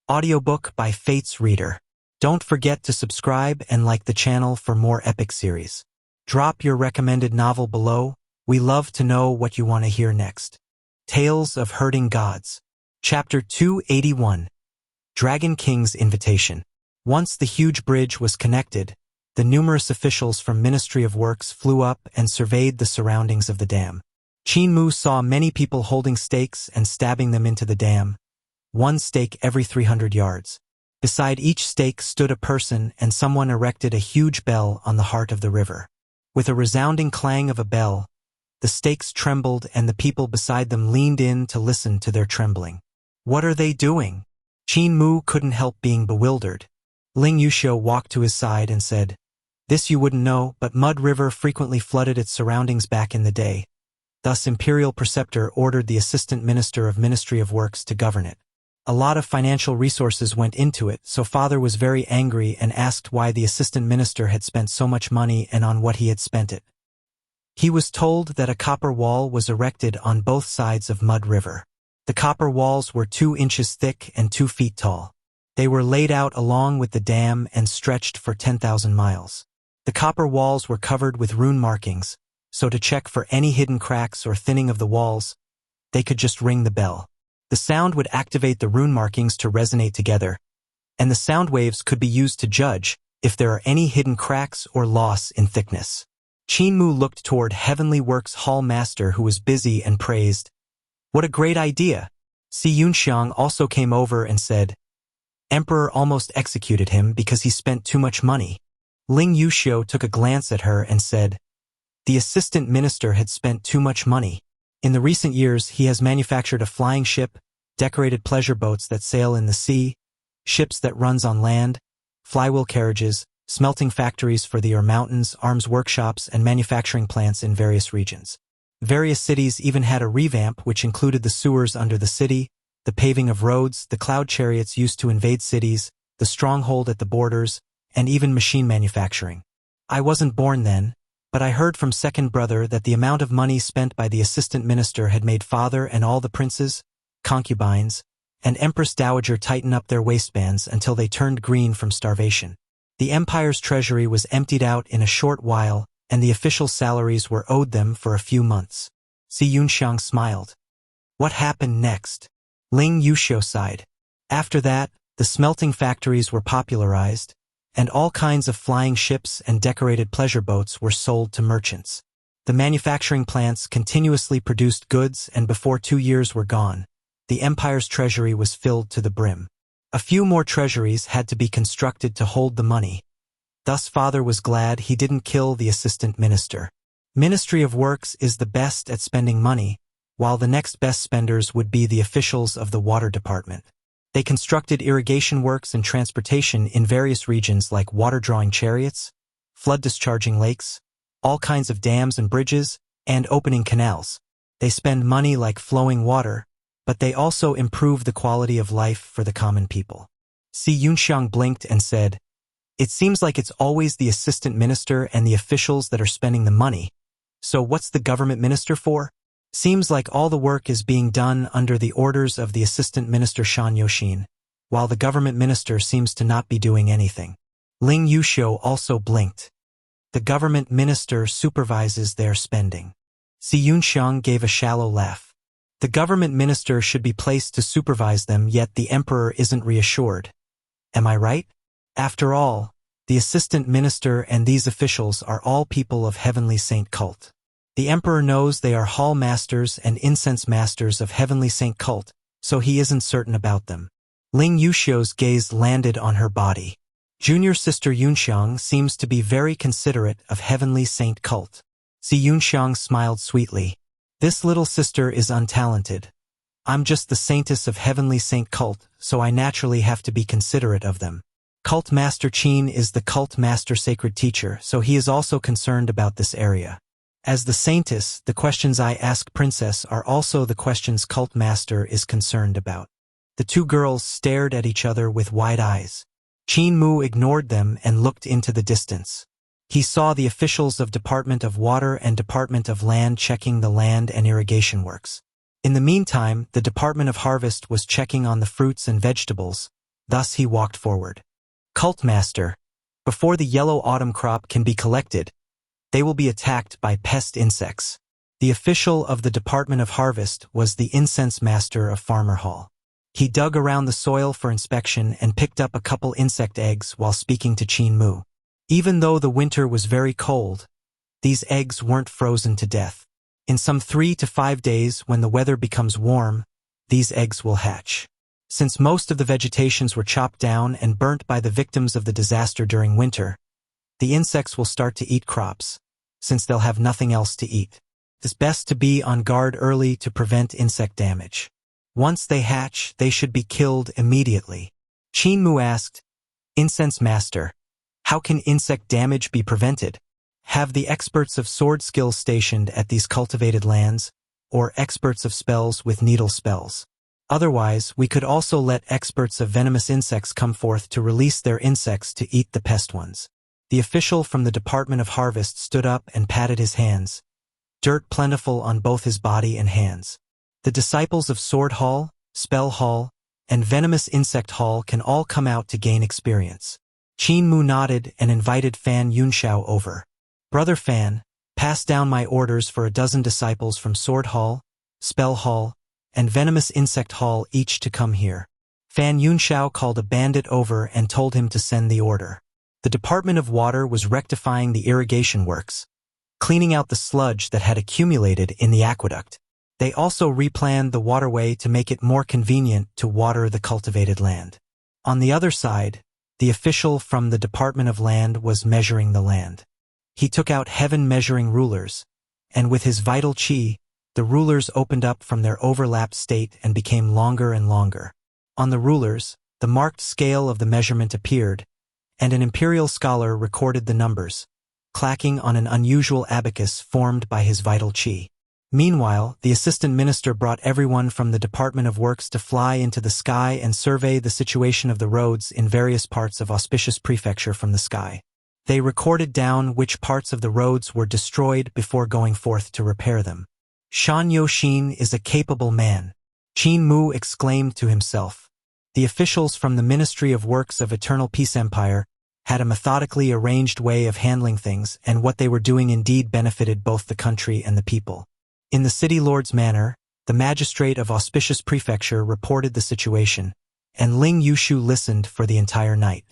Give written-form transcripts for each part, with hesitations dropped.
Audiobook by Fate's Reader. Don't forget to subscribe and like the channel for more epic series. Drop your recommended novel below. We love to know what you want to hear next. Tales of Herding Gods. Chapter 281. Dragon King's Invitation. Once the huge bridge was connected, the numerous officials from Ministry of Works flew up and surveyed the surroundings of the dam. Qin Mu saw many people holding stakes and stabbing them into the dam, one stake every 300 yards. Beside each stake stood a person, and someone erected a huge bell on the heart of the river. With a resounding clang of a bell, the stakes trembled and the people beside them leaned in to listen to their trembling. What are they doing? Qin Mu couldn't help being bewildered. Ling Yuxiu walked to his side and said, "This you wouldn't know, but Mud River frequently flooded its surroundings back in the day. Thus Imperial Preceptor ordered the Assistant Minister of Ministry of Works to govern it. A lot of financial resources went into it, so Father was very angry and asked why the Assistant Minister had spent so much money and on what he had spent it. He was told that a copper wall was erected on both sides of Mud River. The copper walls were 2 inches thick and 2 feet tall. They were laid out along with the dam and stretched for 10,000 miles. The copper walls were covered with rune markings, so to check for any hidden cracks or thinning of the walls, they could just ring the bell. The sound would activate the rune markings to resonate together, and the sound waves could be used to judge if there are any hidden cracks or loss in thickness." Qin Mu looked toward Heavenly Works Hall Master, who was busy, and praised, "What a great idea!" Si Yunxiang also came over and said, "Emperor almost executed him because he spent too much money." Ling Yuxiu took a glance at her and said, "The Assistant Minister had spent too much money. In the recent years, he has manufactured a flying ship, decorated pleasure boats that sail in the sea, ships that runs on land, flywheel carriages, smelting factories for the mountains, arms workshops, and manufacturing plants in various regions. Various cities even had a revamp which included the sewers under the city, the paving of roads, the cloud chariots used to invade cities, the stronghold at the borders, and even machine manufacturing. I wasn't born then, but I heard from second brother that the amount of money spent by the Assistant Minister had made Father and all the princes, concubines, and Empress Dowager tighten up their waistbands until they turned green from starvation. The empire's treasury was emptied out in a short while, and the official salaries were owed them for a few months." Si Yunxiang smiled. "What happened next?" Ling Yuxiu sighed. "After that, the smelting factories were popularized, and all kinds of flying ships and decorated pleasure boats were sold to merchants. The manufacturing plants continuously produced goods, and before 2 years were gone, the empire's treasury was filled to the brim. A few more treasuries had to be constructed to hold the money. Thus Father was glad he didn't kill the Assistant Minister. Ministry of Works is the best at spending money, while the next best spenders would be the officials of the Water Department. They constructed irrigation works and transportation in various regions like water-drawing chariots, flood-discharging lakes, all kinds of dams and bridges, and opening canals. They spend money like flowing water, but they also improve the quality of life for the common people." Si Yunxiang blinked and said, "It seems like it's always the Assistant Minister and the officials that are spending the money. So what's the government minister for? Seems like all the work is being done under the orders of the Assistant Minister Shan Yoshin, while the government minister seems to not be doing anything." Ling Yuxiu also blinked. "The government minister supervises their spending." Si Yunxiang gave a shallow laugh. "The government minister should be placed to supervise them, yet the emperor isn't reassured. Am I right? After all, the Assistant Minister and these officials are all people of Heavenly Saint cult. The emperor knows they are hall masters and incense masters of Heavenly Saint cult, so he isn't certain about them." Ling Yuxiu's gaze landed on her body. Junior sister Yunxiang seems to be very considerate of Heavenly Saint cult. Si Yunxiang smiled sweetly. "This little sister is untalented. I'm just the saintess of Heavenly Saint cult, so I naturally have to be considerate of them. Cult Master Qin is the cult master sacred teacher, so he is also concerned about this area. As the saintess, the questions I ask Princess are also the questions Cult Master is concerned about." The two girls stared at each other with wide eyes. Qin Mu ignored them and looked into the distance. He saw the officials of Department of Water and Department of Land checking the land and irrigation works. In the meantime, the Department of Harvest was checking on the fruits and vegetables, Thus he walked forward. Cult Master, before the yellow autumn crop can be collected, they will be attacked by pest insects. The official of the Department of Harvest was the incense master of Farmer Hall. He dug around the soil for inspection and picked up a couple insect eggs while speaking to Qin Mu. Even though the winter was very cold, these eggs weren't frozen to death. In some 3 to 5 days, when the weather becomes warm, these eggs will hatch. Since most of the vegetations were chopped down and burnt by the victims of the disaster during winter, the insects will start to eat crops, since they'll have nothing else to eat. It's best to be on guard early to prevent insect damage. Once they hatch, they should be killed immediately. Qin Mu asked, Incense Master, how can insect damage be prevented? Have the experts of sword skills stationed at these cultivated lands, or experts of spells with needle spells. Otherwise, we could also let experts of venomous insects come forth to release their insects to eat the pest ones. The official from the Department of Harvest stood up and patted his hands, dirt plentiful on both his body and hands. The disciples of Sword Hall, Spell Hall, and Venomous Insect Hall can all come out to gain experience. Qin Mu nodded and invited Fan Yunxiao over. Brother Fan, pass down my orders for a dozen disciples from Sword Hall, Spell Hall, and Venomous Insect Hall each to come here. Fan Yunxiao called a bandit over and told him to send the order. The Department of Water was rectifying the irrigation works, cleaning out the sludge that had accumulated in the aqueduct. They also replanned the waterway to make it more convenient to water the cultivated land. On the other side, the official from the Department of Land was measuring the land. He took out heaven-measuring rulers, and with his vital qi, the rulers opened up from their overlapped state and became longer and longer. On the rulers, the marked scale of the measurement appeared, and an imperial scholar recorded the numbers, clacking on an unusual abacus formed by his vital qi. Meanwhile, the assistant minister brought everyone from the Department of Works to fly into the sky and survey the situation of the roads in various parts of Auspicious Prefecture from the sky. They recorded down which parts of the roads were destroyed before going forth to repair them. Shan Yoxin is a capable man, Qin Mu exclaimed to himself. The officials from the Ministry of Works of Eternal Peace Empire had a methodically arranged way of handling things, and what they were doing indeed benefited both the country and the people. In the city lord's manor, the magistrate of Auspicious Prefecture reported the situation, and Ling Yushu listened for the entire night.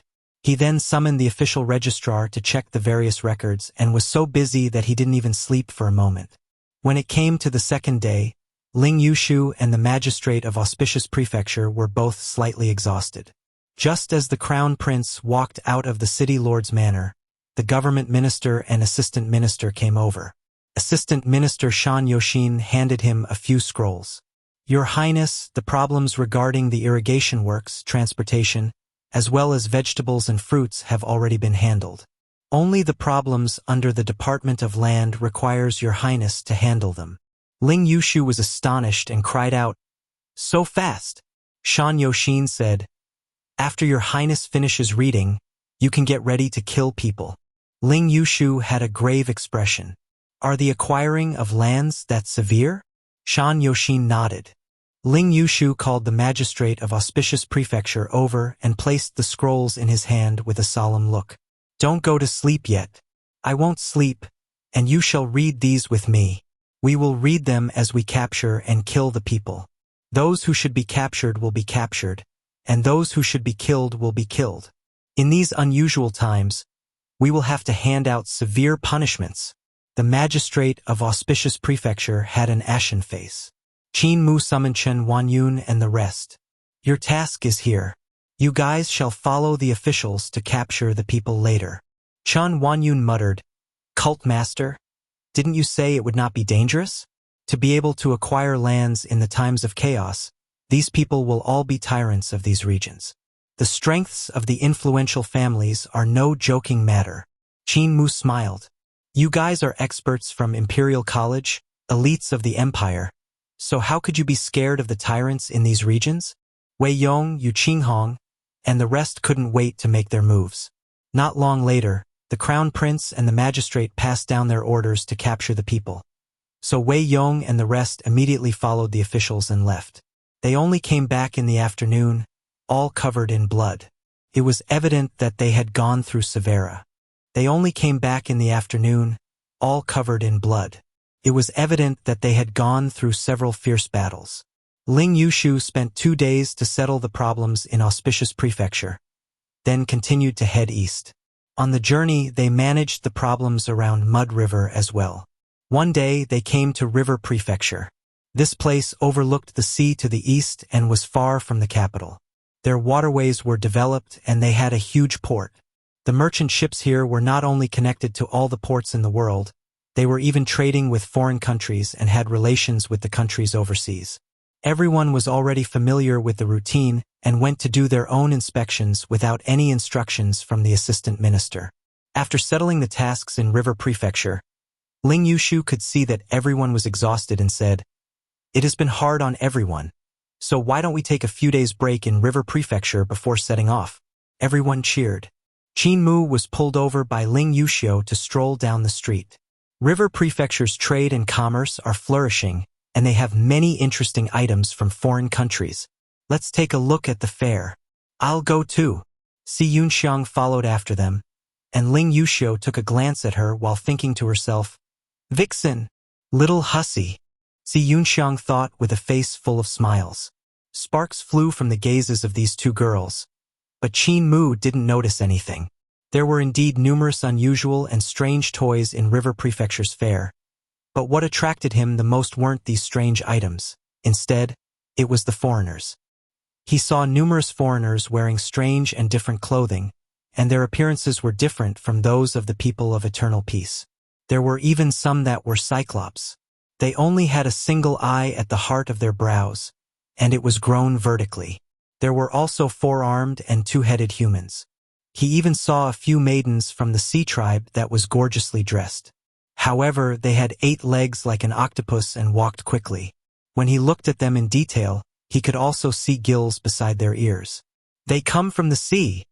He then summoned the official registrar to check the various records and was so busy that he didn't even sleep for a moment. When it came to the second day, Ling Yushu and the magistrate of Auspicious Prefecture were both slightly exhausted. Just as the crown prince walked out of the city lord's manor, the government minister and assistant minister came over. Assistant Minister Shan Yoxin handed him a few scrolls. Your Highness, the problems regarding the irrigation works, transportation, as well as vegetables and fruits have already been handled. Only the problems under the Department of Land requires Your Highness to handle them. Ling Yushu was astonished and cried out, So fast! Shan Yoxin said, After Your Highness finishes reading, you can get ready to kill people. Ling Yushu had a grave expression. Are the acquiring of lands that severe? Shan Yoxin nodded. Ling Yushu called the magistrate of Auspicious Prefecture over and placed the scrolls in his hand with a solemn look. Don't go to sleep yet. I won't sleep, and you shall read these with me. We will read them as we capture and kill the people. Those who should be captured will be captured, and those who should be killed will be killed. In these unusual times, we will have to hand out severe punishments. The magistrate of Auspicious Prefecture had an ashen face. Qin Mu summoned Chen Wanyun and the rest. Your task is here. You guys shall follow the officials to capture the people later. Chen Wanyun muttered, Cult Master, didn't you say it would not be dangerous? To be able to acquire lands in the times of chaos, these people will all be tyrants of these regions. The strengths of the influential families are no joking matter. Qin Mu smiled. You guys are experts from Imperial College, elites of the Empire, so how could you be scared of the tyrants in these regions? Wei Yong, Yu Qinghong, and the rest couldn't wait to make their moves. Not long later, the Crown Prince and the magistrate passed down their orders to capture the people. So Wei Yong and the rest immediately followed the officials and left. They only came back in the afternoon, all covered in blood. It was evident that they had gone through Severa. They only came back in the afternoon, all covered in blood. It was evident that they had gone through several fierce battles. Ling Yushu spent 2 days to settle the problems in Auspicious Prefecture, then continued to head east. On the journey, they managed the problems around Mud River as well. One day, they came to River Prefecture. This place overlooked the sea to the east and was far from the capital. Their waterways were developed and they had a huge port. The merchant ships here were not only connected to all the ports in the world, they were even trading with foreign countries and had relations with the countries overseas. Everyone was already familiar with the routine and went to do their own inspections without any instructions from the assistant minister. After settling the tasks in River Prefecture, Ling Yushu could see that everyone was exhausted and said, "It has been hard on everyone, so why don't we take a few days break in River Prefecture before setting off?" Everyone cheered. Qin Mu was pulled over by Ling Yushu to stroll down the street. River Prefecture's trade and commerce are flourishing, and they have many interesting items from foreign countries. Let's take a look at the fair. I'll go too. Si Yunxiang followed after them, and Ling Yushu took a glance at her while thinking to herself, "Vixen, little hussy." Si Yunxiang thought with a face full of smiles. Sparks flew from the gazes of these two girls, but Qin Mu didn't notice anything. There were indeed numerous unusual and strange toys in River Prefecture's fair, but what attracted him the most weren't these strange items. Instead, it was the foreigners. He saw numerous foreigners wearing strange and different clothing, and their appearances were different from those of the people of eternal peace. There were even some that were cyclops. They only had a single eye at the heart of their brows, and it was grown vertically. There were also 4-armed and 2-headed humans. He even saw a few maidens from the sea tribe that was gorgeously dressed. However, they had 8 legs like an octopus and walked quickly. When he looked at them in detail, he could also see gills beside their ears. "They come from the sea,"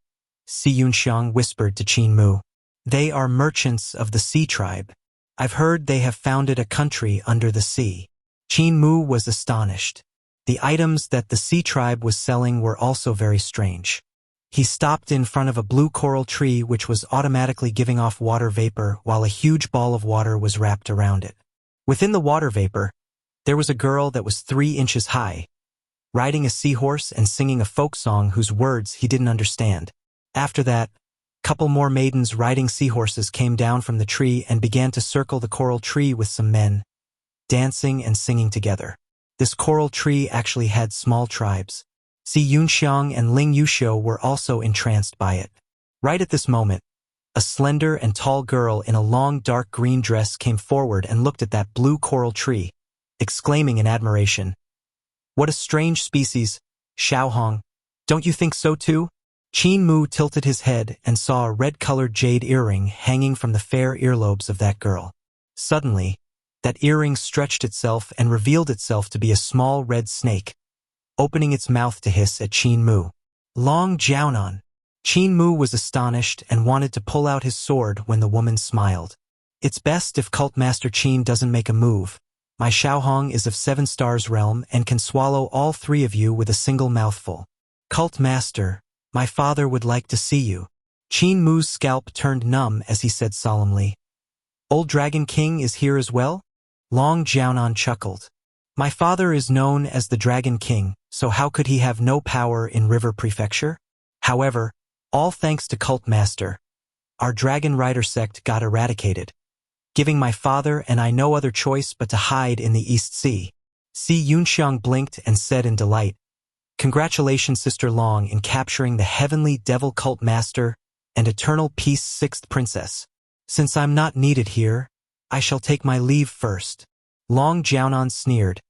Si Yunxiang whispered to Qin Mu. "They are merchants of the sea tribe. I've heard they have founded a country under the sea." Qin Mu was astonished. The items that the sea tribe was selling were also very strange. He stopped in front of a blue coral tree which was automatically giving off water vapor while a huge ball of water was wrapped around it. Within the water vapor, there was a girl that was 3 inches high, riding a seahorse and singing a folk song whose words he didn't understand. After that, a couple more maidens riding seahorses came down from the tree and began to circle the coral tree with some men, dancing and singing together. This coral tree actually had small tribes. Si Yunxiang and Ling Yushu were also entranced by it. Right at this moment, a slender and tall girl in a long dark green dress came forward and looked at that blue coral tree, exclaiming in admiration, "What a strange species, Xiaohong. Don't you think so too?" Qin Mu tilted his head and saw a red-colored jade earring hanging from the fair earlobes of that girl. Suddenly, that earring stretched itself and revealed itself to be a small red snake, opening its mouth to hiss at Qin Mu. "Long Jiaonan." Qin Mu was astonished and wanted to pull out his sword when the woman smiled. "It's best if Cult Master Qin doesn't make a move. My Xiaohong is of 7 stars realm and can swallow all 3 of you with a single mouthful. Cult Master, my father would like to see you." Qin Mu's scalp turned numb as he said solemnly, "Old Dragon King is here as well?" Long Jiaonan chuckled. "My father is known as the Dragon King, so how could he have no power in River Prefecture? However, all thanks to Cult Master, our Dragon Rider sect got eradicated, giving my father and I no other choice but to hide in the East Sea." Si Yunxiang blinked and said in delight, "Congratulations, Sister Long, in capturing the Heavenly Devil Cult Master and Eternal Peace 6th Princess. Since I'm not needed here, I shall take my leave first." Long Jiaonan sneered,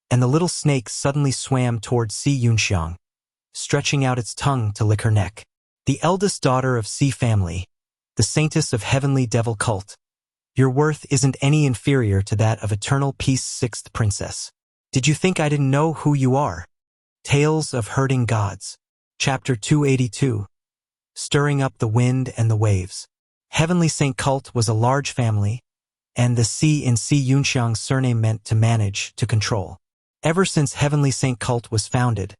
and the little snake suddenly swam towards Si Yunxiang, stretching out its tongue to lick her neck. "The eldest daughter of Si family, the saintess of Heavenly Devil Cult. Your worth isn't any inferior to that of Eternal Peace 6th Princess. Did you think I didn't know who you are?" Tales of Hurting Gods. Chapter 282. Stirring Up the Wind and the Waves. Heavenly Saint Cult was a large family, and the Si in Si Yunxiang's surname meant to manage, to control. Ever since Heavenly Saint Cult was founded,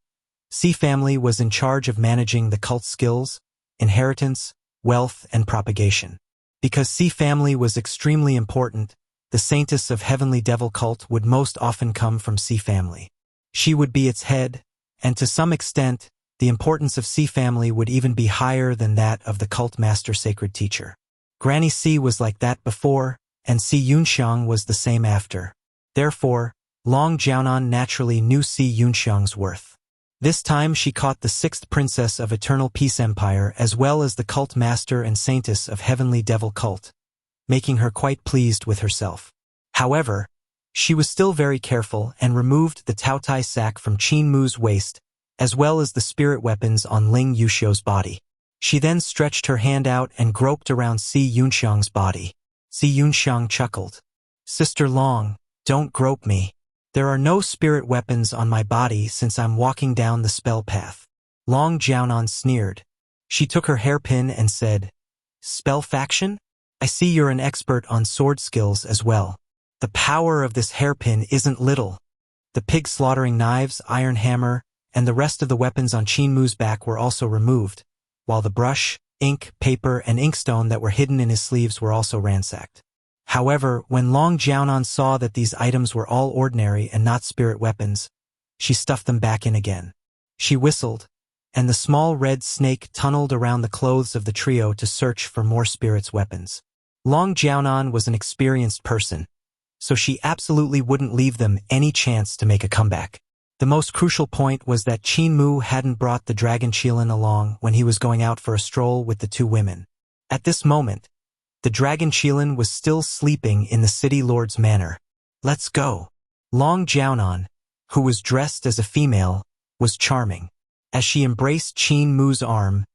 Si family was in charge of managing the cult skills, inheritance, wealth, and propagation. Because Si family was extremely important, the saintess of heavenly devil cult would most often come from Si family. She would be its head, and to some extent, the importance of Si family would even be higher than that of the cult master sacred teacher. Granny Si was like that before, and Si Yunxiang was the same after. Therefore, Long Jiaonan naturally knew Si Yunxiang's worth. This time she caught the sixth princess of Eternal Peace Empire as well as the cult master and saintess of heavenly devil cult, making her quite pleased with herself. However, she was still very careful and removed the Taotai sack from Qin Mu's waist, as well as the spirit weapons on Ling Yuxiu's body. She then stretched her hand out and groped around Si Yunxiang's body. Si Yunxiang chuckled. "Sister Long, don't grope me. There are no spirit weapons on my body since I'm walking down the spell path." Long Jiaonan sneered. She took her hairpin and said, "Spell faction? I see you're an expert on sword skills as well. The power of this hairpin isn't little." The pig slaughtering knives, iron hammer, and the rest of the weapons on Qin Mu's back were also removed, while the brush, ink, paper, and inkstone that were hidden in his sleeves were also ransacked. However, when Long Jiaonan saw that these items were all ordinary and not spirit weapons, she stuffed them back in again. She whistled, and the small red snake tunneled around the clothes of the trio to search for more spirits weapons. Long Jiaonan was an experienced person, so she absolutely wouldn't leave them any chance to make a comeback. The most crucial point was that Qin Mu hadn't brought the dragon Qilin along when he was going out for a stroll with the two women. At this moment, the dragon Qilin was still sleeping in the city lord's manor. "Let's go." Long Jiaonan, who was dressed as a female, was charming. As she embraced Qin Mu's arm,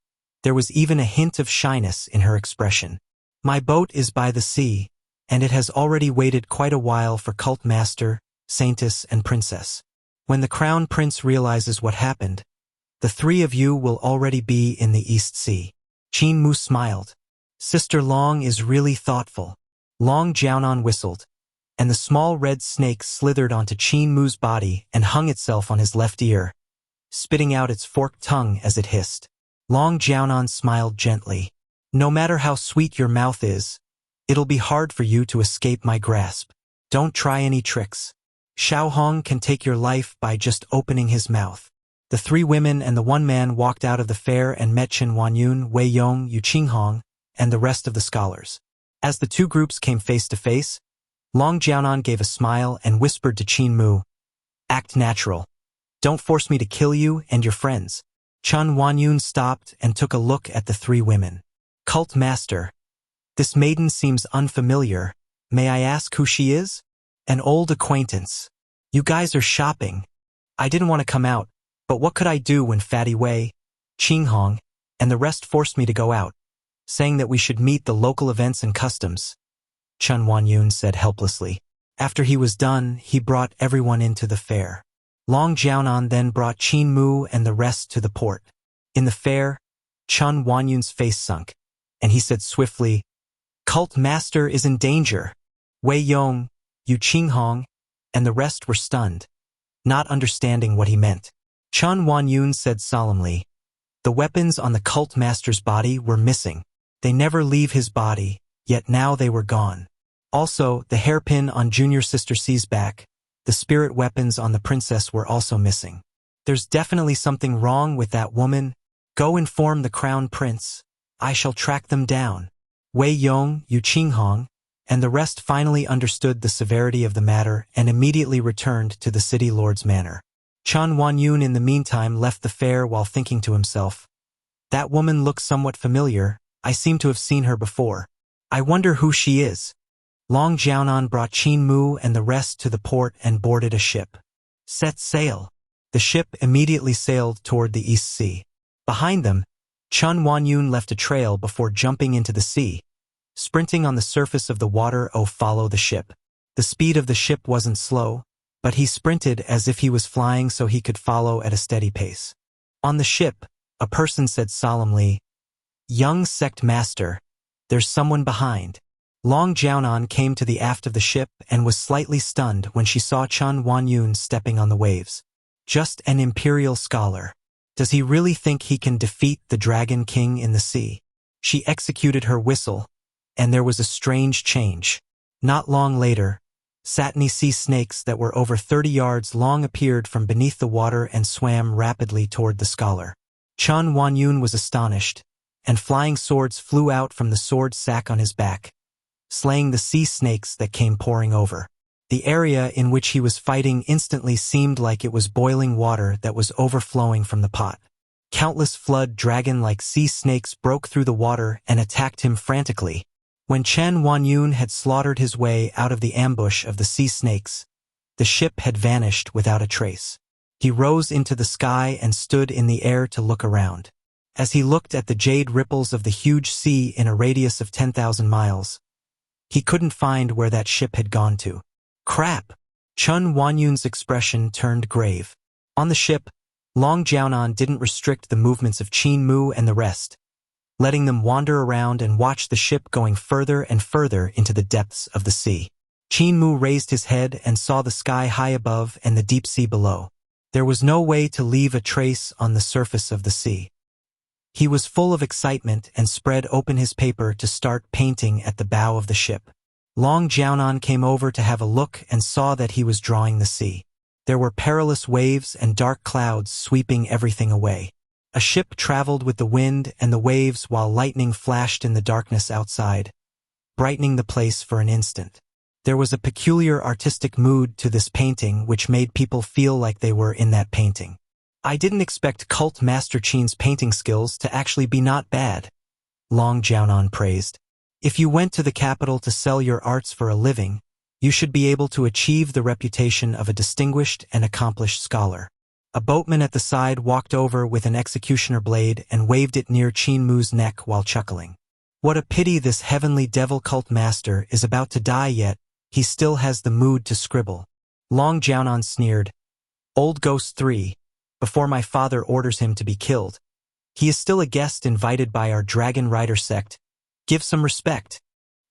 there was even a hint of shyness in her expression. "My boat is by the sea, and it has already waited quite a while for cult master, saintess, and princess. When the crown prince realizes what happened, the three of you will already be in the East Sea." Qin Mu smiled. "Sister Long is really thoughtful." Long Jiaonan whistled, and the small red snake slithered onto Qin Mu's body and hung itself on his left ear, spitting out its forked tongue as it hissed. Long Jiaonan smiled gently. "No matter how sweet your mouth is, it'll be hard for you to escape my grasp. Don't try any tricks. Xiao Hong can take your life by just opening his mouth." The three women and the one man walked out of the fair and met Chen Wanyun, Wei Yong, Yu Qinghong, and the rest of the scholars. As the two groups came face to face, Long Jiaonan gave a smile and whispered to Qin Mu, "Act natural. Don't force me to kill you and your friends." Chen Wanyun stopped and took a look at the three women. "Cult master, this maiden seems unfamiliar. May I ask who she is?" "An old acquaintance. You guys are shopping. I didn't want to come out, but what could I do when Fatty Wei, Qinghong, and the rest forced me to go out, saying that we should meet the local events and customs?" Chen Wanyun said helplessly. After he was done, he brought everyone into the fair. Long Jiaonan then brought Qin Mu and the rest to the port. In the fair, Chen Wanyun's face sunk, and he said swiftly, "Cult master is in danger." Wei Yong, Yu Qinghong, and the rest were stunned, not understanding what he meant. Chen Wanyun said solemnly, "The weapons on the cult master's body were missing. They never leave his body, yet now they were gone. Also, the hairpin on junior sister C's back, the spirit weapons on the princess were also missing. There's definitely something wrong with that woman. Go inform the crown prince. I shall track them down." Wei Yong, Yu Qinghong, and the rest finally understood the severity of the matter and immediately returned to the city lord's manor. Chen Wanyun in the meantime left the fair while thinking to himself, "That woman looks somewhat familiar. I seem to have seen her before. I wonder who she is." Long Jiaonan brought Qin Mu and the rest to the port and boarded a ship. "Set sail." The ship immediately sailed toward the East Sea. Behind them, Chen Wanyun left a trail before jumping into the sea, sprinting on the surface of the water. Follow the ship. The speed of the ship wasn't slow, but he sprinted as if he was flying so he could follow at a steady pace. On the ship, a person said solemnly, "Young sect master, there's someone behind." Long Jiaonan came to the aft of the ship and was slightly stunned when she saw Chen Wanyun stepping on the waves. "Just an imperial scholar. Does he really think he can defeat the Dragon King in the sea? She executed her whistle, and there was a strange change. Not long later, satiny sea snakes that were over 30 yards long appeared from beneath the water and swam rapidly toward the scholar. Chun Wanyun was astonished, and flying swords flew out from the sword sack on his back, slaying the sea snakes that came pouring over. The area in which he was fighting instantly seemed like it was boiling water that was overflowing from the pot. Countless flood dragon-like sea snakes broke through the water and attacked him frantically. When Chen Wanyun had slaughtered his way out of the ambush of the sea snakes, the ship had vanished without a trace. He rose into the sky and stood in the air to look around. As he looked at the jade ripples of the huge sea in a radius of 10,000 miles, he couldn't find where that ship had gone to. Crap! Chun Wanyun's expression turned grave. On the ship, Long Jiaonan didn't restrict the movements of Qin Mu and the rest, letting them wander around and watch the ship going further and further into the depths of the sea. Qin Mu raised his head and saw the sky high above and the deep sea below. There was no way to leave a trace on the surface of the sea. He was full of excitement and spread open his paper to start painting at the bow of the ship. Long Jiaonan came over to have a look and saw that he was drawing the sea. There were perilous waves and dark clouds sweeping everything away. A ship traveled with the wind and the waves while lightning flashed in the darkness outside, brightening the place for an instant. There was a peculiar artistic mood to this painting which made people feel like they were in that painting. I didn't expect Cult Master Qin's painting skills to actually be not bad, Long Jiaonan praised. If you went to the capital to sell your arts for a living, you should be able to achieve the reputation of a distinguished and accomplished scholar. A boatman at the side walked over with an executioner blade and waved it near Qin Mu's neck while chuckling. What a pity this heavenly devil cult master is about to die yet he still has the mood to scribble. Long Jiaonan sneered. Old Ghost 3, before my father orders him to be killed. He is still a guest invited by our Dragon Rider sect. Give some respect.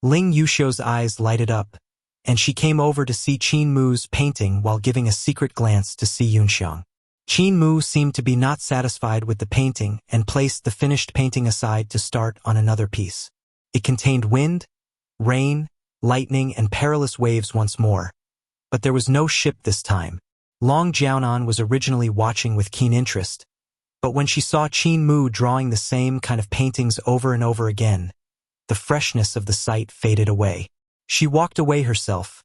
Ling Yuxiu's eyes lighted up, and she came over to see Qin Mu's painting while giving a secret glance to see Yunxiang. Qin Mu seemed to be not satisfied with the painting and placed the finished painting aside to start on another piece. It contained wind, rain, lightning, and perilous waves once more, but there was no ship this time. Long Jiaonan was originally watching with keen interest, but when she saw Qin Mu drawing the same kind of paintings over and over again, the freshness of the sight faded away. She walked away herself,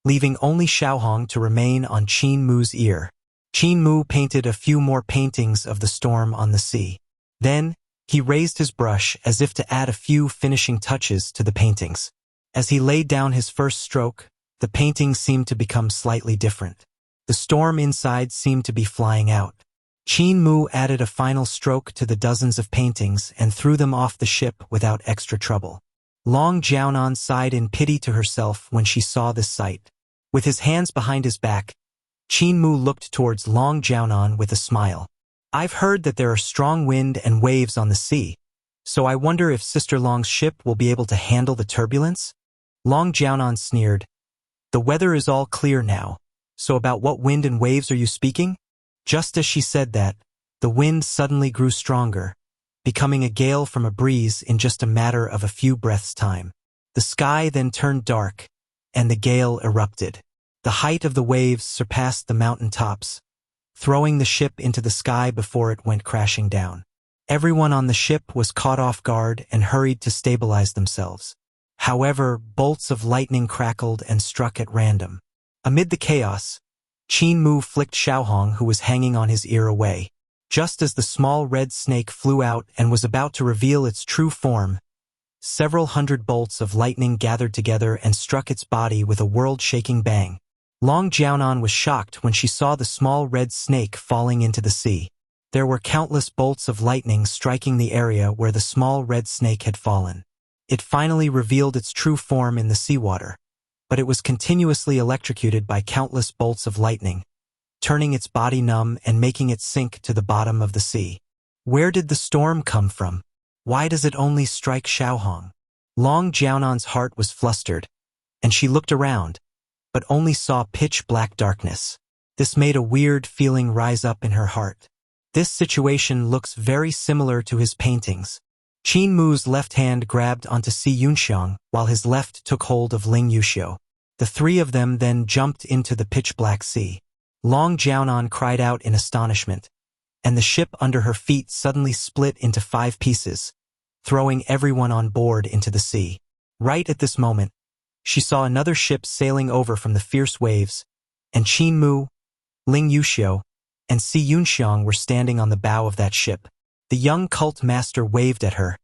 leaving only Xiaohong to remain on Qin Mu's ear. Qin Mu painted a few more paintings of the storm on the sea. Then, he raised his brush as if to add a few finishing touches to the paintings. As he laid down his first stroke, the painting seemed to become slightly different. The storm inside seemed to be flying out. Qin Mu added a final stroke to the dozens of paintings and threw them off the ship without extra trouble. Long Jiaonan sighed in pity to herself when she saw this sight. With his hands behind his back, Qin Mu looked towards Long Jiaonan with a smile. I've heard that there are strong wind and waves on the sea, so I wonder if Sister Long's ship will be able to handle the turbulence? Long Jiaonan sneered. The weather is all clear now, so about what wind and waves are you speaking? Just as she said that, the wind suddenly grew stronger, becoming a gale from a breeze in just a matter of a few breaths' time. The sky then turned dark, and the gale erupted. The height of the waves surpassed the mountain tops, throwing the ship into the sky before it went crashing down. Everyone on the ship was caught off guard and hurried to stabilize themselves. However, bolts of lightning crackled and struck at random. Amid the chaos, Qin Mu flicked Xiaohong, who was hanging on his ear, away. Just as the small red snake flew out and was about to reveal its true form, several hundred bolts of lightning gathered together and struck its body with a world-shaking bang. Long Jiaonan was shocked when she saw the small red snake falling into the sea. There were countless bolts of lightning striking the area where the small red snake had fallen. It finally revealed its true form in the seawater, but it was continuously electrocuted by countless bolts of lightning, turning its body numb and making it sink to the bottom of the sea. Where did the storm come from? Why does it only strike Xiaohong? Long Jiaonan's heart was flustered, and she looked around, but only saw pitch-black darkness. This made a weird feeling rise up in her heart. This situation looks very similar to his paintings. Qin Mu's left hand grabbed onto Si Yunxiang, while his left took hold of Ling Yuxiu. The three of them then jumped into the pitch-black sea. Long Jiaonan cried out in astonishment, and the ship under her feet suddenly split into 5 pieces, throwing everyone on board into the sea. Right at this moment, she saw another ship sailing over from the fierce waves, and Qin Mu, Ling Yuxiu, and Si Yunxiang were standing on the bow of that ship. The young cult master waved at her,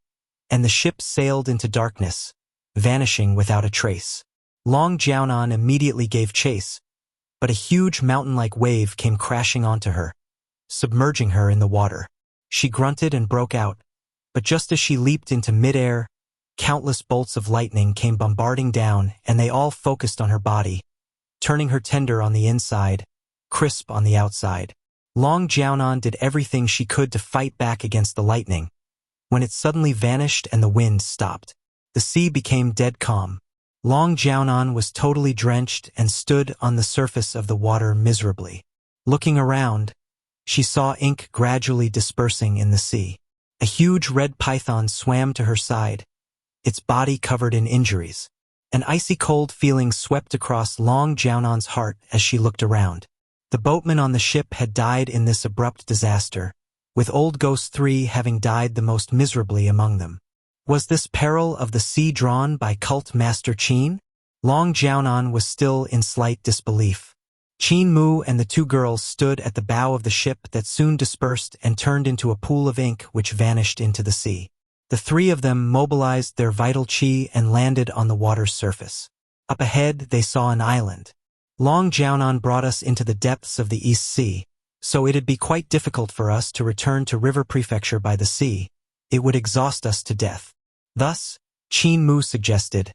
and the ship sailed into darkness, vanishing without a trace. Long Jiaonan immediately gave chase, but a huge mountain-like wave came crashing onto her, submerging her in the water. She grunted and broke out, but just as she leaped into midair, countless bolts of lightning came bombarding down, and they all focused on her body, turning her tender on the inside, crisp on the outside. Long Jiaonan did everything she could to fight back against the lightning, when it suddenly vanished and the wind stopped. The sea became dead calm. Long Jiaonan was totally drenched and stood on the surface of the water miserably. Looking around, she saw ink gradually dispersing in the sea. A huge red python swam to her side, its body covered in injuries. An icy cold feeling swept across Long Jiaonan's heart as she looked around. The boatmen on the ship had died in this abrupt disaster, with Old Ghost 3 having died the most miserably among them. Was this peril of the sea drawn by cult master Qin? Long Jiaonan was still in slight disbelief. Qin Mu and the 2 girls stood at the bow of the ship that soon dispersed and turned into a pool of ink which vanished into the sea. The 3 of them mobilized their vital qi and landed on the water's surface. Up ahead, they saw an island. Long Jiaonan brought us into the depths of the East Sea, so it'd be quite difficult for us to return to River Prefecture by the sea. It would exhaust us to death. Thus, Qin Mu suggested,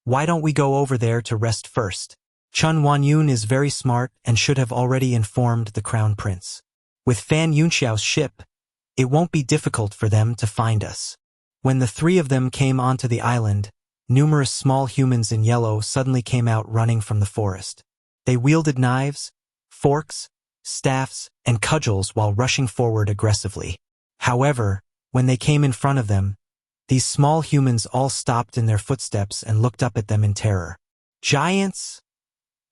"Why don't we go over there to rest first? Chun Wanyun is very smart and should have already informed the Crown Prince. With Fan Yunxiao's ship, it won't be difficult for them to find us." When the 3 of them came onto the island, numerous small humans in yellow suddenly came out running from the forest. They wielded knives, forks, staffs, and cudgels while rushing forward aggressively. However, when they came in front of them, these small humans all stopped in their footsteps and looked up at them in terror. "Giants!"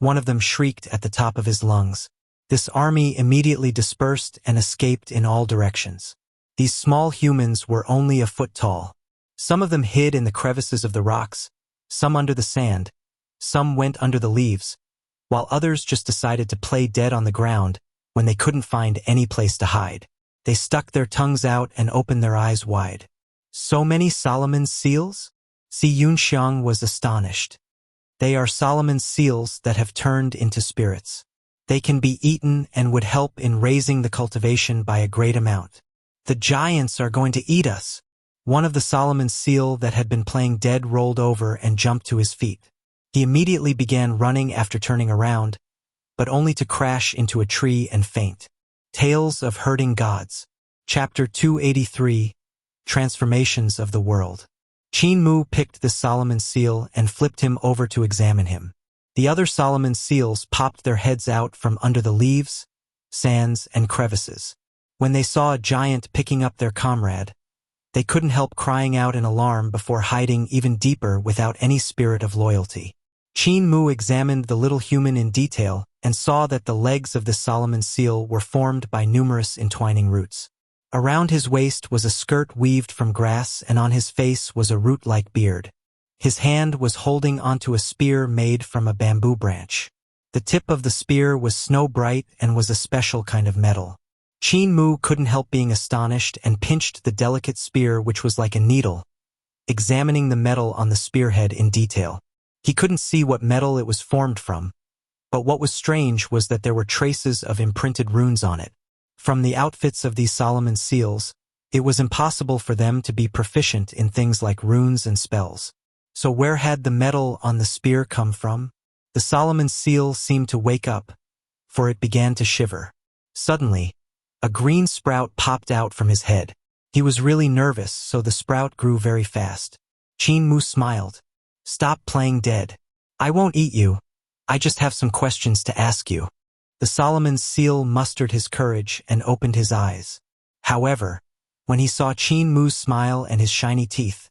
one of them shrieked at the top of his lungs. This army immediately dispersed and escaped in all directions. These small humans were only a foot tall. Some of them hid in the crevices of the rocks, some under the sand, some went under the leaves, while others just decided to play dead on the ground when they couldn't find any place to hide. They stuck their tongues out and opened their eyes wide. "So many Solomon's seals?" Si Yunxiang was astonished. "They are Solomon's seals that have turned into spirits. They can be eaten and would help in raising the cultivation by a great amount." "The giants are going to eat us." One of the Solomon's seal that had been playing dead rolled over and jumped to his feet. He immediately began running after turning around, but only to crash into a tree and faint. Tales of Hurting Gods. Chapter 283, Transformations of the World. Qin Mu picked the Solomon seal and flipped him over to examine him. The other Solomon seals popped their heads out from under the leaves, sands, and crevices. When they saw a giant picking up their comrade, they couldn't help crying out in alarm before hiding even deeper without any spirit of loyalty. Qin Mu examined the little human in detail and saw that the legs of the Solomon seal were formed by numerous entwining roots. Around his waist was a skirt weaved from grass, and on his face was a root-like beard. His hand was holding onto a spear made from a bamboo branch. The tip of the spear was snow-bright and was a special kind of metal. Qin Mu couldn't help being astonished and pinched the delicate spear, which was like a needle, examining the metal on the spearhead in detail. He couldn't see what metal it was formed from, but what was strange was that there were traces of imprinted runes on it. From the outfits of these Solomon seals, it was impossible for them to be proficient in things like runes and spells. So where had the metal on the spear come from? The Solomon seal seemed to wake up, for it began to shiver. Suddenly, a green sprout popped out from his head. He was really nervous, so the sprout grew very fast. Qin Mu smiled. "Stop playing dead. I won't eat you. I just have some questions to ask you." The Solomon's seal mustered his courage and opened his eyes. However, when he saw Qin Mu's smile and his shiny teeth,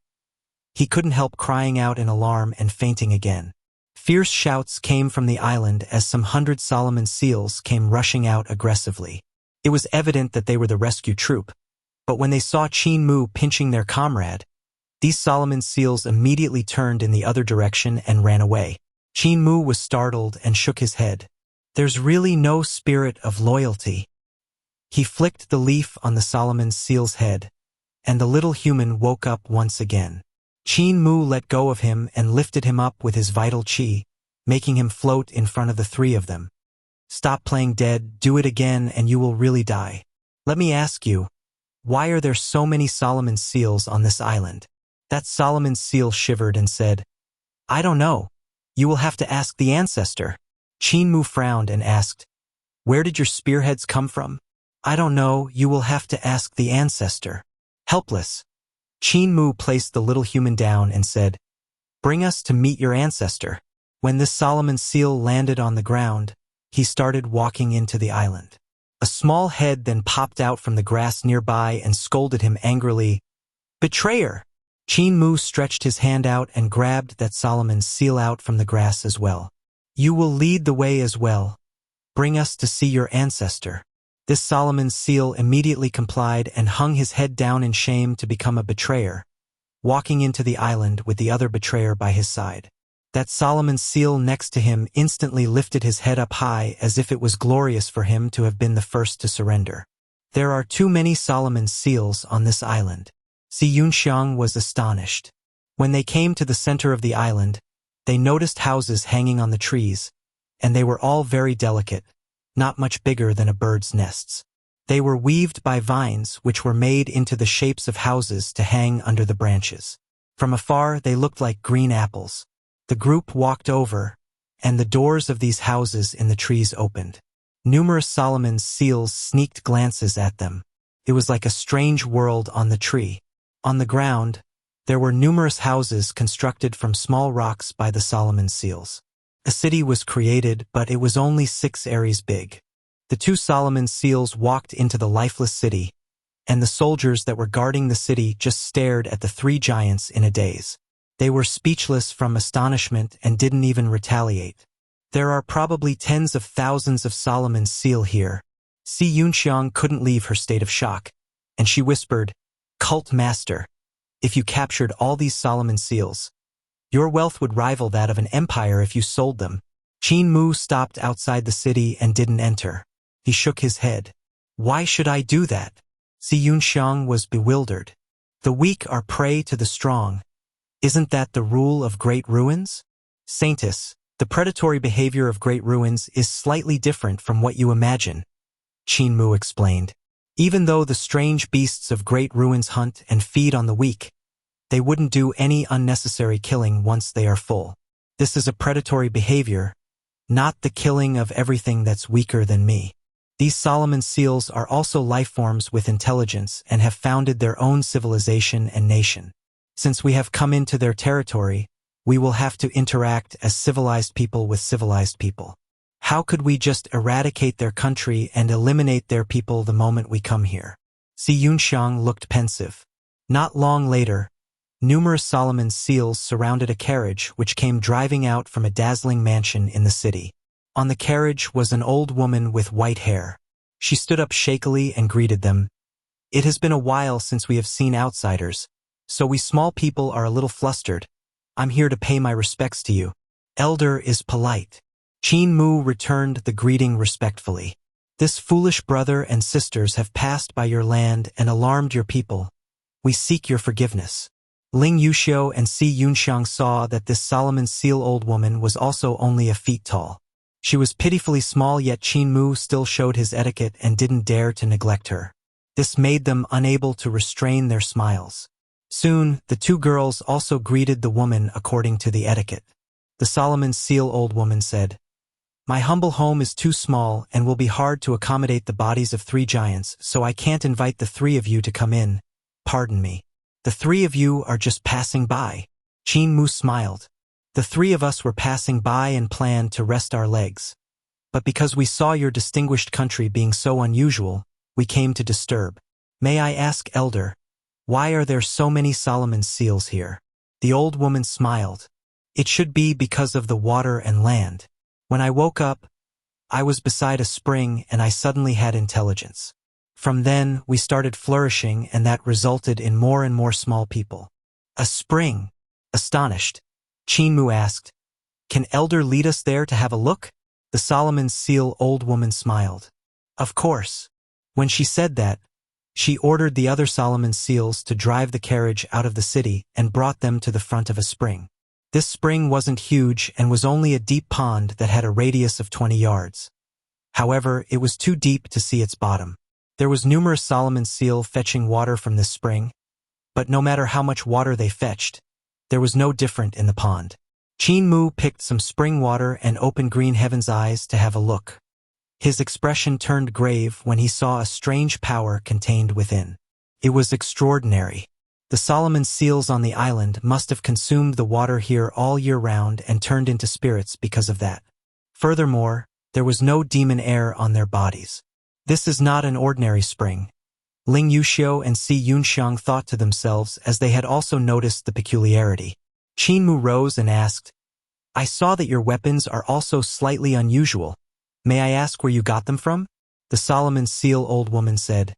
he couldn't help crying out in alarm and fainting again. Fierce shouts came from the island as some 100 Solomon seals came rushing out aggressively. It was evident that they were the rescue troop, but when they saw Qin Mu pinching their comrade, these Solomon seals immediately turned in the other direction and ran away. Qin Mu was startled and shook his head. There's really no spirit of loyalty. He flicked the leaf on the Solomon seal's head, and the little human woke up once again. Qin Mu let go of him and lifted him up with his vital qi, making him float in front of the three of them. Stop playing dead, do it again, and you will really die. Let me ask you, why are there so many Solomon seals on this island? That Solomon seal shivered and said, I don't know. You will have to ask the ancestor. Qin Mu frowned and asked, Where did your spearheads come from? I don't know, you will have to ask the ancestor. Helpless, Qin Mu placed the little human down and said, Bring us to meet your ancestor. When this Solomon seal landed on the ground, he started walking into the island. A small head then popped out from the grass nearby and scolded him angrily. Betrayer! Qin Mu stretched his hand out and grabbed that Solomon seal out from the grass as well. You will lead the way as well. Bring us to see your ancestor. This Solomon seal immediately complied and hung his head down in shame to become a betrayer, walking into the island with the other betrayer by his side. That Solomon seal next to him instantly lifted his head up high as if it was glorious for him to have been the first to surrender. There are too many Solomon seals on this island. Si Yunxiang was astonished. When they came to the center of the island, they noticed houses hanging on the trees, and they were all very delicate, not much bigger than a bird's nests. They were weaved by vines which were made into the shapes of houses to hang under the branches. From afar they looked like green apples. The group walked over, and the doors of these houses in the trees opened. Numerous Solomon seals sneaked glances at them. It was like a strange world on the tree. On the ground, there were numerous houses constructed from small rocks by the Solomon seals. A city was created, but it was only 6 areas big. The 2 Solomon seals walked into the lifeless city, and the soldiers that were guarding the city just stared at the 3 giants in a daze. They were speechless from astonishment and didn't even retaliate. There are probably tens of thousands of Solomon seal here. Si Yunxiang couldn't leave her state of shock, and she whispered, Cult Master, if you captured all these Solomon seals, your wealth would rival that of an empire if you sold them. Qin Mu stopped outside the city and didn't enter. He shook his head. Why should I do that? Si Yunxiang was bewildered. The weak are prey to the strong. Isn't that the rule of great ruins? Saintess, the predatory behavior of great ruins is slightly different from what you imagine, Qin Mu explained. Even though the strange beasts of great ruins hunt and feed on the weak, they wouldn't do any unnecessary killing once they are full. This is a predatory behavior, not the killing of everything that's weaker than me. These Solomon seals are also life forms with intelligence and have founded their own civilization and nation. Since we have come into their territory, we will have to interact as civilized people with civilized people. How could we just eradicate their country and eliminate their people the moment we come here? Si Yunxiang looked pensive. Not long later, numerous Solomon seals surrounded a carriage which came driving out from a dazzling mansion in the city. On the carriage was an old woman with white hair. She stood up shakily and greeted them. It has been a while since we have seen outsiders, so we small people are a little flustered. I'm here to pay my respects to you. Elder is polite. Qin Mu returned the greeting respectfully. This foolish brother and sisters have passed by your land and alarmed your people. We seek your forgiveness. Ling Yuxiu and Si Yunxiang saw that this Solomon seal old woman was also only a feet tall. She was pitifully small, yet Qin Mu still showed his etiquette and didn't dare to neglect her. This made them unable to restrain their smiles. Soon, the 2 girls also greeted the woman according to the etiquette. The Solomon seal old woman said, My humble home is too small and will be hard to accommodate the bodies of 3 giants, so I can't invite the 3 of you to come in. Pardon me. The 3 of you are just passing by. Qin Mu smiled. The 3 of us were passing by and planned to rest our legs. but because we saw your distinguished country being so unusual, we came to disturb. May I ask, Elder, why are there so many Solomon's seals here? The old woman smiled. It should be because of the water and land. When I woke up, I was beside a spring and I suddenly had intelligence. From then, we started flourishing and that resulted in more and more small people. A spring? Astonished, Qin Mu asked, "Can Elder lead us there to have a look?" The Solomon's seal old woman smiled. Of course. When she said that, she ordered the other Solomon's seals to drive the carriage out of the city and brought them to the front of a spring. This spring wasn't huge and was only a deep pond that had a radius of 20 yards. However, it was too deep to see its bottom. There was numerous Solomon's seal fetching water from this spring, but no matter how much water they fetched, there was no different in the pond. Qin Mu picked some spring water and opened Green Heaven's eyes to have a look. His expression turned grave when he saw a strange power contained within. It was extraordinary. The Solomon's seals on the island must have consumed the water here all year round and turned into spirits because of that. Furthermore, there was no demon air on their bodies. This is not an ordinary spring. Ling Yuxiu and Si Yunxiang thought to themselves as they had also noticed the peculiarity. Qin Mu rose and asked, "I saw that your weapons are also slightly unusual. May I ask where you got them from?" The Solomon's seal old woman said,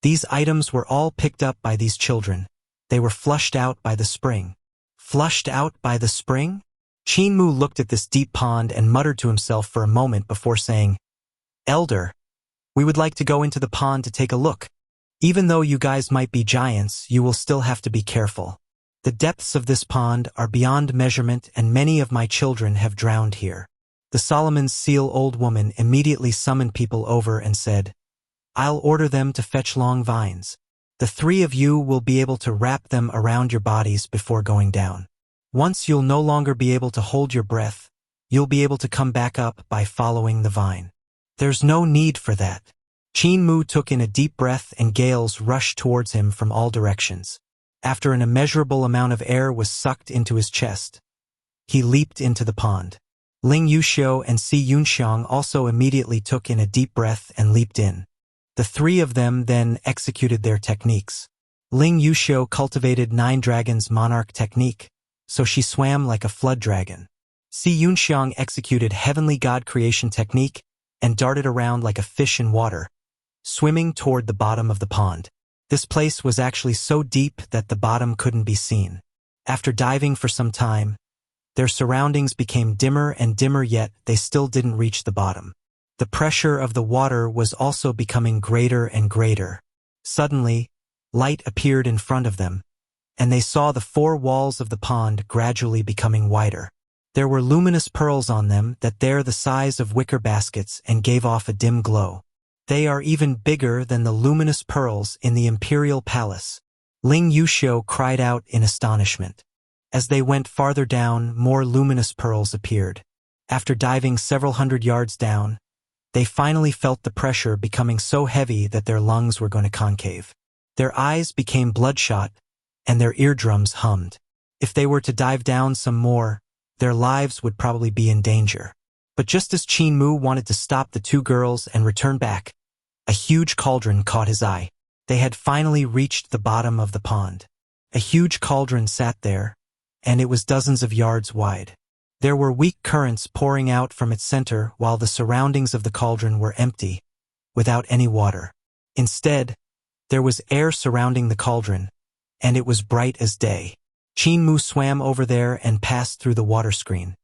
"These items were all picked up by these children. They were flushed out by the spring." Flushed out by the spring? Qin Mu looked at this deep pond and muttered to himself for a moment before saying, "Elder, we would like to go into the pond to take a look. Even though you guys might be giants, you will still have to be careful. The depths of this pond are beyond measurement and many of my children have drowned here." The Solomon's seal old woman immediately summoned people over and said, "I'll order them to fetch long vines. The three of you will be able to wrap them around your bodies before going down. Once you'll no longer be able to hold your breath, you'll be able to come back up by following the vine." "There's no need for that." Qin Mu took in a deep breath and gales rushed towards him from all directions. After an immeasurable amount of air was sucked into his chest, he leaped into the pond. Ling Yuxiu and Si Yunxiang also immediately took in a deep breath and leaped in. The three of them then executed their techniques. Ling Yuxiu cultivated Nine Dragons Monarch technique, so she swam like a flood dragon. Si Yunxiang executed Heavenly God Creation technique and darted around like a fish in water, swimming toward the bottom of the pond. This place was actually so deep that the bottom couldn't be seen. After diving for some time, their surroundings became dimmer and dimmer, yet they still didn't reach the bottom. The pressure of the water was also becoming greater and greater. Suddenly, light appeared in front of them, and they saw the four walls of the pond gradually becoming wider. There were luminous pearls on them that they're the size of wicker baskets and gave off a dim glow. They are even bigger than the luminous pearls in the imperial palace. Ling Yuxiu cried out in astonishment. As they went farther down, more luminous pearls appeared. After diving several hundred yards down, they finally felt the pressure becoming so heavy that their lungs were going to concave. Their eyes became bloodshot, and their eardrums hummed. If they were to dive down some more, their lives would probably be in danger. But just as Qin Mu wanted to stop the two girls and return back, a huge cauldron caught his eye. They had finally reached the bottom of the pond. A huge cauldron sat there, and it was dozens of yards wide. There were weak currents pouring out from its center while the surroundings of the cauldron were empty, without any water. Instead, there was air surrounding the cauldron, and it was bright as day. Qin Mu swam over there and passed through the water screen.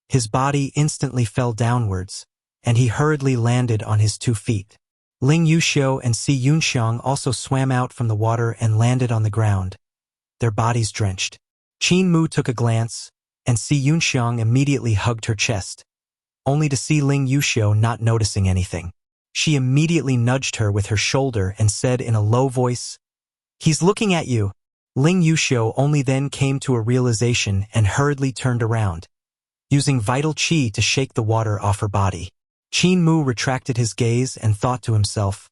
His body instantly fell downwards, and he hurriedly landed on his 2 feet. Ling Yuxiu and Si Yunxiang also swam out from the water and landed on the ground, their bodies drenched. Qin Mu took a glance, and Si Yunxiang immediately hugged her chest, only to see Ling Yuxiu not noticing anything. She immediately nudged her with her shoulder and said in a low voice, "He's looking at you." Ling Yuxiu only then came to a realization and hurriedly turned around, using vital qi to shake the water off her body. Qin Mu retracted his gaze and thought to himself,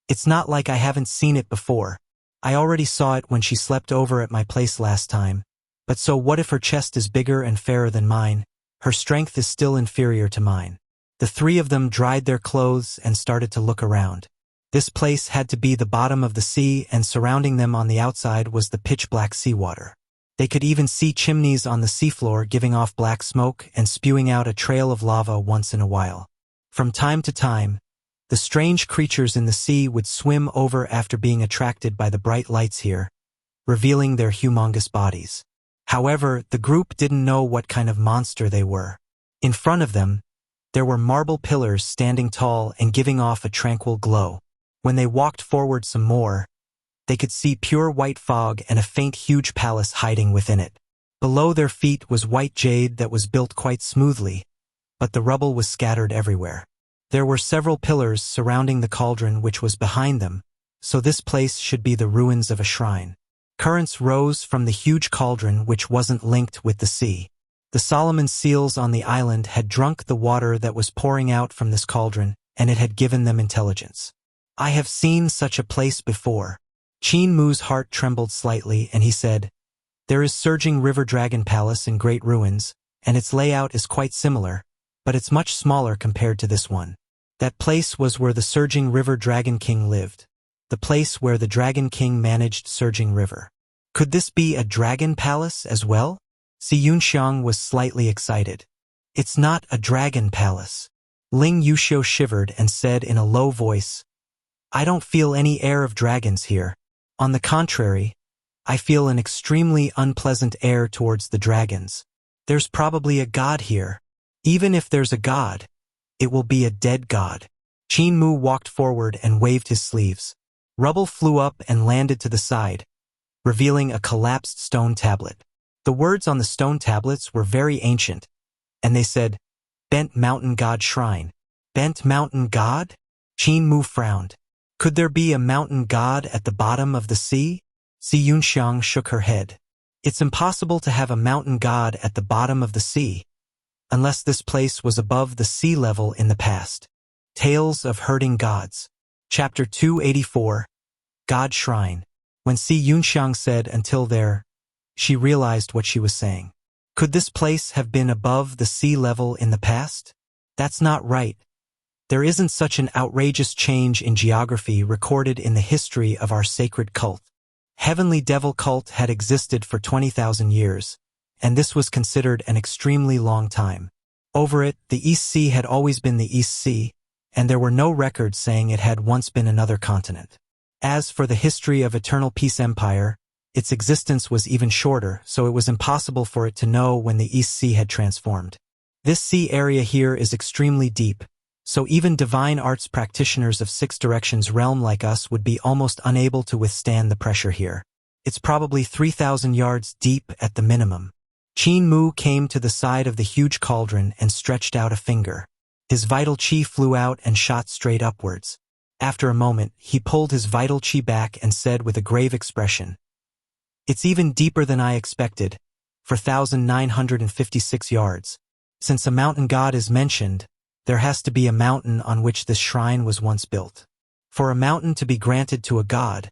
"It's not like I haven't seen it before. I already saw it when she slept over at my place last time. But so what if her chest is bigger and fairer than mine? Her strength is still inferior to mine. The three of them dried their clothes and started to look around. This place had to be the bottom of the sea, and surrounding them on the outside was the pitch-black seawater. They could even see chimneys on the seafloor giving off black smoke and spewing out a trail of lava once in a while. From time to time, the strange creatures in the sea would swim over after being attracted by the bright lights here, revealing their humongous bodies. However, the group didn't know what kind of monster they were. In front of them, there were marble pillars standing tall and giving off a tranquil glow. When they walked forward some more, they could see pure white fog and a faint huge palace hiding within it. Below their feet was white jade that was built quite smoothly, but the rubble was scattered everywhere. There were several pillars surrounding the cauldron which was behind them, so this place should be the ruins of a shrine. Currents rose from the huge cauldron which wasn't linked with the sea. The Solomon seals on the island had drunk the water that was pouring out from this cauldron, and it had given them intelligence. I have seen such a place before. Qin Mu's heart trembled slightly, and he said, "There is Surging River Dragon Palace in great ruins, and its layout is quite similar, but it's much smaller compared to this one. That place was where the Surging River Dragon King lived. The place where the Dragon King managed Surging River. Could this be a dragon palace as well?" Si Yunxiang was slightly excited. "It's not a dragon palace." Ling Yuxiu shivered and said in a low voice, "I don't feel any air of dragons here. On the contrary, I feel an extremely unpleasant air towards the dragons. There's probably a god here. Even if there's a god, it will be a dead god." Qin Mu walked forward and waved his sleeves. Rubble flew up and landed to the side, revealing a collapsed stone tablet. The words on the stone tablets were very ancient, and they said, "Bent Mountain God Shrine." Bent Mountain God? Qin Mu frowned. Could there be a mountain god at the bottom of the sea? Si Yunxiang shook her head. It's impossible to have a mountain god at the bottom of the sea, unless this place was above the sea level in the past. Tales of Herding Gods. Chapter 284, God Shrine. When Si Yunxiang said "until there," she realized what she was saying. Could this place have been above the sea level in the past? That's not right. There isn't such an outrageous change in geography recorded in the history of our sacred cult. Heavenly Devil cult had existed for 20,000 years, and this was considered an extremely long time. Over it, the East Sea had always been the East Sea, and there were no records saying it had once been another continent. As for the history of Eternal Peace Empire, its existence was even shorter, so it was impossible for it to know when the East Sea had transformed. This sea area here is extremely deep, so even divine arts practitioners of Six Directions realm like us would be almost unable to withstand the pressure here. It's probably 3,000 yards deep at the minimum. Qin Mu came to the side of the huge cauldron and stretched out a finger. His vital qi flew out and shot straight upwards. After a moment, he pulled his vital qi back and said with a grave expression, "It's even deeper than I expected, 4,956 yards. Since a mountain god is mentioned, there has to be a mountain on which this shrine was once built. For a mountain to be granted to a god,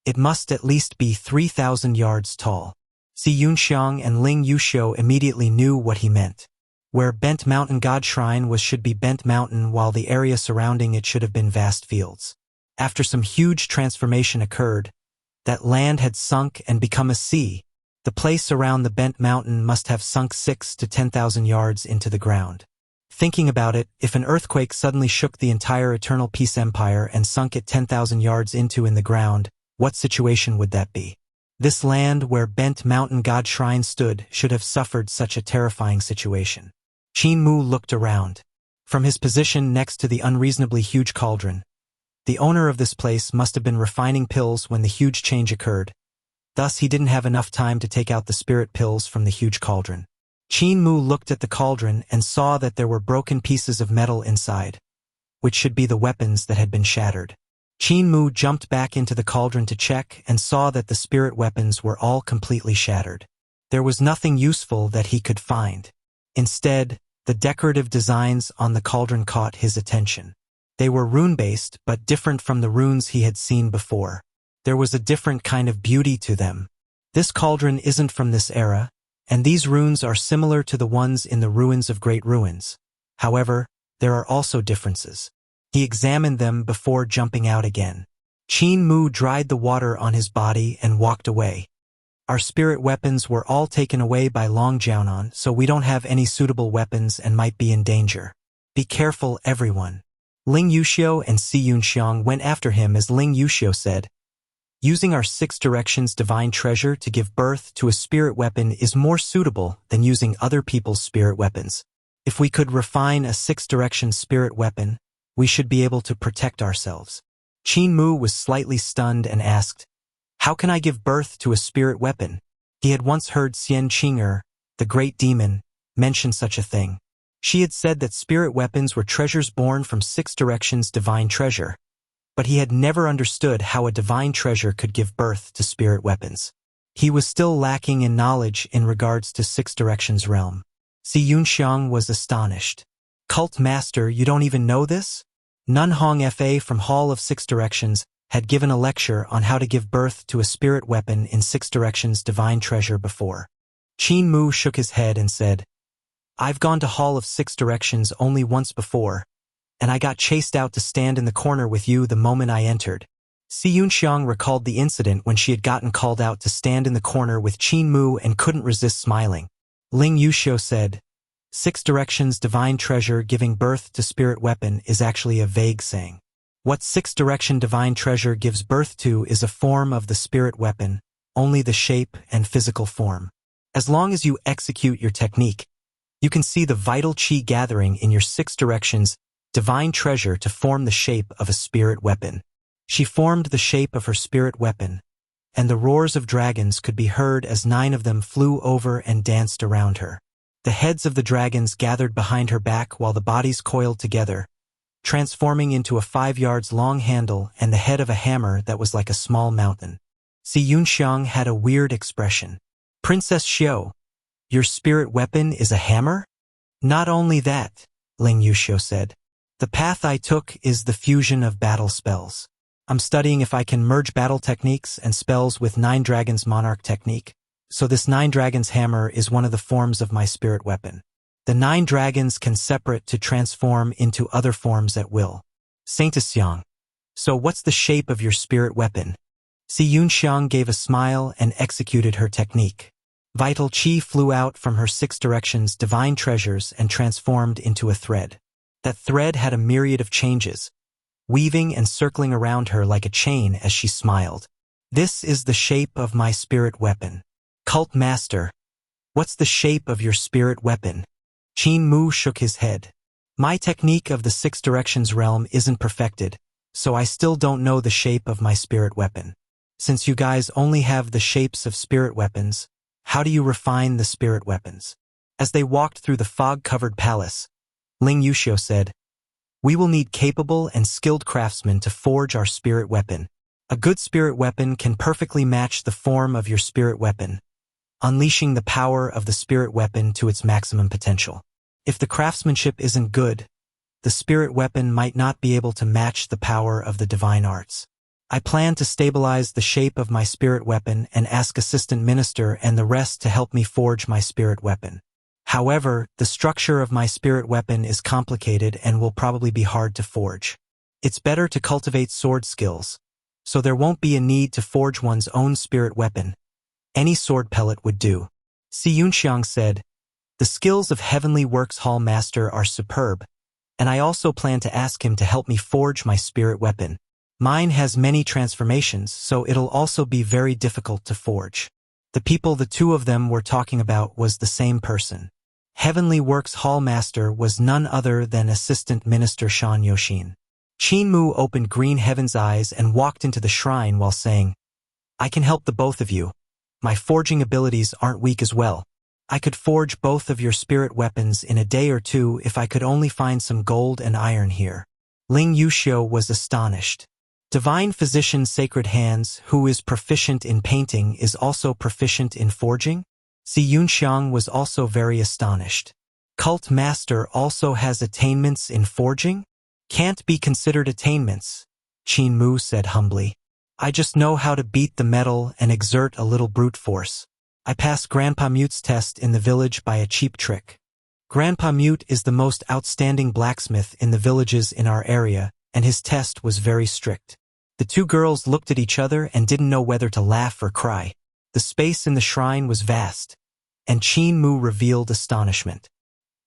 it must at least be 3,000 yards tall." Si Yunxiang and Ling Yuxiu immediately knew what he meant. Where Bent Mountain God Shrine was should be Bent Mountain, while the area surrounding it should have been vast fields. After some huge transformation occurred, that land had sunk and become a sea. The place around the Bent Mountain must have sunk 6 to 10,000 yards into the ground. Thinking about it, if an earthquake suddenly shook the entire Eternal Peace Empire and sunk it 10,000 yards into in the ground, what situation would that be? This land where Bent Mountain God Shrine stood should have suffered such a terrifying situation. Qin Mu looked around. From his position next to the unreasonably huge cauldron, the owner of this place must have been refining pills when the huge change occurred. Thus, he didn't have enough time to take out the spirit pills from the huge cauldron. Qin Mu looked at the cauldron and saw that there were broken pieces of metal inside, which should be the weapons that had been shattered. Qin Mu jumped back into the cauldron to check and saw that the spirit weapons were all completely shattered. There was nothing useful that he could find. Instead, the decorative designs on the cauldron caught his attention. They were rune-based, but different from the runes he had seen before. There was a different kind of beauty to them. This cauldron isn't from this era, and these runes are similar to the ones in the ruins of Great Ruins. However, there are also differences. He examined them before jumping out again. Qin Mu dried the water on his body and walked away. Our spirit weapons were all taken away by Long Jiaonan, so we don't have any suitable weapons and might be in danger. Be careful, everyone. Ling Yuxiu and Si Yunxiang went after him as Ling Yuxiu said, using our 6 directions divine treasure to give birth to a spirit weapon is more suitable than using other people's spirit weapons. If we could refine a 6 direction spirit weapon, we should be able to protect ourselves. Qin Mu was slightly stunned and asked, how can I give birth to a spirit weapon? He had once heard Xian Qing'er, the great demon, mention such a thing. She had said that spirit weapons were treasures born from 6 directions divine treasure, but he had never understood how a divine treasure could give birth to spirit weapons. He was still lacking in knowledge in regards to 6 directions realm. Si Yunxiang was astonished. Cult Master, you don't even know this? Nun Hong Fa from Hall of 6 Directions had given a lecture on how to give birth to a spirit weapon in 6 Directions divine treasure before. Qin Mu shook his head and said, I've gone to Hall of 6 Directions only once before, and I got chased out to stand in the corner with you the moment I entered. Si Yunxiang recalled the incident when she had gotten called out to stand in the corner with Qin Mu and couldn't resist smiling. Ling Yuxiu said, 6 Directions divine treasure giving birth to spirit weapon is actually a vague saying. What 6 direction divine treasure gives birth to is a form of the spirit weapon, only the shape and physical form. As long as you execute your technique, you can see the vital qi gathering in your 6 directions divine treasure to form the shape of a spirit weapon. She formed the shape of her spirit weapon, and the roars of dragons could be heard as 9 of them flew over and danced around her. The heads of the dragons gathered behind her back while the bodies coiled together, transforming into a 5 yards long handle and the head of a hammer that was like a small mountain. Si Yunxiang had a weird expression. Princess Xiu, your spirit weapon is a hammer? Not only that, Ling Yuxiu said. The path I took is the fusion of battle spells. I'm studying if I can merge battle techniques and spells with 9 Dragons Monarch technique, so this 9 Dragons hammer is one of the forms of my spirit weapon. The 9 dragons can separate to transform into other forms at will. Saint Xiang, so what's the shape of your spirit weapon? Si Yunxiang gave a smile and executed her technique. Vital qi flew out from her 6 directions divine treasures and transformed into a thread. That thread had a myriad of changes, weaving and circling around her like a chain as she smiled. This is the shape of my spirit weapon. Cult Master, what's the shape of your spirit weapon? Qin Mu shook his head. My technique of the 6 directions realm isn't perfected, so I still don't know the shape of my spirit weapon. Since you guys only have the shapes of spirit weapons, how do you refine the spirit weapons? As they walked through the fog-covered palace, Ling Yuxiu said, we will need capable and skilled craftsmen to forge our spirit weapon. A good spirit weapon can perfectly match the form of your spirit weapon, unleashing the power of the spirit weapon to its maximum potential. If the craftsmanship isn't good, the spirit weapon might not be able to match the power of the divine arts. I plan to stabilize the shape of my spirit weapon and ask Assistant Minister and the rest to help me forge my spirit weapon. However, the structure of my spirit weapon is complicated and will probably be hard to forge. It's better to cultivate sword skills, so there won't be a need to forge one's own spirit weapon. Any sword pellet would do. Si Yunxiang said, the skills of Heavenly Works Hall Master are superb, and I also plan to ask him to help me forge my spirit weapon. Mine has many transformations, so it'll also be very difficult to forge. The people the two of them were talking about was the same person. Heavenly Works Hall Master was none other than Assistant Minister Shan Yoshin. Qin Mu opened Green Heaven's eyes and walked into the shrine while saying, I can help the both of you. My forging abilities aren't weak as well. I could forge both of your spirit weapons in a day or 2 if I could only find some gold and iron here. Ling Yuxiu was astonished. Divine Physician Sacred Hands, who is proficient in painting, is also proficient in forging? Si Yunxiang was also very astonished. Cult Master also has attainments in forging? Can't be considered attainments, Qin Mu said humbly. I just know how to beat the metal and exert a little brute force. I passed Grandpa Mute's test in the village by a cheap trick. Grandpa Mute is the most outstanding blacksmith in the villages in our area, and his test was very strict. The two girls looked at each other and didn't know whether to laugh or cry. The space in the shrine was vast, and Qin Mu revealed astonishment.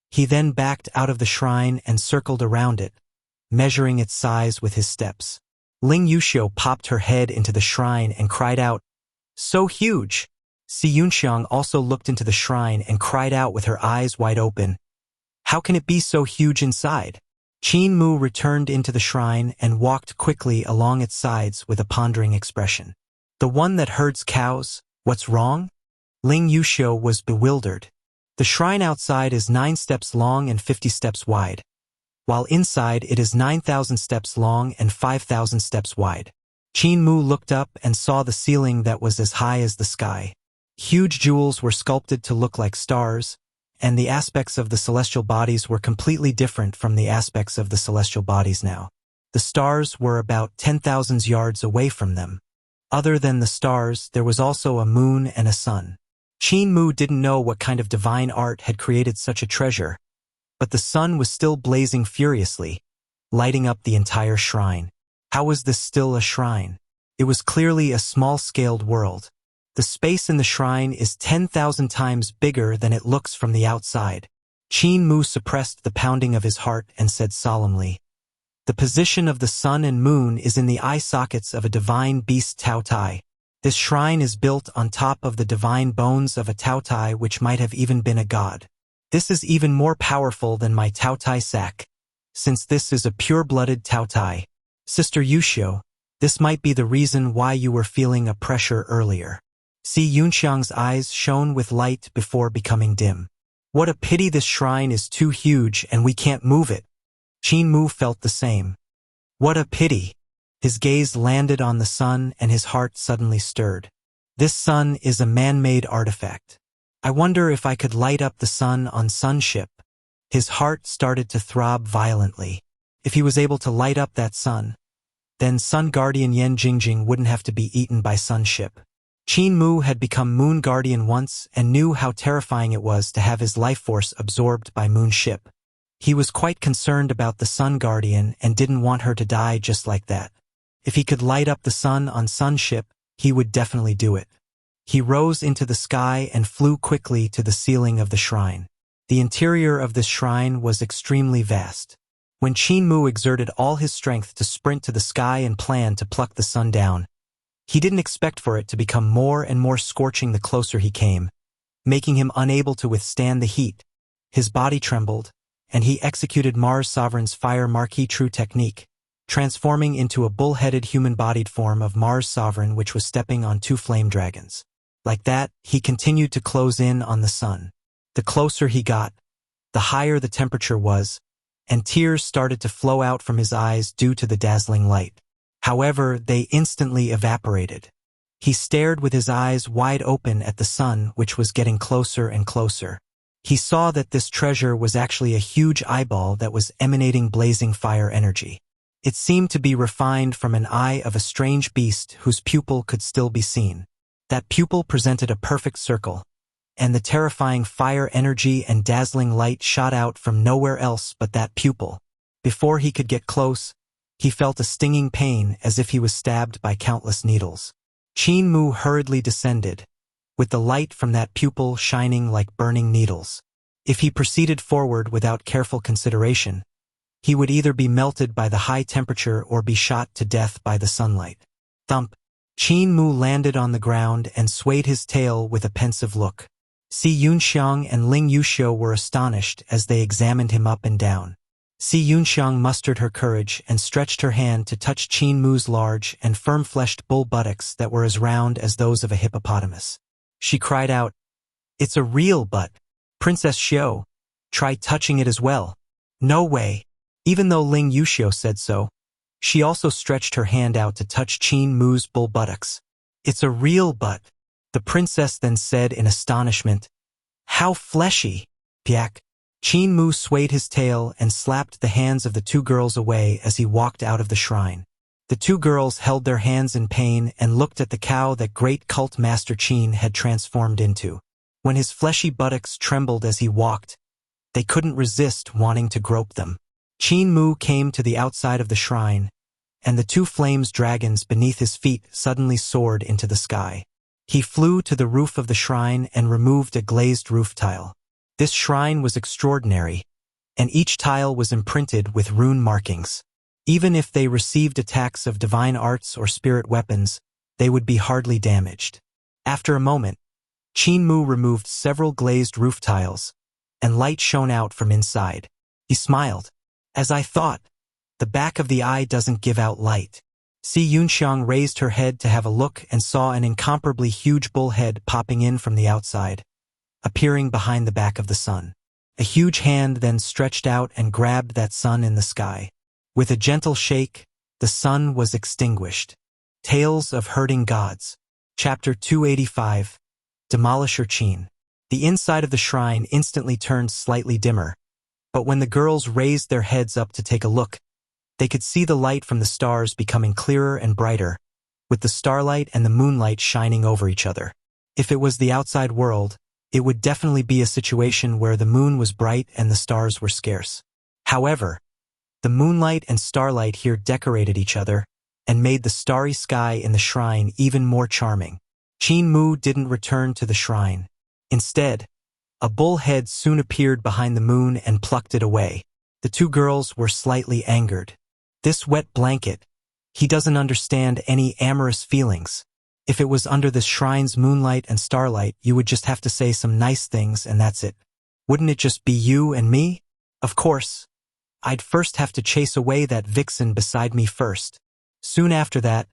He then backed out of the shrine and circled around it, measuring its size with his steps. Ling Yuxiu popped her head into the shrine and cried out, "So huge!" Si Yunxiang also looked into the shrine and cried out with her eyes wide open, "How can it be so huge inside?" Qin Mu returned into the shrine and walked quickly along its sides with a pondering expression. "The one that herds cows, what's wrong?" Ling Yuxiu was bewildered. The shrine outside is 9 steps long and 50 steps wide, while inside it is 9,000 steps long and 5,000 steps wide. Qin Mu looked up and saw the ceiling that was as high as the sky. Huge jewels were sculpted to look like stars, and the aspects of the celestial bodies were completely different from the aspects of the celestial bodies now. The stars were about 10,000 yards away from them. Other than the stars, there was also a moon and a sun. Qin Mu didn't know what kind of divine art had created such a treasure, but the sun was still blazing furiously, lighting up the entire shrine. How was this still a shrine? It was clearly a small-scaled world. The space in the shrine is 10,000 times bigger than it looks from the outside. Qin Mu suppressed the pounding of his heart and said solemnly, "The position of the sun and moon is in the eye sockets of a divine beast Tao Tai. This shrine is built on top of the divine bones of a Tao Tai which might have even been a god. This is even more powerful than my Tao Tai sack, since this is a pure-blooded Tao Tai. Sister Yuxiu, this might be the reason why you were feeling a pressure earlier." Si Yunxiang's eyes shone with light before becoming dim. "What a pity this shrine is too huge and we can't move it." Qin Mu felt the same. What a pity. His gaze landed on the sun and his heart suddenly stirred. This sun is a man-made artifact. I wonder if I could light up the sun on Sunship. His heart started to throb violently. If he was able to light up that sun, then Sun Guardian Yan Jingjing wouldn't have to be eaten by Sunship. Qin Mu had become Moon Guardian once and knew how terrifying it was to have his life force absorbed by Moonship. He was quite concerned about the Sun Guardian and didn't want her to die just like that. If he could light up the sun on Sunship, he would definitely do it. He rose into the sky and flew quickly to the ceiling of the shrine. The interior of this shrine was extremely vast. When Qin Mu exerted all his strength to sprint to the sky and plan to pluck the sun down, he didn't expect for it to become more and more scorching the closer he came, making him unable to withstand the heat. His body trembled, and he executed Mars Sovereign's Fire Marquis True technique, transforming into a bull-headed human-bodied form of Mars Sovereign which was stepping on 2 flame dragons. Like that, he continued to close in on the sun. The closer he got, the higher the temperature was, and tears started to flow out from his eyes due to the dazzling light. However, they instantly evaporated. He stared with his eyes wide open at the sun which was getting closer and closer. He saw that this treasure was actually a huge eyeball that was emanating blazing fire energy. It seemed to be refined from an eye of a strange beast whose pupil could still be seen. That pupil presented a perfect circle, and the terrifying fire energy and dazzling light shot out from nowhere else but that pupil. Before he could get close, he felt a stinging pain as if he was stabbed by countless needles. Qin Mu hurriedly descended, with the light from that pupil shining like burning needles. If he proceeded forward without careful consideration, he would either be melted by the high temperature or be shot to death by the sunlight. Thump! Qin Mu landed on the ground and swayed his tail with a pensive look. Si Yunxiang and Ling Yuxiu were astonished as they examined him up and down. Si Yunxiang mustered her courage and stretched her hand to touch Qin Mu's large and firm-fleshed bull buttocks that were as round as those of a hippopotamus. She cried out, "It's a real butt. Princess Xiu, try touching it as well." "No way." Even though Ling Yuxiu said so, she also stretched her hand out to touch Qin Mu's bull buttocks. "It's a real butt," the princess then said in astonishment. "How fleshy!" Piak. Qin Mu swayed his tail and slapped the hands of the 2 girls away as he walked out of the shrine. The 2 girls held their hands in pain and looked at the cow that great cult master Qin had transformed into. When his fleshy buttocks trembled as he walked, They couldn't resist wanting to grope them. Qin Mu came to the outside of the shrine, and the two flames dragons beneath his feet suddenly soared into the sky. He flew to the roof of the shrine and removed a glazed roof tile. This shrine was extraordinary, and each tile was imprinted with rune markings. Even if they received attacks of divine arts or spirit weapons, they would be hardly damaged. After a moment, Qin Mu removed several glazed roof tiles, and light shone out from inside. He smiled. As I thought, the back of the eye doesn't give out light. Si Yunxiang raised her head to have a look and saw an incomparably huge bull head popping in from the outside, appearing behind the back of the sun. A huge hand then stretched out and grabbed that sun in the sky. With a gentle shake, the sun was extinguished. Tales of Herding Gods. Chapter 285. Demolisher Qin. The inside of the shrine instantly turned slightly dimmer, but when the girls raised their heads up to take a look, they could see the light from the stars becoming clearer and brighter, with the starlight and the moonlight shining over each other. If it was the outside world, it would definitely be a situation where the moon was bright and the stars were scarce. However, the moonlight and starlight here decorated each other and made the starry sky in the shrine even more charming. Qin Mu didn't return to the shrine. Instead, a bull head soon appeared behind the moon and plucked it away. The two girls were slightly angered. This wet blanket, he doesn't understand any amorous feelings. If it was under the shrine's moonlight and starlight, you would just have to say some nice things and that's it. Wouldn't it just be you and me? Of course. I'd first have to chase away that vixen beside me first. Soon after that,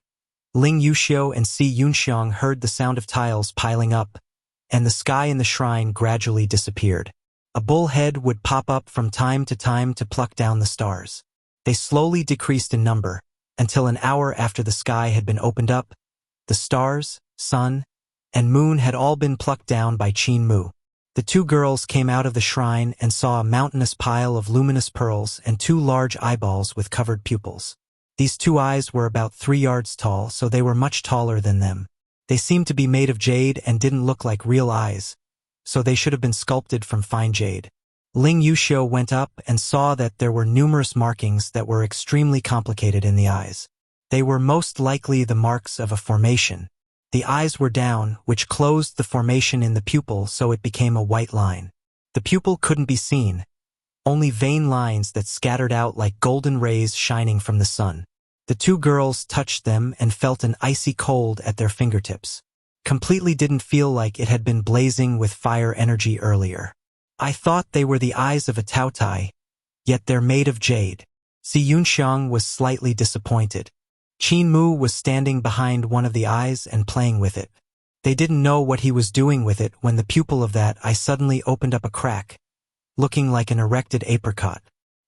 Ling Yuxiu and Si Yunxiang heard the sound of tiles piling up, and the sky in the shrine gradually disappeared. A bull head would pop up from time to pluck down the stars. They slowly decreased in number, until an hour after the sky had been opened up, the stars, sun, and moon had all been plucked down by Qin Mu. The two girls came out of the shrine and saw a mountainous pile of luminous pearls and two large eyeballs with covered pupils. These two eyes were about 3 yards tall, so they were much taller than them. They seemed to be made of jade and didn't look like real eyes, so they should have been sculpted from fine jade. Ling Yuxiu went up and saw that there were numerous markings that were extremely complicated in the eyes. They were most likely the marks of a formation. The eyes were down, which closed the formation in the pupil so it became a white line. The pupil couldn't be seen, only vein lines that scattered out like golden rays shining from the sun. The two girls touched them and felt an icy cold at their fingertips. Completely didn't feel like it had been blazing with fire energy earlier. I thought they were the eyes of a Taotai, yet they're made of jade. Si Yunxiang was slightly disappointed. Qin Mu was standing behind one of the eyes and playing with it. They didn't know what he was doing with it when the pupil of that eye suddenly opened up a crack, looking like an erected apricot.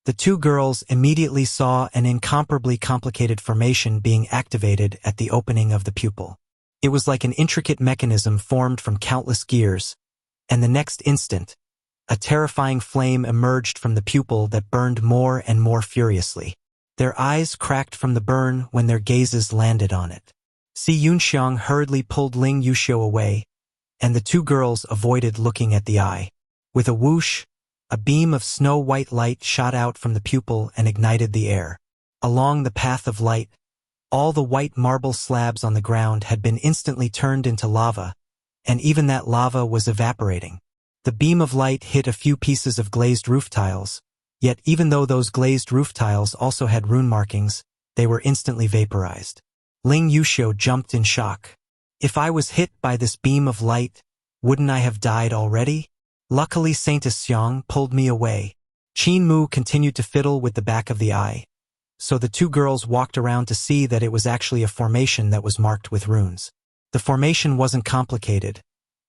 The two girls immediately saw an incomparably complicated formation being activated at the opening of the pupil. It was like an intricate mechanism formed from countless gears, and the next instant, a terrifying flame emerged from the pupil that burned more and more furiously. Their eyes cracked from the burn when their gazes landed on it. Si Yunxiang hurriedly pulled Ling Yuxiu away, and the two girls avoided looking at the eye. With a whoosh, a beam of snow-white light shot out from the pupil and ignited the air. Along the path of light, all the white marble slabs on the ground had been instantly turned into lava, and even that lava was evaporating. The beam of light hit a few pieces of glazed roof tiles, yet even though those glazed roof tiles also had rune markings, they were instantly vaporized. Ling Yuxiu jumped in shock. If I was hit by this beam of light, wouldn't I have died already? Luckily Saint Xiang pulled me away. Qin Mu continued to fiddle with the back of the eye, so the two girls walked around to see that it was actually a formation that was marked with runes. The formation wasn't complicated,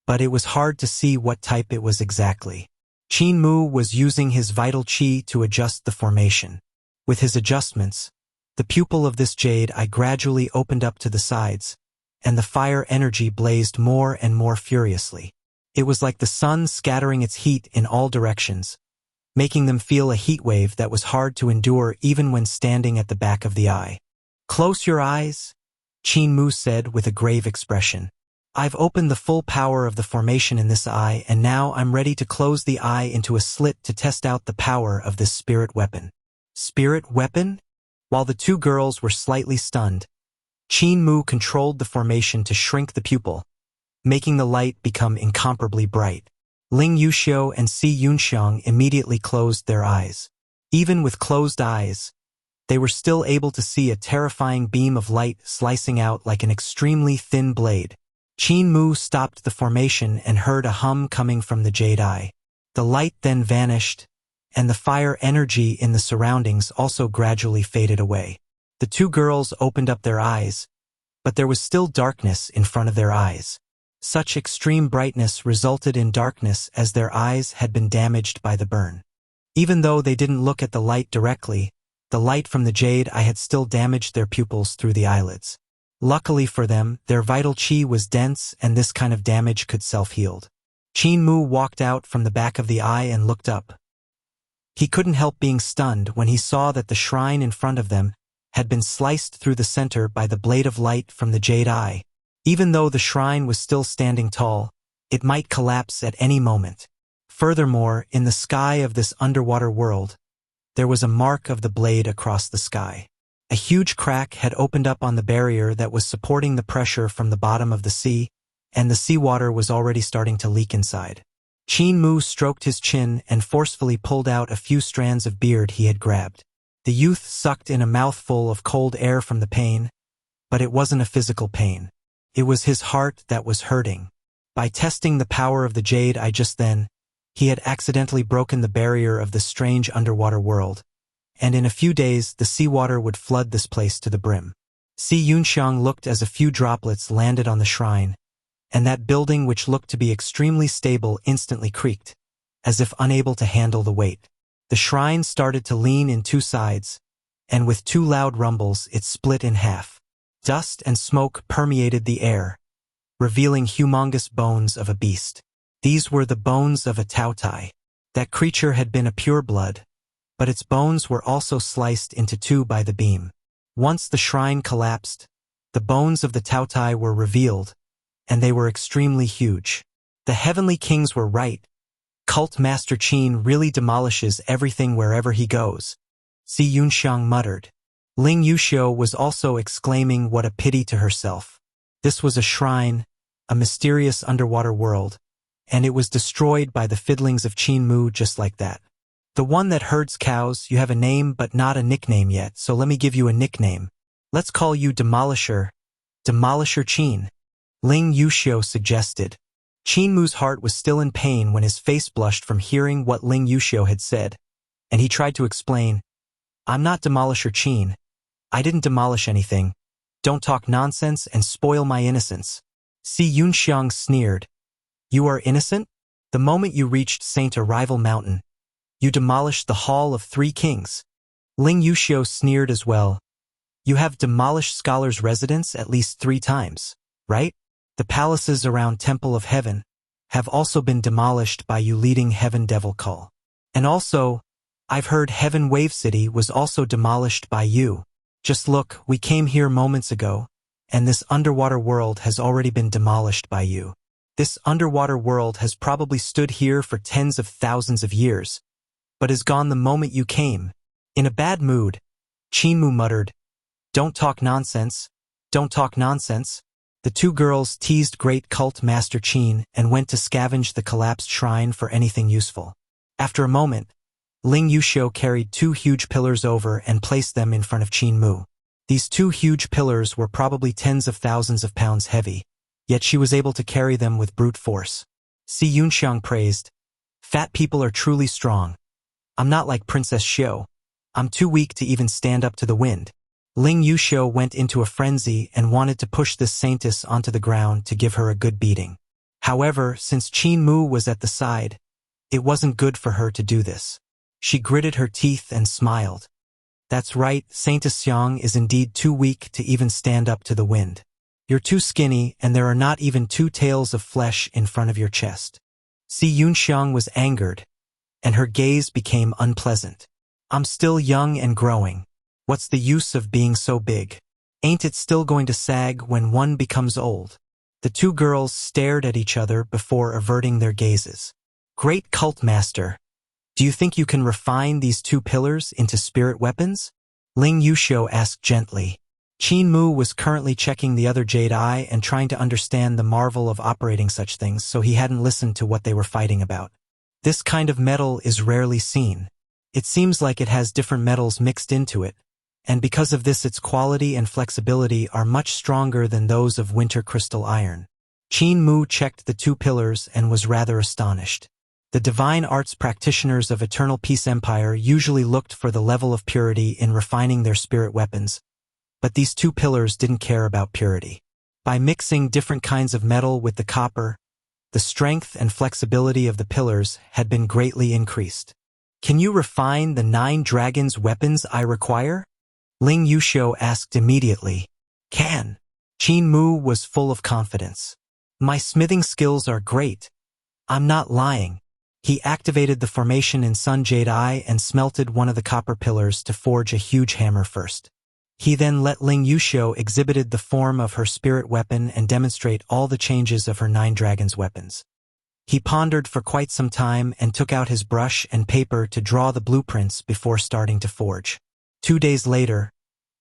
but it was hard to see what type it was exactly. Qin Mu was using his vital qi to adjust the formation. With his adjustments, the pupil of this jade eye gradually opened up to the sides, and the fire energy blazed more and more furiously. It was like the sun scattering its heat in all directions, making them feel a heat wave that was hard to endure even when standing at the back of the eye. "Close your eyes," Qin Mu said with a grave expression. I've opened the full power of the formation in this eye, and now I'm ready to close the eye into a slit to test out the power of this spirit weapon. Spirit weapon? While the two girls were slightly stunned, Qin Mu controlled the formation to shrink the pupil, making the light become incomparably bright. Ling Yuxiu and Si Yunxiang immediately closed their eyes. Even with closed eyes, they were still able to see a terrifying beam of light slicing out like an extremely thin blade. Qin Mu stopped the formation and heard a hum coming from the jade eye. The light then vanished, and the fire energy in the surroundings also gradually faded away. The two girls opened up their eyes, but there was still darkness in front of their eyes. Such extreme brightness resulted in darkness as their eyes had been damaged by the burn. Even though they didn't look at the light directly, the light from the jade eye had still damaged their pupils through the eyelids. Luckily for them, their vital qi was dense and this kind of damage could self-heal. Qin Mu walked out from the back of the eye and looked up. He couldn't help being stunned when he saw that the shrine in front of them had been sliced through the center by the blade of light from the jade eye. Even though the shrine was still standing tall, it might collapse at any moment. Furthermore, in the sky of this underwater world, there was a mark of the blade across the sky. A huge crack had opened up on the barrier that was supporting the pressure from the bottom of the sea, and the seawater was already starting to leak inside. Qin Mu stroked his chin and forcefully pulled out a few strands of beard he had grabbed. The youth sucked in a mouthful of cold air from the pain, but it wasn't a physical pain. It was his heart that was hurting. By testing the power of the jade eye just then, he had accidentally broken the barrier of this strange underwater world, and in a few days the seawater would flood this place to the brim. Si Yunxiang looked as a few droplets landed on the shrine, and that building which looked to be extremely stable instantly creaked, as if unable to handle the weight. The shrine started to lean in two sides, and with two loud rumbles it split in half. Dust and smoke permeated the air, revealing humongous bones of a beast. These were the bones of a Taotai. That creature had been a pureblood, but its bones were also sliced into two by the beam. Once the shrine collapsed, the bones of the Taotai were revealed, and they were extremely huge. The heavenly kings were right. Cult Master Qin really demolishes everything wherever he goes, Si Yunxiang muttered. Ling Yuxiu was also exclaiming what a pity to herself. This was a shrine, a mysterious underwater world, and it was destroyed by the fiddlings of Qin Mu just like that. The one that herds cows, you have a name but not a nickname yet, so let me give you a nickname. Let's call you Demolisher. Demolisher Qin, Ling Yuxiu suggested. Qin Mu's heart was still in pain when his face blushed from hearing what Ling Yuxiu had said, and he tried to explain, I'm not Demolisher Qin. I didn't demolish anything. Don't talk nonsense and spoil my innocence. Si Yunxiang sneered. You are innocent? The moment you reached Saint Arrival Mountain, you demolished the Hall of Three Kings. Ling Yuxiu sneered as well. You have demolished Scholar's residence at least 3 times, right? The palaces around Temple of Heaven have also been demolished by you leading Heaven Devil Call. And also, I've heard Heaven Wave City was also demolished by you. Just look, we came here moments ago, and this underwater world has already been demolished by you. This underwater world has probably stood here for tens of thousands of years, but is gone the moment you came. In a bad mood, Qin Mu muttered, Don't talk nonsense. Don't talk nonsense. The two girls teased Great Cult Master Qin and went to scavenge the collapsed shrine for anything useful. After a moment, Ling Yuxiu carried 2 huge pillars over and placed them in front of Qin Mu. These 2 huge pillars were probably tens of thousands of pounds heavy, yet she was able to carry them with brute force. Si Yunxiang praised, Fat people are truly strong. I'm not like Princess Xiu. I'm too weak to even stand up to the wind. Ling Yuxiu went into a frenzy and wanted to push this saintess onto the ground to give her a good beating. However, since Qin Mu was at the side, it wasn't good for her to do this. She gritted her teeth and smiled. That's right, Saintess Xiang is indeed too weak to even stand up to the wind. You're too skinny and there are not even 2 tails of flesh in front of your chest. Si Yunxiang was angered, and her gaze became unpleasant. I'm still young and growing. What's the use of being so big? Ain't it still going to sag when one becomes old? The two girls stared at each other before averting their gazes. Great cult master, do you think you can refine these two pillars into spirit weapons? Ling Yusho asked gently. Qin Mu was currently checking the other jade eye and trying to understand the marvel of operating such things, so he hadn't listened to what they were fighting about. This kind of metal is rarely seen. It seems like it has different metals mixed into it, and because of this its quality and flexibility are much stronger than those of winter crystal iron. Qin Mu checked the two pillars and was rather astonished. The divine arts practitioners of Eternal Peace Empire usually looked for the level of purity in refining their spirit weapons, but these two pillars didn't care about purity. By mixing different kinds of metal with the copper, the strength and flexibility of the pillars had been greatly increased. Can you refine the 9 dragons' weapons I require? Ling Yusho asked immediately. Can. Qin Mu was full of confidence. My smithing skills are great. I'm not lying. He activated the formation in Sun Jade Eye and smelted one of the copper pillars to forge a huge hammer first. He then let Ling Yusho exhibited the form of her spirit weapon and demonstrate all the changes of her 9 dragons' weapons. He pondered for quite some time and took out his brush and paper to draw the blueprints before starting to forge. 2 days later,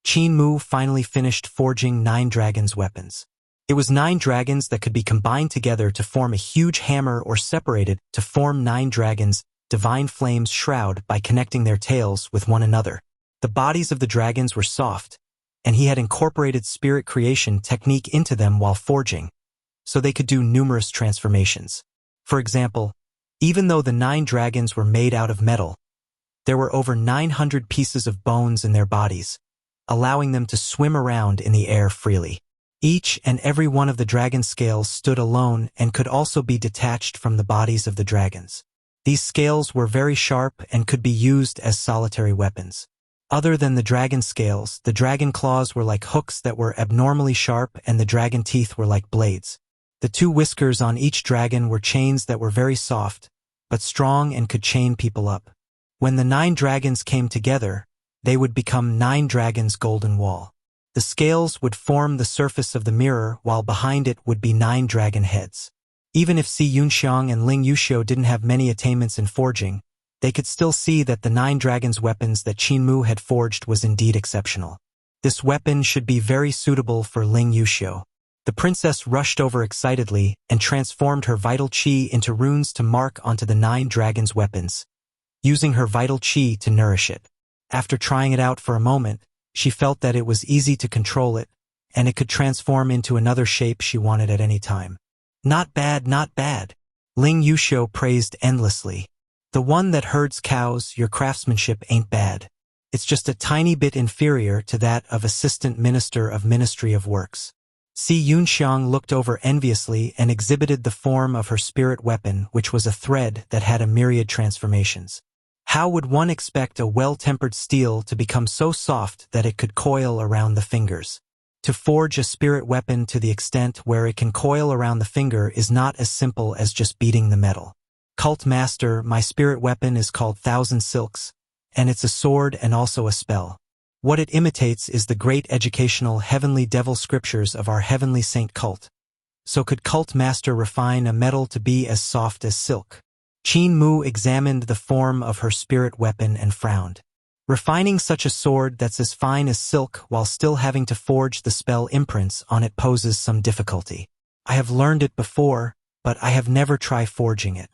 Qin Mu finally finished forging 9 dragons' weapons. It was 9 dragons that could be combined together to form a huge hammer or separated to form 9 dragons' divine flames shroud by connecting their tails with one another. The bodies of the dragons were soft, and he had incorporated spirit creation technique into them while forging, so they could do numerous transformations. For example, even though the 9 dragons were made out of metal, there were over 900 pieces of bones in their bodies, allowing them to swim around in the air freely. Each and every one of the dragon scales stood alone and could also be detached from the bodies of the dragons. These scales were very sharp and could be used as solitary weapons. Other than the dragon scales, the dragon claws were like hooks that were abnormally sharp and the dragon teeth were like blades. The 2 whiskers on each dragon were chains that were very soft, but strong and could chain people up. When the 9 dragons came together, they would become 9 dragons' golden wall. The scales would form the surface of the mirror while behind it would be 9 dragon heads. Even if Si Yunxiang and Ling Yusho didn't have many attainments in forging, they could still see that the 9 dragons' weapons that Qin Mu had forged was indeed exceptional. This weapon should be very suitable for Ling Yusho. The princess rushed over excitedly and transformed her vital qi into runes to mark onto the 9 dragons' weapons, using her vital qi to nourish it. After trying it out for a moment, she felt that it was easy to control it, and it could transform into another shape she wanted at any time. Not bad, not bad. Ling Yusho praised endlessly. The one that herds cows, your craftsmanship ain't bad. It's just a tiny bit inferior to that of Assistant Minister of Ministry of Works. Si Yunxiang looked over enviously and exhibited the form of her spirit weapon, which was a thread that had a myriad transformations. How would one expect a well-tempered steel to become so soft that it could coil around the fingers? To forge a spirit weapon to the extent where it can coil around the finger is not as simple as just beating the metal. Cult Master, my spirit weapon is called Thousand Silks, and it's a sword and also a spell. What it imitates is the great educational heavenly devil scriptures of our heavenly saint cult. So could Cult Master refine a metal to be as soft as silk? Qin Mu examined the form of her spirit weapon and frowned. Refining such a sword that's as fine as silk while still having to forge the spell imprints on it poses some difficulty. I have learned it before, but I have never tried forging it.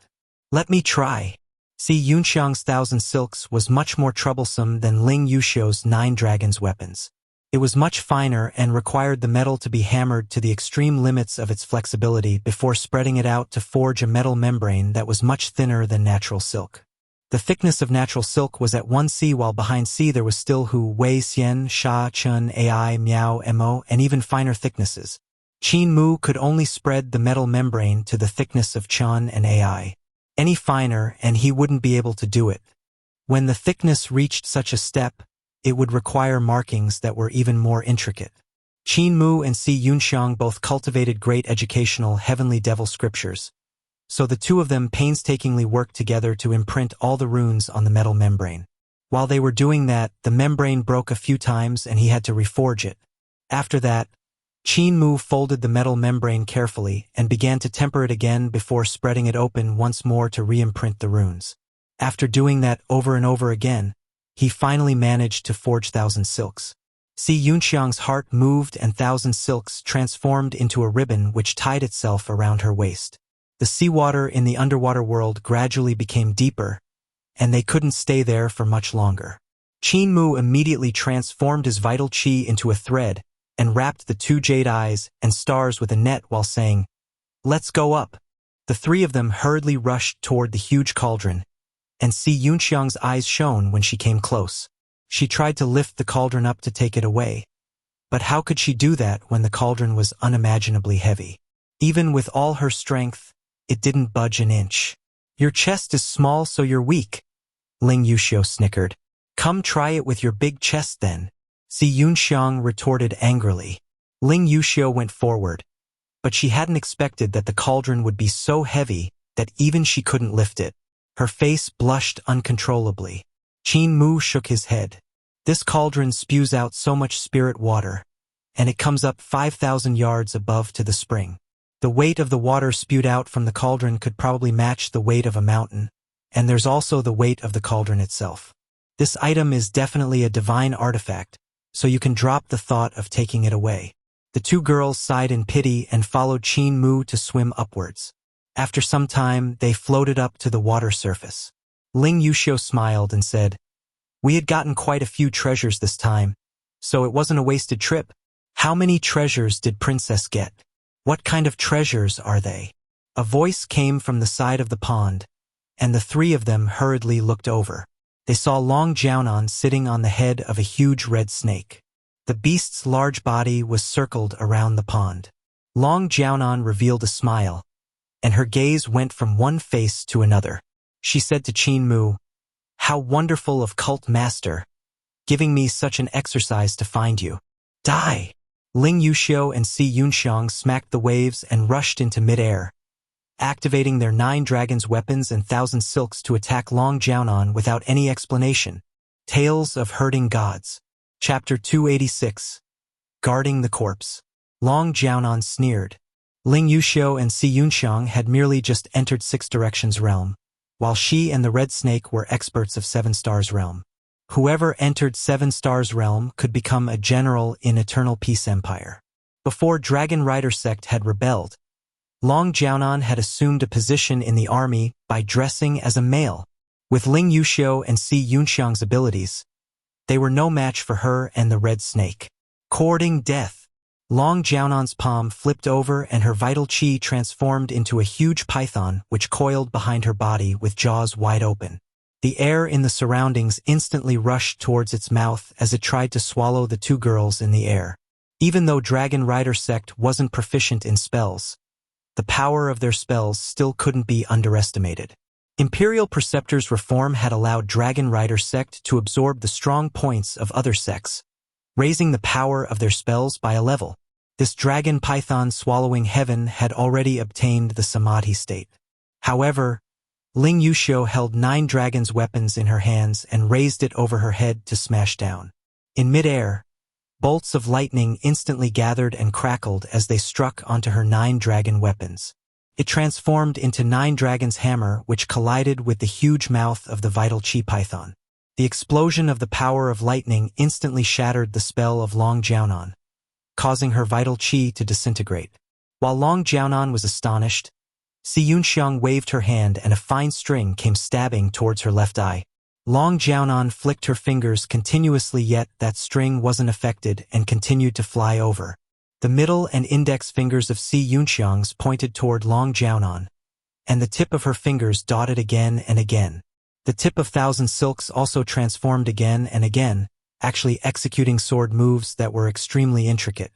Let me try. Si Yunxiang's Thousand Silks was much more troublesome than Ling Yusho's 9 dragons' weapons. It was much finer and required the metal to be hammered to the extreme limits of its flexibility before spreading it out to forge a metal membrane that was much thinner than natural silk. The thickness of natural silk was at 1 C, while behind C there was still Hu, Wei, Xian, Sha, Chun, Ai, Miao, Mo, and even finer thicknesses. Qin Mu could only spread the metal membrane to the thickness of Chun and Ai. Any finer and he wouldn't be able to do it. When the thickness reached such a step, it would require markings that were even more intricate. Qin Mu and Si Yunxiang both cultivated great educational heavenly devil scriptures, so the two of them painstakingly worked together to imprint all the runes on the metal membrane. While they were doing that, the membrane broke a few times and he had to reforge it. After that, Qin Mu folded the metal membrane carefully and began to temper it again before spreading it open once more to re-imprint the runes. After doing that over and over again, he finally managed to forge 1,000 silks. Si Yunxiang's heart moved and 1,000 silks transformed into a ribbon which tied itself around her waist. The seawater in the underwater world gradually became deeper, and they couldn't stay there for much longer. Qin Mu immediately transformed his vital qi into a thread and wrapped the 2 jade eyes and stars with a net while saying, "Let's go up." The 3 of them hurriedly rushed toward the huge cauldron, and Si Yunxiang's eyes shone when she came close. She tried to lift the cauldron up to take it away, but how could she do that when the cauldron was unimaginably heavy? Even with all her strength, it didn't budge an inch. "Your chest is small, so you're weak," Ling Yuxiu snickered. "Come try it with your big chest then," Si Yunxiang retorted angrily. Ling Yuxiu went forward, but she hadn't expected that the cauldron would be so heavy that even she couldn't lift it. Her face blushed uncontrollably. Qin Mu shook his head. "This cauldron spews out so much spirit water, and it comes up 5,000 yards above to the spring. The weight of the water spewed out from the cauldron could probably match the weight of a mountain, and there's also the weight of the cauldron itself. This item is definitely a divine artifact, so you can drop the thought of taking it away." The 2 girls sighed in pity and followed Qin Mu to swim upwards. After some time, they floated up to the water surface. Ling Yuxiu smiled and said, "We had gotten quite a few treasures this time, so it wasn't a wasted trip. How many treasures did Princess get? What kind of treasures are they?" A voice came from the side of the pond, and the 3 of them hurriedly looked over. They saw Long Jiaonan sitting on the head of a huge red snake. The beast's large body was circled around the pond. Long Jiaonan revealed a smile, and her gaze went from one face to another. She said to Qin Mu, "How wonderful of Cult Master, giving me such an exercise to find you. Die!" Ling Yuxiu and Si Yunxiang smacked the waves and rushed into midair, activating their 9 dragons' weapons and 1,000 silks to attack Long Jiaonan without any explanation. Tales of Hurting Gods. Chapter 286. Guarding the Corpse. Long Jiaonan sneered. Ling Yuxiu and Si Yunxiang had merely just entered 6 Directions realm, while she and the Red Snake were experts of 7 Stars realm. Whoever entered 7 Stars realm could become a general in Eternal Peace Empire. Before Dragon Rider sect had rebelled, Long Jiaonan had assumed a position in the army by dressing as a male. With Ling Yuxiu and Si Yunxiang's abilities, they were no match for her and the Red Snake. Courting death. Long Jiaonan's palm flipped over and her vital qi transformed into a huge python which coiled behind her body with jaws wide open. The air in the surroundings instantly rushed towards its mouth as it tried to swallow the 2 girls in the air. Even though Dragon Rider sect wasn't proficient in spells, the power of their spells still couldn't be underestimated. Imperial Preceptor's reform had allowed Dragon Rider sect to absorb the strong points of other sects, raising the power of their spells by a level. This dragon python swallowing heaven had already obtained the Samadhi state. However, Ling Yuxiu held 9 dragons' weapons in her hands and raised it over her head to smash down. In midair, bolts of lightning instantly gathered and crackled as they struck onto her 9 dragon weapons. It transformed into 9 dragons' hammer which collided with the huge mouth of the vital chi python. The explosion of the power of lightning instantly shattered the spell of Long Jiaonan, causing her vital chi to disintegrate. While Long Jiaonan was astonished, Si Yunxiang waved her hand and a fine string came stabbing towards her left eye. Long Jiaonan flicked her fingers continuously, yet that string wasn't affected and continued to fly over. The middle and index fingers of Si Yunxiang's pointed toward Long Jiaonan, and the tip of her fingers dotted again and again. The tip of 1,000 silks also transformed again and again, actually executing sword moves that were extremely intricate.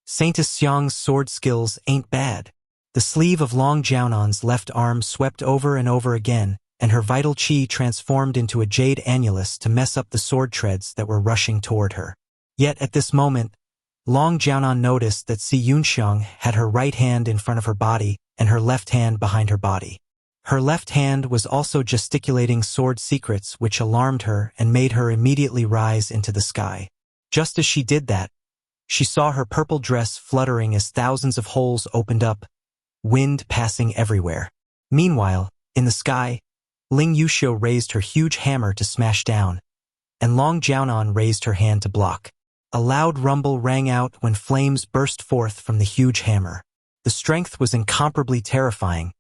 Saintess Xiang's sword skills ain't bad. The sleeve of Long Jiaonan's left arm swept over and over again, and her vital qi transformed into a jade annulus to mess up the sword treads that were rushing toward her. Yet at this moment, Long Jiaonan noticed that Si Yunxiang had her right hand in front of her body and her left hand behind her body. Her left hand was also gesticulating sword secrets which alarmed her and made her immediately rise into the sky. Just as she did that, She saw her purple dress fluttering as thousands of holes opened up, wind passing everywhere. Meanwhile, in the sky, Ling Yuxiu raised her huge hammer to smash down, and Long Jiaonan raised her hand to block. A loud rumble rang out when flames burst forth from the huge hammer. The strength was incomparably terrifying,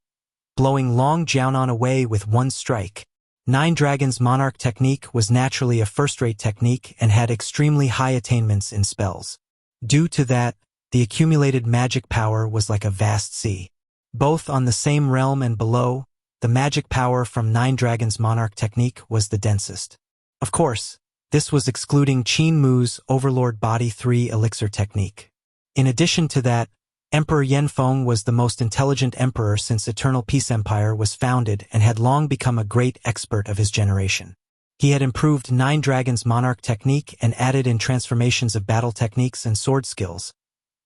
blowing Long Jiaonan away with one strike. Nine Dragons Monarch technique was naturally a first-rate technique and had extremely high attainments in spells. Due to that, the accumulated magic power was like a vast sea. Both on the same realm and below, the magic power from Nine Dragons Monarch technique was the densest. Of course, this was excluding Qin Mu's Overlord Body 3 Elixir technique. In addition to that, Emperor Yanfeng was the most intelligent emperor since Eternal Peace Empire was founded and had long become a great expert of his generation. He had improved Nine Dragons Monarch technique and added in transformations of battle techniques and sword skills,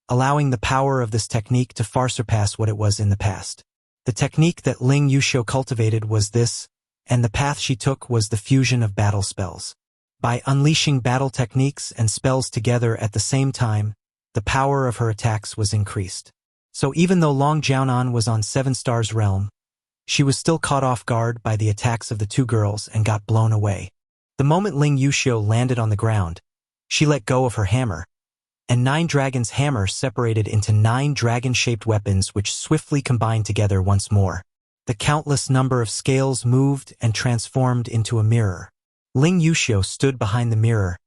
allowing the power of this technique to far surpass what it was in the past. The technique that Ling Yuxiu cultivated was this, and the path she took was the fusion of battle spells. By unleashing battle techniques and spells together at the same time, the power of her attacks was increased. So even though Long Jiaonan was on 7 Stars realm, she was still caught off guard by the attacks of the two girls and got blown away. The moment Ling Yuxiu landed on the ground, she let go of her hammer, and Nine Dragons' hammer separated into 9 dragon-shaped weapons which swiftly combined together once more. The countless number of scales moved and transformed into a mirror. Ling Yuxiu stood behind the mirror,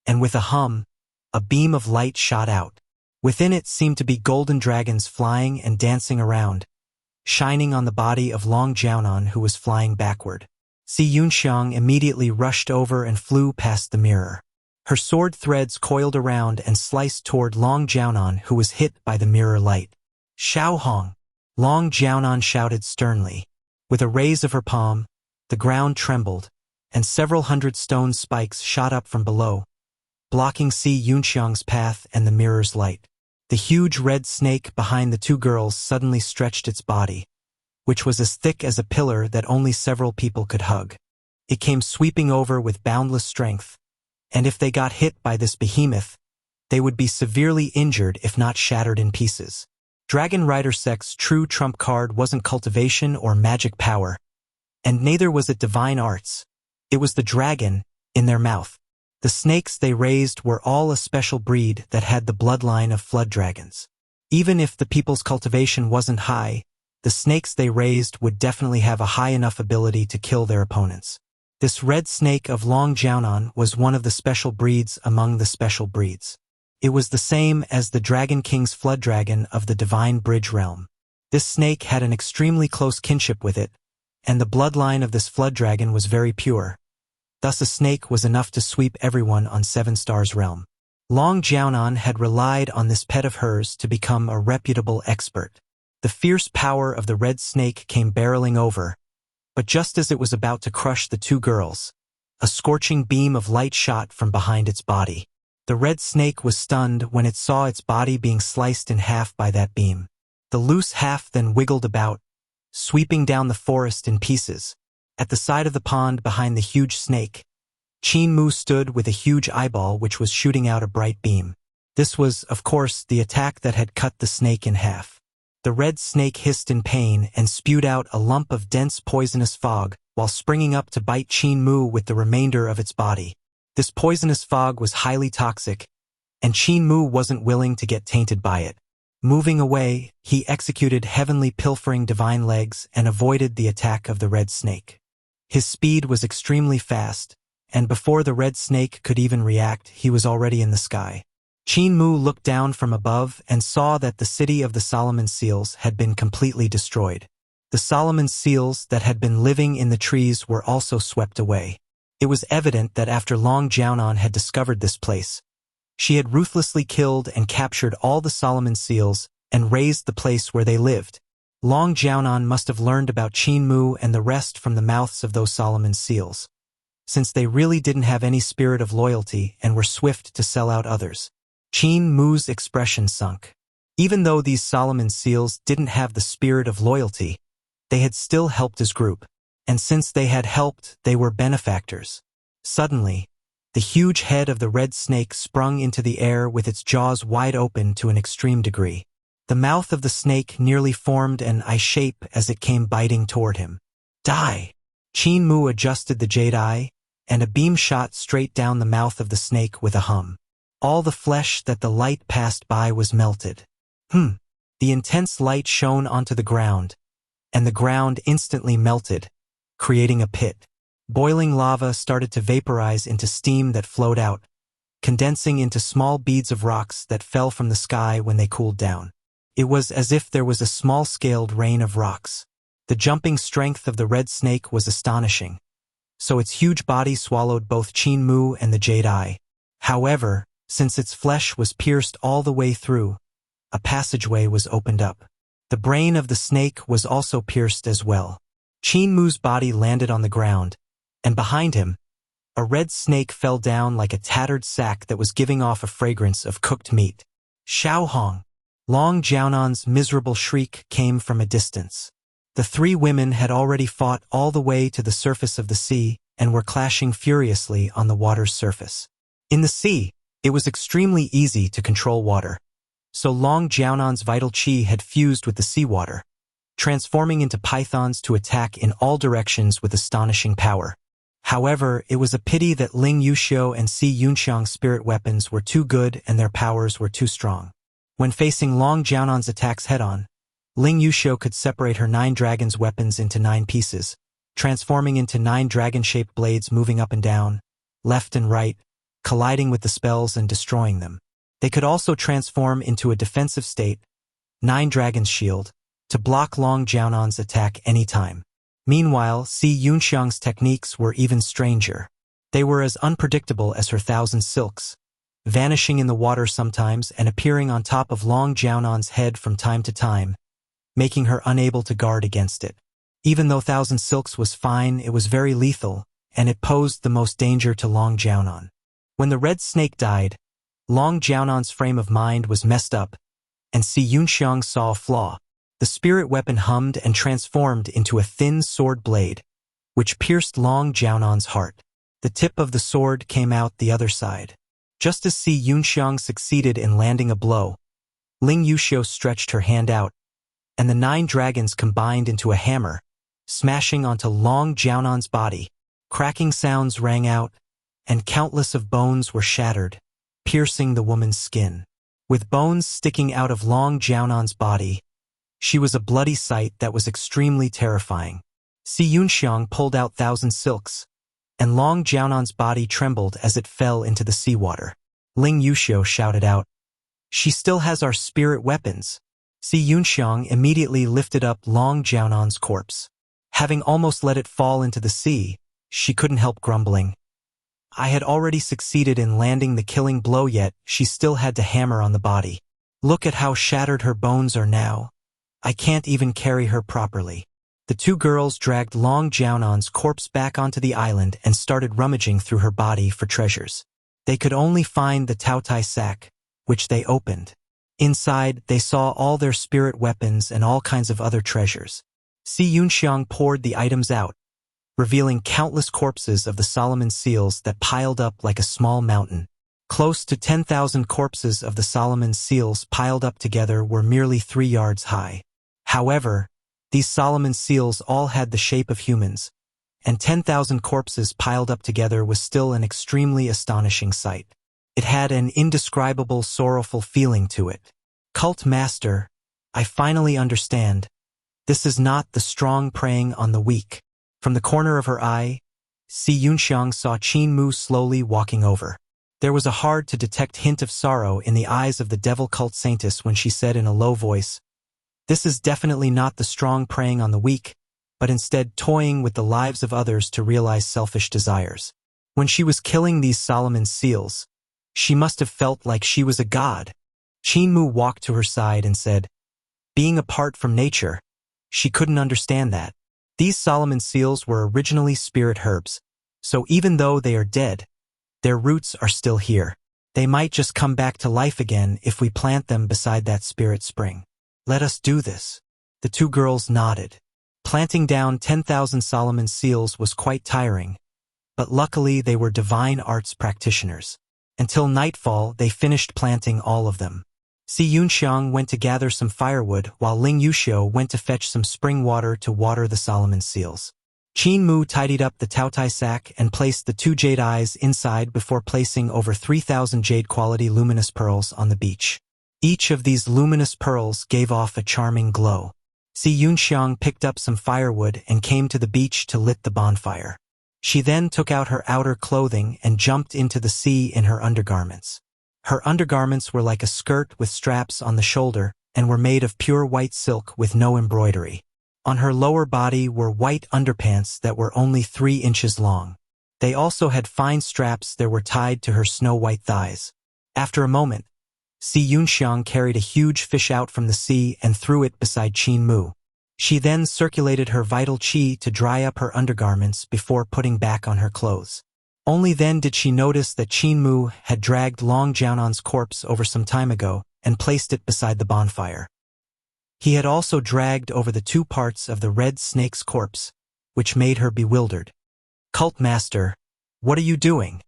and with a hum, a beam of light shot out. Within it seemed to be golden dragons flying and dancing around, shining on the body of Long Jiaonan who was flying backward. Si Yunxiang immediately rushed over and flew past the mirror. Her sword threads coiled around and sliced toward Long Jiaonan who was hit by the mirror light. "Xiao Hong!" Long Jiaonan shouted sternly. With a raise of her palm, the ground trembled, and several hundred stone spikes shot up from below, blocking Si Yunxiang's path and the mirror's light. The huge red snake behind the two girls suddenly stretched its body, which was as thick as a pillar that only several people could hug. It came sweeping over with boundless strength, and if they got hit by this behemoth, they would be severely injured if not shattered in pieces. Dragon Rider Sect's true trump card wasn't cultivation or magic power, and neither was it divine arts. It was the dragon in their mouth. The snakes they raised were all a special breed that had the bloodline of flood dragons. Even if the people's cultivation wasn't high, the snakes they raised would definitely have a high enough ability to kill their opponents. This red snake of Long Jiaonan was one of the special breeds among the special breeds. It was the same as the Dragon King's flood dragon of the Divine Bridge realm. This snake had an extremely close kinship with it, and the bloodline of this flood dragon was very pure. Thus a snake was enough to sweep everyone on 7 Stars realm. Long Jiaonan had relied on this pet of hers to become a reputable expert. The fierce power of the red snake came barreling over, but just as it was about to crush the two girls, a scorching beam of light shot from behind its body. The red snake was stunned when it saw its body being sliced in half by that beam. The loose half then wiggled about, sweeping down the forest in pieces. At the side of the pond behind the huge snake, Qin Mu stood with a huge eyeball which was shooting out a bright beam. This was, of course, the attack that had cut the snake in half. The red snake hissed in pain and spewed out a lump of dense poisonous fog while springing up to bite Qin Mu with the remainder of its body. This poisonous fog was highly toxic, and Qin Mu wasn't willing to get tainted by it. Moving away, he executed heavenly pilfering divine legs and avoided the attack of the red snake. His speed was extremely fast, and before the red snake could even react, he was already in the sky. Qin Mu looked down from above and saw that the city of the Solomon Seals had been completely destroyed. The Solomon Seals that had been living in the trees were also swept away. It was evident that after Long Jiaonan had discovered this place, she had ruthlessly killed and captured all the Solomon Seals and razed the place where they lived. Long Jiaonan must have learned about Qin Mu and the rest from the mouths of those Solomon Seals, since they really didn't have any spirit of loyalty and were swift to sell out others. Qin Mu's expression sunk. Even though these Solomon Seals didn't have the spirit of loyalty, they had still helped his group, and since they had helped, they were benefactors. Suddenly, The huge head of the red snake sprung into the air with its jaws wide open to an extreme degree. The mouth of the snake nearly formed an eye shape as it came biting toward him. Die! Qin Mu adjusted the jade eye, and a beam shot straight down the mouth of the snake with a hum. All the flesh that the light passed by was melted. The intense light shone onto the ground, and the ground instantly melted, creating a pit. Boiling lava started to vaporize into steam that flowed out, condensing into small beads of rocks that fell from the sky when they cooled down. It was as if there was a small-scaled rain of rocks. The jumping strength of the red snake was astonishing, so its huge body swallowed both Qin Mu and the jade eye. However, since its flesh was pierced all the way through, a passageway was opened up. The brain of the snake was also pierced as well. Qin Mu's body landed on the ground, and behind him, a red snake fell down like a tattered sack that was giving off a fragrance of cooked meat. Xiao Hong! Long Jiaonan's miserable shriek came from a distance. The three women had already fought all the way to the surface of the sea and were clashing furiously on the water's surface. In the sea, it was extremely easy to control water, so Long Jiaonan's vital qi had fused with the seawater, transforming into pythons to attack in all directions with astonishing power. However, it was a pity that Ling Yuxiu and Si Yunxiang's spirit weapons were too good and their powers were too strong. When facing Long Jiaonan's attacks head-on, Ling Yuxiu could separate her 9 dragons' weapons into 9 pieces, transforming into 9 dragon-shaped blades moving up and down, left and right, colliding with the spells and destroying them. They could also transform into a defensive state, 9 Dragon's Shield, to block Long Jiaonan's attack anytime. Meanwhile, Si Yunxiang's techniques were even stranger. They were as unpredictable as her 1,000 silks, vanishing in the water sometimes and appearing on top of Long Jiaonan's head from time to time, making her unable to guard against it. Even though 1,000 silks was fine, it was very lethal, and it posed the most danger to Long Jiaonan. When the red snake died, Long Jiaonan's frame of mind was messed up, and Si Yunxiang saw a flaw. The spirit weapon hummed and transformed into a thin sword blade, which pierced Long Jiaonan's heart. The tip of the sword came out the other side. Just as Si Yunxiang succeeded in landing a blow, Ling Yuxiu stretched her hand out, and the 9 dragons combined into a hammer, smashing onto Long Jiaonan's body. Cracking sounds rang out, and countless of bones were shattered, piercing the woman's skin. With bones sticking out of Long Jiaonan's body, she was a bloody sight that was extremely terrifying. Si Yunxiang pulled out 1,000 silks, and Long Jiaonan's body trembled as it fell into the seawater. Ling Yuxiu shouted out, "She still has our spirit weapons." Si Yunxiang immediately lifted up Long Jiaonan's corpse. Having almost let it fall into the sea, she couldn't help grumbling. I had already succeeded in landing the killing blow, yet she still had to hammer on the body. Look at how shattered her bones are now. I can't even carry her properly. The 2 girls dragged Long Jiaonan's corpse back onto the island and started rummaging through her body for treasures. They could only find the Taotai sack, which they opened. Inside, they saw all their spirit weapons and all kinds of other treasures. Si Yunxiang poured the items out, revealing countless corpses of the Solomon seals that piled up like a small mountain. Close to 10,000 corpses of the Solomon seals piled up together were merely 3 yards high. However, these Solomon seals all had the shape of humans, and 10,000 corpses piled up together was still an extremely astonishing sight. It had an indescribable sorrowful feeling to it. Cult Master, I finally understand. This is not the strong preying on the weak. From the corner of her eye, Si Yunxiang saw Qin Mu slowly walking over. There was a hard-to-detect hint of sorrow in the eyes of the devil cult saintess when she said in a low voice, "This is definitely not the strong preying on the weak, but instead toying with the lives of others to realize selfish desires." When she was killing these Solomon seals, she must have felt like she was a god. Qin Mu walked to her side and said, "Being apart from nature, she couldn't understand that. These Solomon seals were originally spirit herbs, so even though they are dead, their roots are still here. They might just come back to life again if we plant them beside that spirit spring. Let us do this." The 2 girls nodded. Planting down 10,000 Solomon seals was quite tiring, but luckily they were divine arts practitioners. Until nightfall, they finished planting all of them. Si Yunxiang went to gather some firewood, while Ling Yuxiu went to fetch some spring water to water the Solomon seals. Qin Mu tidied up the Taotai sack and placed the 2 jade eyes inside before placing over 3,000 jade-quality luminous pearls on the beach. Each of these luminous pearls gave off a charming glow. Si Yunxiang picked up some firewood and came to the beach to lit the bonfire. She then took out her outer clothing and jumped into the sea in her undergarments. Her undergarments were like a skirt with straps on the shoulder and were made of pure white silk with no embroidery. On her lower body were white underpants that were only 3 inches long. They also had fine straps that were tied to her snow-white thighs. After a moment, Si Yunxiang carried a huge fish out from the sea and threw it beside Qin Mu. She then circulated her vital qi to dry up her undergarments before putting back on her clothes. Only then did she notice that Qin Mu had dragged Long Jiaonan's corpse over some time ago and placed it beside the bonfire. He had also dragged over the 2 parts of the red snake's corpse, which made her bewildered. "Cult Master, what are you doing?"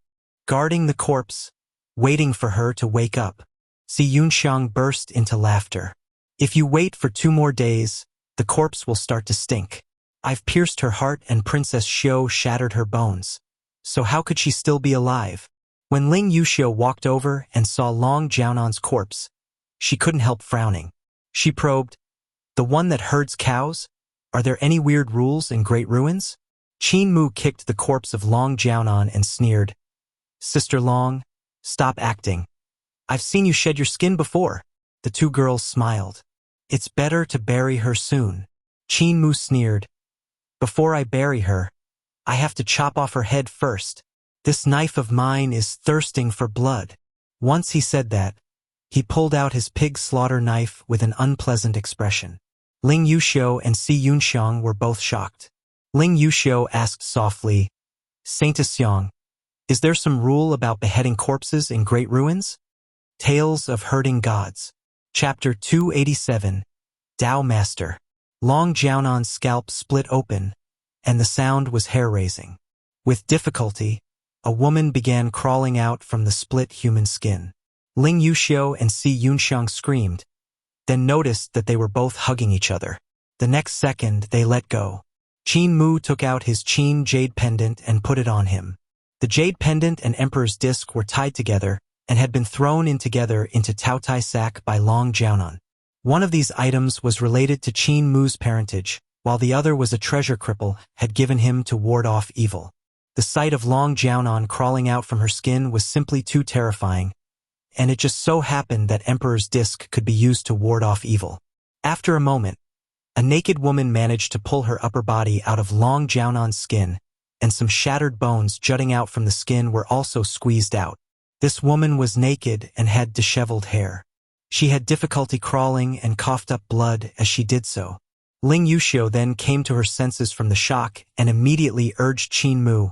"Guarding the corpse, waiting for her to wake up." Si Yunxiang burst into laughter. "If you wait for 2 more days, the corpse will start to stink. I've pierced her heart and Princess Xiu shattered her bones. So how could she still be alive?" When Ling Yuxiu walked over and saw Long Jiaonan's corpse, she couldn't help frowning. She probed, "The one that herds cows? Are there any weird rules in Great Ruins?" Qin Mu kicked the corpse of Long Jiaonan and sneered, "Sister Long, stop acting. I've seen you shed your skin before." The 2 girls smiled. "It's better to bury her soon." Qin Mu sneered, "Before I bury her, I have to chop off her head first. This knife of mine is thirsting for blood." Once he said that, he pulled out his pig slaughter knife with an unpleasant expression. Ling Yuxiu and Si Yunxiang were both shocked. Ling Yuxiu asked softly, "Saintess Xiang, is there some rule about beheading corpses in Great Ruins?" Tales of Herding Gods. Chapter 287. Tao Master. Long Jiaonan's scalp split open, and the sound was hair-raising. With difficulty, a woman began crawling out from the split human skin. Ling Yuxiu and Si Yunxiang screamed, then noticed that they were both hugging each other. The next second, they let go. Qin Mu took out his Qin jade pendant and put it on him. The jade pendant and Emperor's disc were tied together and had been thrown in together into Taotai sack by Long Jiaonan. One of these items was related to Qin Mu's parentage, while the other was a treasure cripple had given him to ward off evil. The sight of Long Jiaonan crawling out from her skin was simply too terrifying, and it just so happened that Emperor's disc could be used to ward off evil. After a moment, a naked woman managed to pull her upper body out of Long Jiaonan's skin, and some shattered bones jutting out from the skin were also squeezed out. This woman was naked and had disheveled hair. She had difficulty crawling and coughed up blood as she did so. Ling Yuxiu then came to her senses from the shock and immediately urged Qin Mu,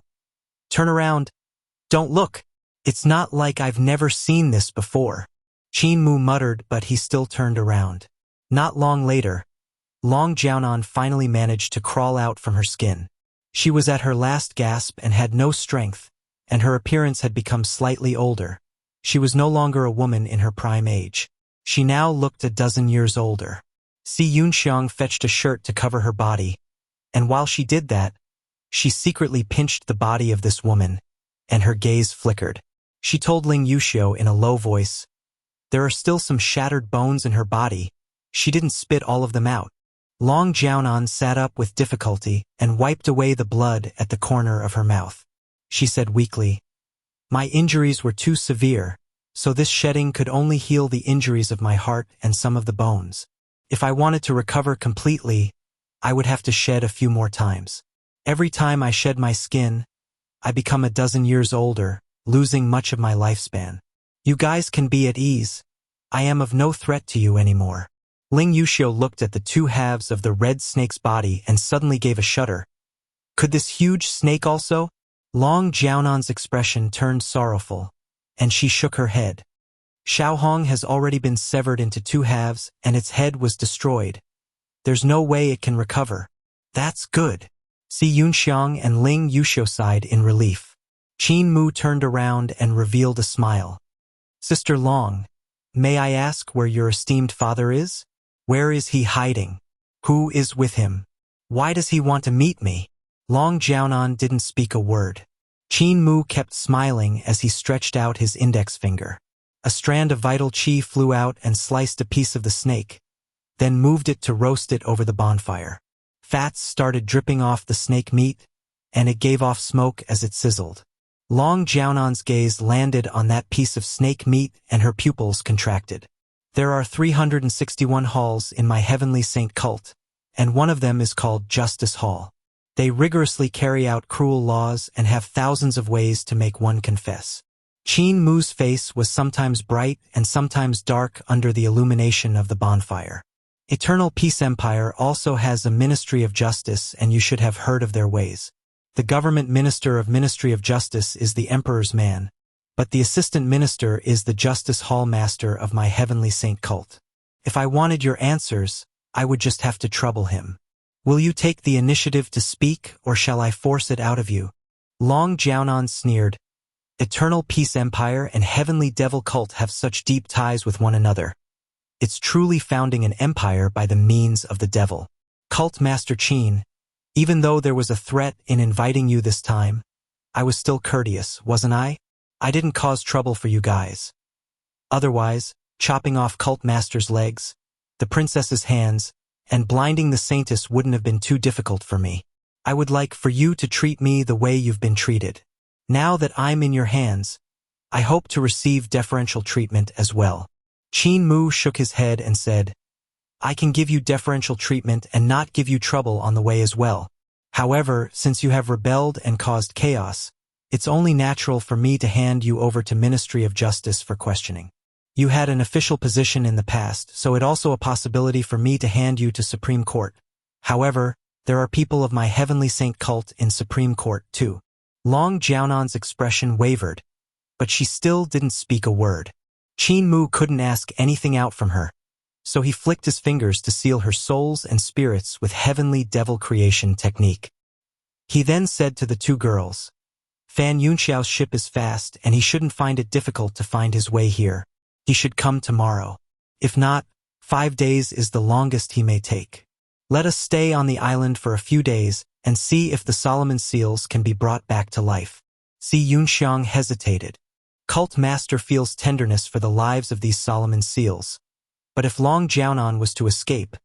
"Turn around. Don't look. It's not like I've never seen this before." Qin Mu muttered, but he still turned around. Not long later, Long Jiaonan finally managed to crawl out from her skin. She was at her last gasp and had no strength, and her appearance had become slightly older. She was no longer a woman in her prime age. She now looked a dozen years older. Si Yunxiang fetched a shirt to cover her body, and while she did that, she secretly pinched the body of this woman, and her gaze flickered. She told Ling Yuxiu in a low voice, "There are still some shattered bones in her body. She didn't spit all of them out." Long Jiaonan sat up with difficulty and wiped away the blood at the corner of her mouth. She said weakly, "My injuries were too severe, so this shedding could only heal the injuries of my heart and some of the bones. If I wanted to recover completely, I would have to shed a few more times. Every time I shed my skin, I become a dozen years older, losing much of my lifespan. You guys can be at ease. I am of no threat to you anymore." Ling Yuxiu looked at the 2 halves of the red snake's body and suddenly gave a shudder. Could this huge snake also? Long Jiaonan's expression turned sorrowful, and she shook her head. Xiaohong has already been severed into 2 halves, and its head was destroyed. There's no way it can recover. That's good. Si Yunxiang and Ling Yuxiu sighed in relief. Qin Mu turned around and revealed a smile. Sister Long, may I ask where your esteemed father is? Where is he hiding? Who is with him? Why does he want to meet me? Long Jiaonan didn't speak a word. Qin Mu kept smiling as he stretched out his index finger. A strand of vital qi flew out and sliced a piece of the snake, then moved it to roast it over the bonfire. Fats started dripping off the snake meat, and it gave off smoke as it sizzled. Long Jiaonan's gaze landed on that piece of snake meat and her pupils contracted. There are 361 halls in my heavenly saint cult, and one of them is called Justice Hall. They rigorously carry out cruel laws and have thousands of ways to make one confess. Qin Mu's face was sometimes bright and sometimes dark under the illumination of the bonfire. Eternal Peace Empire also has a Ministry of Justice, and you should have heard of their ways. The government minister of Ministry of Justice is the Emperor's man, but the assistant minister is the Justice Hall master of my heavenly saint cult. If I wanted your answers, I would just have to trouble him. Will you take the initiative to speak, or shall I force it out of you? Long Jiaonan sneered. Eternal Peace Empire and Heavenly Devil Cult have such deep ties with one another. It's truly founding an empire by the means of the devil. Cult Master Qin, even though there was a threat in inviting you this time, I was still courteous, wasn't I? I didn't cause trouble for you guys. Otherwise, chopping off Cult Master's legs, the princess's hands, and blinding the saintess wouldn't have been too difficult for me. I would like for you to treat me the way you've been treated. Now that I'm in your hands, I hope to receive deferential treatment as well. Qin Mu shook his head and said, I can give you deferential treatment and not give you trouble on the way as well. However, since you have rebelled and caused chaos, it's only natural for me to hand you over to Ministry of Justice for questioning. You had an official position in the past, so it's also a possibility for me to hand you to Supreme Court. However, there are people of my heavenly saint cult in Supreme Court too. Long Jiaonan's expression wavered, but she still didn't speak a word. Qin Mu couldn't ask anything out from her, so he flicked his fingers to seal her souls and spirits with heavenly devil creation technique. He then said to the two girls, Fan Yunxiao's ship is fast and he shouldn't find it difficult to find his way here. He should come tomorrow. If not, 5 days is the longest he may take. Let us stay on the island for a few days and see if the Solomon seals can be brought back to life. Si Yunxiang hesitated. Cult Master feels tenderness for the lives of these Solomon seals. But if Long Jiaonan was to escape,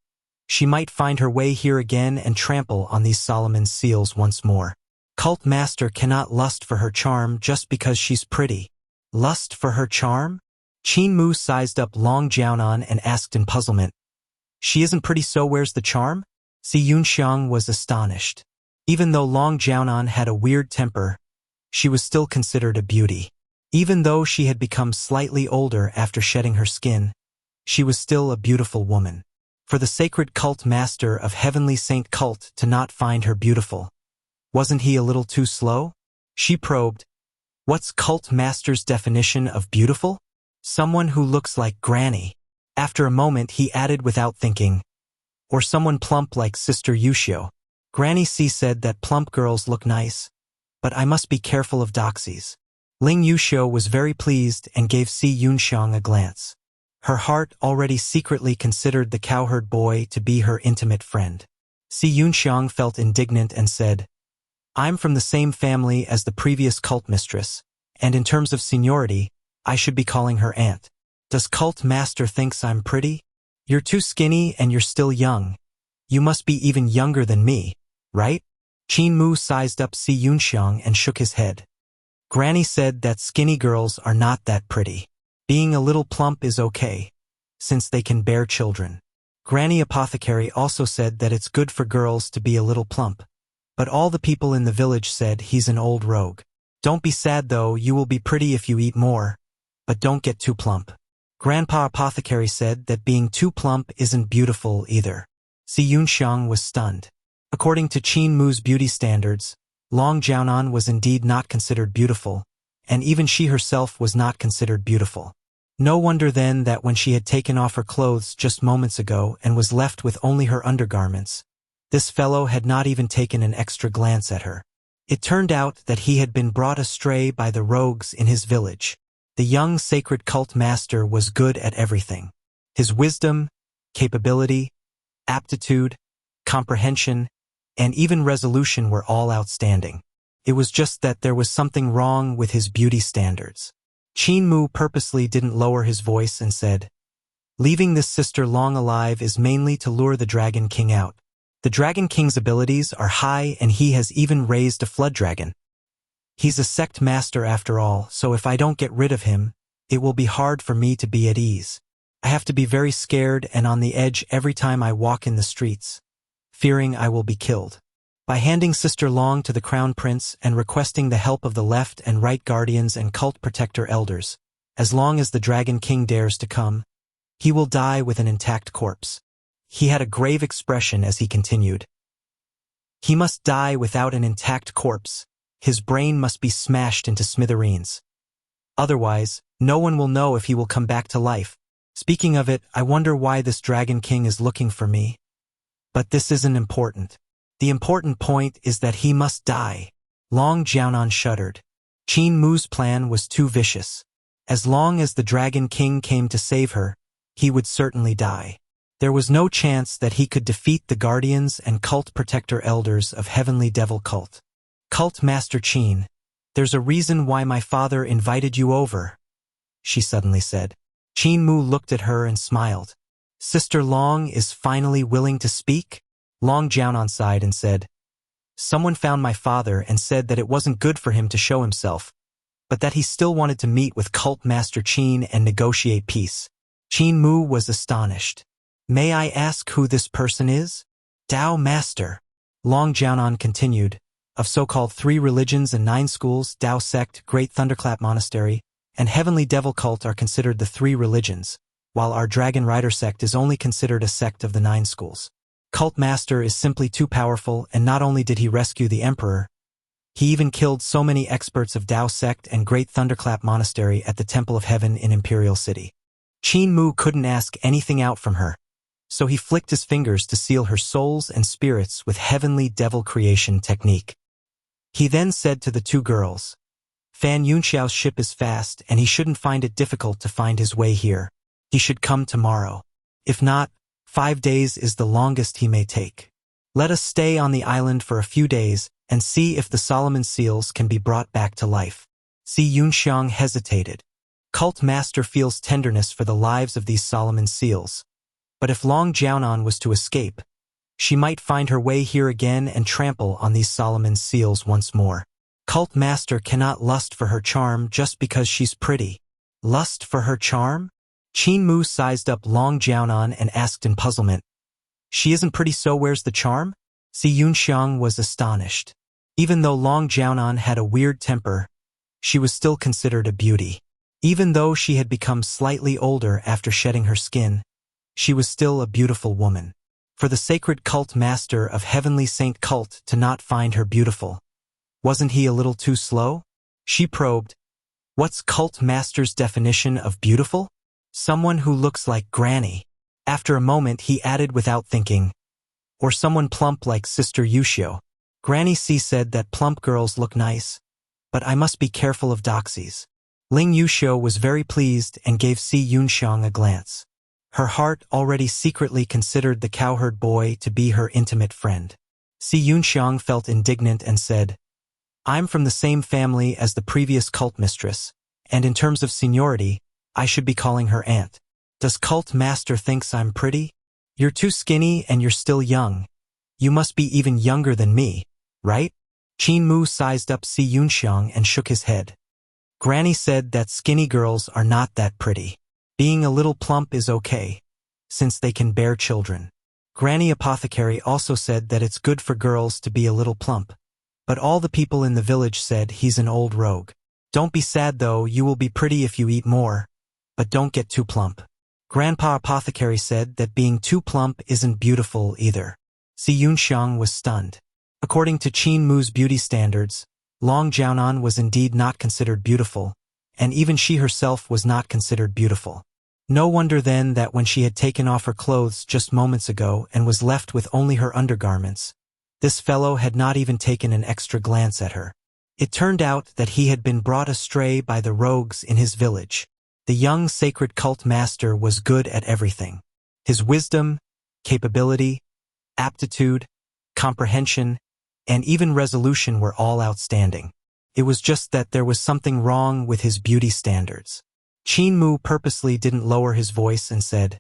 she might find her way here again and trample on these Solomon seals once more. Cult Master cannot lust for her charm just because she's pretty. Lust for her charm? Qin Mu sized up Long Jiaonan and asked in puzzlement. She isn't pretty, so where's the charm? Si Yunxiang was astonished. Even though Long Jiaonan had a weird temper, she was still considered a beauty. Even though she had become slightly older after shedding her skin, she was still a beautiful woman. For the sacred cult master of Heavenly Saint Cult to not find her beautiful, wasn't he a little too slow? She probed, what's cult master's definition of beautiful? Someone who looks like Granny. After a moment he added without thinking, or someone plump like Sister Yuxiu. Granny C said that plump girls look nice, but I must be careful of doxies. Ling Yuxiu was very pleased and gave Si Yunxiang a glance. Her heart already secretly considered the cowherd boy to be her intimate friend. Si Yunxiang felt indignant and said, I'm from the same family as the previous cult mistress, and in terms of seniority, I should be calling her aunt. Does cult master thinks I'm pretty? You're too skinny and you're still young. You must be even younger than me, right? Qin Mu sized up Si Yunxiang and shook his head. Granny said that skinny girls are not that pretty. Being a little plump is okay, since they can bear children. Granny Apothecary also said that it's good for girls to be a little plump, but all the people in the village said he's an old rogue. Don't be sad though, you will be pretty if you eat more, but don't get too plump. Grandpa Apothecary said that being too plump isn't beautiful either. Si Yunxiang was stunned. According to Qin Mu's beauty standards, Long Jiaonan was indeed not considered beautiful, and even she herself was not considered beautiful. No wonder then that when she had taken off her clothes just moments ago and was left with only her undergarments, This fellow had not even taken an extra glance at her. It turned out that he had been brought astray by the rogues in his village. The young sacred cult master was good at everything. His wisdom, capability, aptitude, comprehension, and even resolution were all outstanding. It was just that there was something wrong with his beauty standards. Qin Mu purposely didn't lower his voice and said, "Leaving this sister long alive is mainly to lure the Dragon King out. The Dragon King's abilities are high and he has even raised a flood dragon. He's a sect master after all, so if I don't get rid of him, it will be hard for me to be at ease. I have to be very scared and on the edge every time I walk in the streets, fearing I will be killed." By handing Sister Long to the Crown Prince and requesting the help of the left and right guardians and cult protector elders, as long as the Dragon King dares to come, he will die with an intact corpse. He had a grave expression as he continued. He must die without an intact corpse. His brain must be smashed into smithereens. Otherwise, no one will know if he will come back to life. Speaking of it, I wonder why this Dragon King is looking for me. But this isn't important. The important point is that he must die. Long Jiaonan shuddered. Qin Mu's plan was too vicious. As long as the Dragon King came to save her, he would certainly die. There was no chance that he could defeat the guardians and cult protector elders of Heavenly Devil Cult. "Cult Master Qin, there's a reason why my father invited you over," she suddenly said. Qin Mu looked at her and smiled. "Sister Long is finally willing to speak?" Long Jiaonan sighed and said, "Someone found my father and said that it wasn't good for him to show himself, but that he still wanted to meet with Cult Master Qin and negotiate peace." Qin Mu was astonished. "May I ask who this person is?" "Tao Master," Long Jiaonan continued, "of so-called 3 religions and 9 schools, Tao Sect, Great Thunderclap Monastery, and Heavenly Devil Cult are considered the 3 religions, while our Dragon Rider Sect is only considered a sect of the 9 schools. Cult Master is simply too powerful, and not only did he rescue the Emperor, he even killed so many experts of Tao Sect and Great Thunderclap Monastery at the Temple of Heaven in Imperial City." Qin Mu couldn't ask anything out from her, so he flicked his fingers to seal her souls and spirits with Heavenly Devil Creation technique. He then said to the 2 girls, "Fan Yunxiao's ship is fast and he shouldn't find it difficult to find his way here. He should come tomorrow. If not, 5 days is the longest he may take. Let us stay on the island for a few days and see if the Solomon seals can be brought back to life." Si Yunxiang hesitated. Cult Master feels tenderness for the lives of these Solomon seals. But if Long Jiaonan was to escape, she might find her way here again and trample on these Solomon seals once more. Cult Master cannot lust for her charm just because she's pretty. Lust for her charm? Qin Mu sized up Long Jiaonan and asked in puzzlement, "She isn't pretty, so where's the charm?" Si Yunxiang was astonished. Even though Long Jiaonan had a weird temper, she was still considered a beauty. Even though she had become slightly older after shedding her skin, she was still a beautiful woman. For the sacred cult master of Heavenly Saint Cult to not find her beautiful, wasn't he a little too slow? She probed, "What's Cult Master's definition of beautiful?" "Someone who looks like Granny." After a moment he added without thinking, "Or someone plump like Sister Yushio." Granny C said that plump girls look nice, but I must be careful of doxies. Ling Yushio was very pleased and gave Si Yunxiang a glance. Her heart already secretly considered the cowherd boy to be her intimate friend. Si Yunxiang felt indignant and said, "I'm from the same family as the previous cult mistress, and in terms of seniority, I should be calling her aunt. Does Cult Master thinks I'm pretty? You're too skinny and you're still young. You must be even younger than me, right?" Qin Mu sized up Si Yunxiang and shook his head. Granny said that skinny girls are not that pretty. Being a little plump is okay, since they can bear children. Granny Apothecary also said that it's good for girls to be a little plump, but all the people in the village said he's an old rogue. "Don't be sad though, you will be pretty if you eat more, but don't get too plump." Grandpa Apothecary said that being too plump isn't beautiful either. Si Yunxiang was stunned. According to Qin Mu's beauty standards, Long Jiaonan was indeed not considered beautiful, and even she herself was not considered beautiful. No wonder then that when she had taken off her clothes just moments ago and was left with only her undergarments, this fellow had not even taken an extra glance at her. It turned out that he had been brought astray by the rogues in his village. The young sacred cult master was good at everything. His wisdom, capability, aptitude, comprehension, and even resolution were all outstanding. It was just that there was something wrong with his beauty standards. Qin Mu purposely didn't lower his voice and said,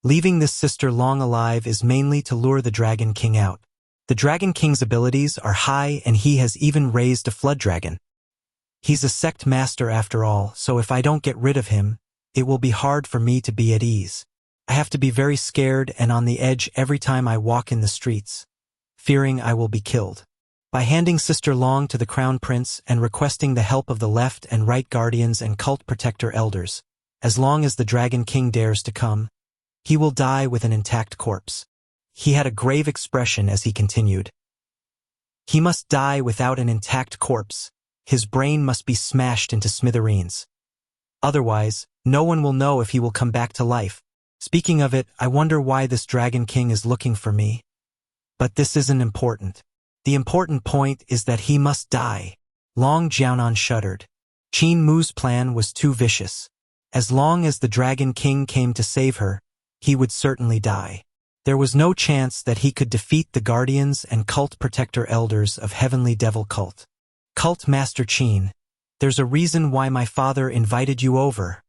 "Leaving this sister long alive is mainly to lure the Dragon King out. The Dragon King's abilities are high and he has even raised a flood dragon. He's a sect master after all, so if I don't get rid of him, it will be hard for me to be at ease. I have to be very scared and on the edge every time I walk in the streets, fearing I will be killed." By handing Sister Long to the Crown Prince and requesting the help of the left and right guardians and cult protector elders, as long as the Dragon King dares to come, he will die with an intact corpse. He had a grave expression as he continued. He must die without an intact corpse. His brain must be smashed into smithereens. Otherwise, no one will know if he will come back to life. Speaking of it, I wonder why this Dragon King is looking for me. But this isn't important. The important point is that he must die. Long Jianan shuddered. Qin Mu's plan was too vicious. As long as the Dragon King came to save her, he would certainly die. There was no chance that he could defeat the guardians and cult protector elders of Heavenly Devil Cult. "Cult Master Qin, there's a reason why my father invited you over,"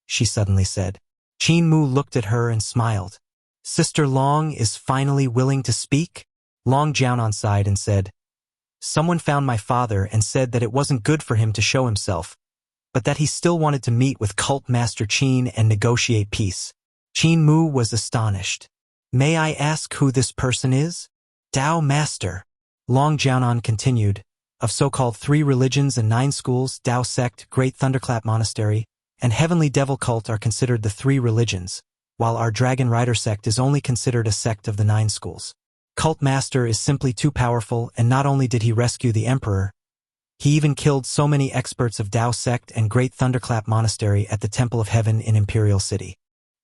she suddenly said. Qin Mu looked at her and smiled. "Sister Long is finally willing to speak?" Long Jianan sighed and said, "Someone found my father and said that it wasn't good for him to show himself, but that he still wanted to meet with Cult Master Qin and negotiate peace." Qin Mu was astonished. "May I ask who this person is?" "Tao Master," Long Jianan continued, "of so-called 3 religions and 9 schools, Tao Sect, Great Thunderclap Monastery, and Heavenly Devil Cult are considered the 3 religions, while our Dragon Rider Sect is only considered a sect of the 9 schools. Cult Master is simply too powerful, and not only did he rescue the Emperor, he even killed so many experts of Tao Sect and Great Thunderclap Monastery at the Temple of Heaven in Imperial City.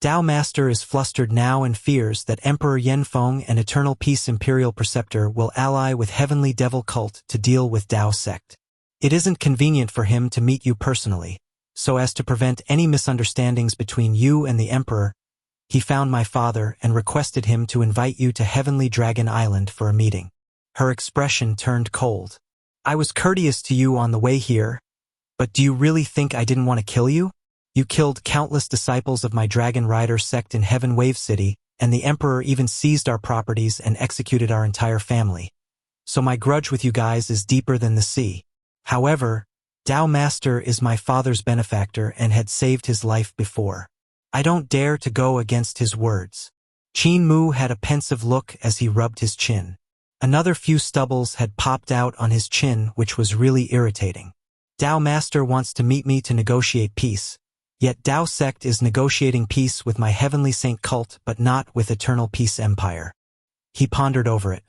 Tao Master is flustered now and fears that Emperor Yanfeng and Eternal Peace Imperial Preceptor will ally with Heavenly Devil Cult to deal with Tao Sect. It isn't convenient for him to meet you personally, so as to prevent any misunderstandings between you and the Emperor, he found my father and requested him to invite you to Heavenly Dragon Island for a meeting. Her expression turned cold. "I was courteous to you on the way here, but do you really think I didn't want to kill you? You killed countless disciples of my Dragon Rider sect in Heaven Wave City, and the Emperor even seized our properties and executed our entire family. So my grudge with you guys is deeper than the sea. However, Tao Master is my father's benefactor and had saved his life before. I don't dare to go against his words." Qin Mu had a pensive look as he rubbed his chin. Another few stubbles had popped out on his chin, which was really irritating. "Tao Master wants to meet me to negotiate peace, yet Tao Sect is negotiating peace with my Heavenly Saint Cult but not with Eternal Peace Empire." He pondered over it.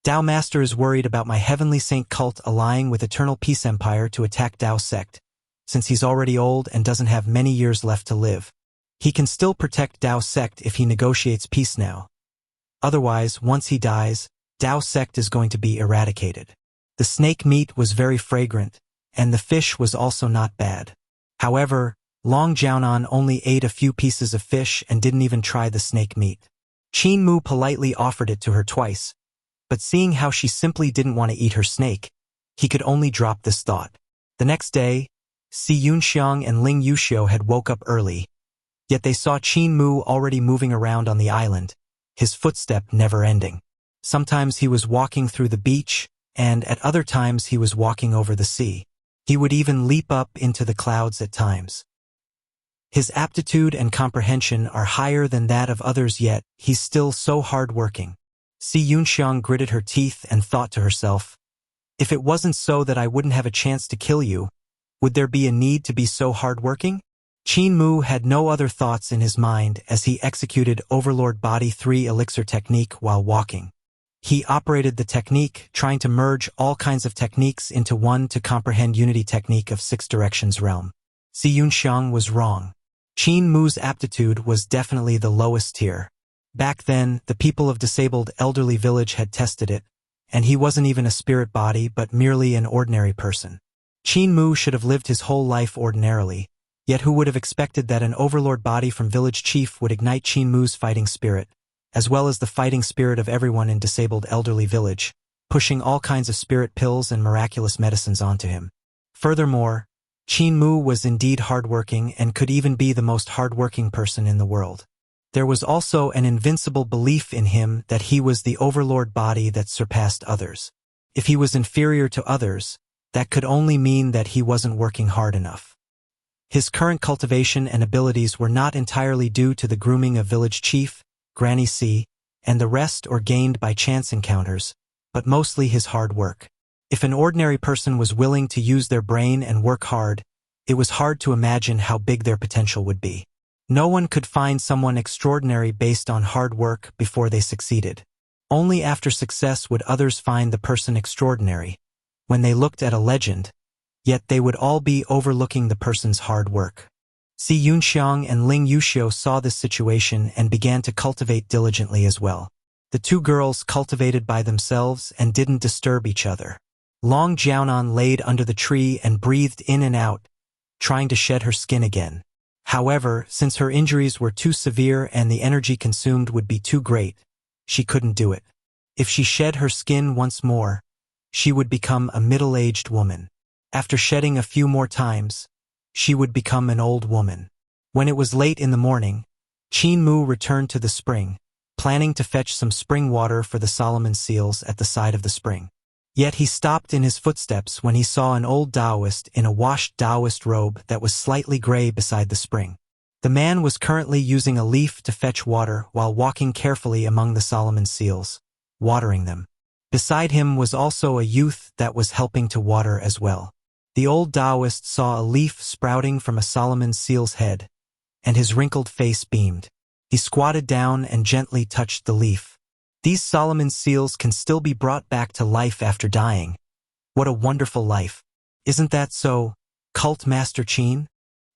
"Tao Master is worried about my Heavenly Saint Cult allying with Eternal Peace Empire to attack Tao Sect, since he's already old and doesn't have many years left to live. He can still protect Tao Sect if he negotiates peace now. Otherwise, once he dies, Tao Sect is going to be eradicated." The snake meat was very fragrant, and the fish was also not bad. However, Long Jianan only ate a few pieces of fish and didn't even try the snake meat. Qin Mu politely offered it to her twice, but seeing how she simply didn't want to eat her snake, he could only drop this thought. The next day, Si Yunxiang and Ling Yuxiu had woke up early, yet they saw Qin Mu already moving around on the island, his footstep never ending. Sometimes he was walking through the beach, and at other times he was walking over the sea. He would even leap up into the clouds at times. His aptitude and comprehension are higher than that of others, yet he's still so hard-working. Si Yunxiang gritted her teeth and thought to herself, "If it wasn't so that I wouldn't have a chance to kill you, would there be a need to be so hard-working?" Qin Mu had no other thoughts in his mind as he executed Overlord Body 3 Elixir technique while walking. He operated the technique, trying to merge all kinds of techniques into one to comprehend unity technique of 6 directions realm. Si Yunxiang was wrong. Qin Mu's aptitude was definitely the lowest tier. Back then, the people of disabled elderly village had tested it, and he wasn't even a spirit body but merely an ordinary person. Qin Mu should have lived his whole life ordinarily, yet who would have expected that an overlord body from village chief would ignite Qin Mu's fighting spirit, as well as the fighting spirit of everyone in disabled elderly village, pushing all kinds of spirit pills and miraculous medicines onto him. Furthermore, Qin Mu was indeed hardworking and could even be the most hardworking person in the world. There was also an invincible belief in him that he was the overlord body that surpassed others. If he was inferior to others, that could only mean that he wasn't working hard enough. His current cultivation and abilities were not entirely due to the grooming of village chief, Granny C, and the rest or gained by chance encounters, but mostly his hard work. If an ordinary person was willing to use their brain and work hard, it was hard to imagine how big their potential would be. No one could find someone extraordinary based on hard work before they succeeded. Only after success would others find the person extraordinary, when they looked at a legend, yet they would all be overlooking the person's hard work. Si Yunxiang and Ling Yuxiu saw this situation and began to cultivate diligently as well. The two girls cultivated by themselves and didn't disturb each other. Long Jiaonan laid under the tree and breathed in and out, trying to shed her skin again. However, since her injuries were too severe and the energy consumed would be too great, she couldn't do it. If she shed her skin once more, she would become a middle-aged woman. After shedding a few more times, she would become an old woman. When it was late in the morning, Qin Mu returned to the spring, planning to fetch some spring water for the Solomon seals at the side of the spring. Yet he stopped in his footsteps when he saw an old Taoist in a washed Taoist robe that was slightly gray beside the spring. The man was currently using a leaf to fetch water while walking carefully among the Solomon seals, watering them. Beside him was also a youth that was helping to water as well. The old Taoist saw a leaf sprouting from a Solomon seal's head, and his wrinkled face beamed. He squatted down and gently touched the leaf. These Solomon seals can still be brought back to life after dying. What a wonderful life. Isn't that so, Cult Master Qin?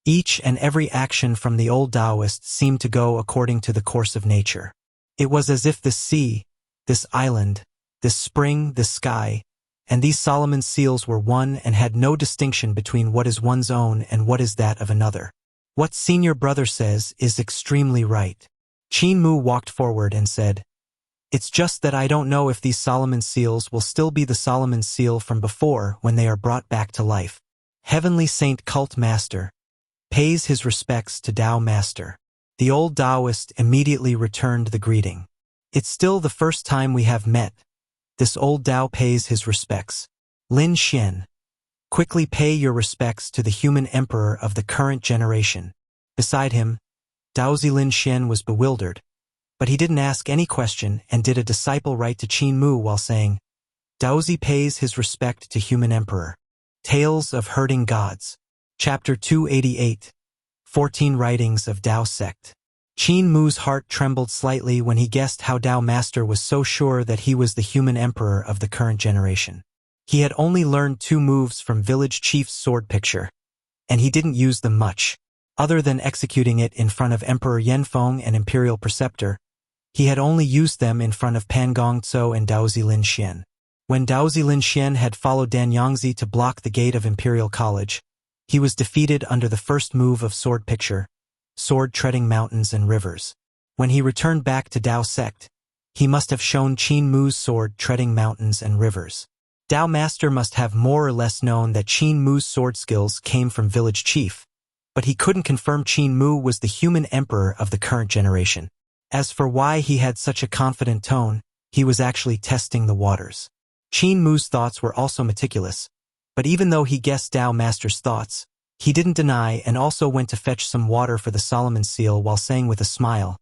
Each and every action from the old Taoist seemed to go according to the course of nature. It was as if this sea, this island, this spring, this sky, and these Solomon seals were one and had no distinction between what is one's own and what is that of another. What senior brother says is extremely right. Qin Mu walked forward and said, "It's just that I don't know if these Solomon seals will still be the Solomon seal from before when they are brought back to life. Heavenly Saint Cult Master pays his respects to Tao Master." The old Taoist immediately returned the greeting. "It's still the first time we have met. This old Tao pays his respects. Lin Xian, quickly pay your respects to the human emperor of the current generation." Beside him, Daozi Lin Xian was bewildered, but he didn't ask any question and did a disciple right to Qin Mu while saying, "Daozi pays his respect to human emperor." Tales of Herding Gods. Chapter 288. 14 Writings of Tao Sect. Qin Mu's heart trembled slightly when he guessed how Tao Master was so sure that he was the human emperor of the current generation. He had only learned 2 moves from village chief's sword picture, and he didn't use them much. Other than executing it in front of Emperor Yanfeng and Imperial Preceptor, he had only used them in front of Pan Gongzhou and Daozi Lin Xian. When Daozi Lin Xian had followed Dan Yangzi to block the gate of Imperial College, he was defeated under the first move of sword picture, sword treading mountains and rivers. When he returned back to Tao Sect, he must have shown Qin Mu's sword treading mountains and rivers. Tao Master must have more or less known that Qin Mu's sword skills came from village chief, but he couldn't confirm Qin Mu was the human emperor of the current generation. As for why he had such a confident tone, he was actually testing the waters. Qin Mu's thoughts were also meticulous, but even though he guessed Tao Master's thoughts, he didn't deny and also went to fetch some water for the Solomon seal while saying with a smile,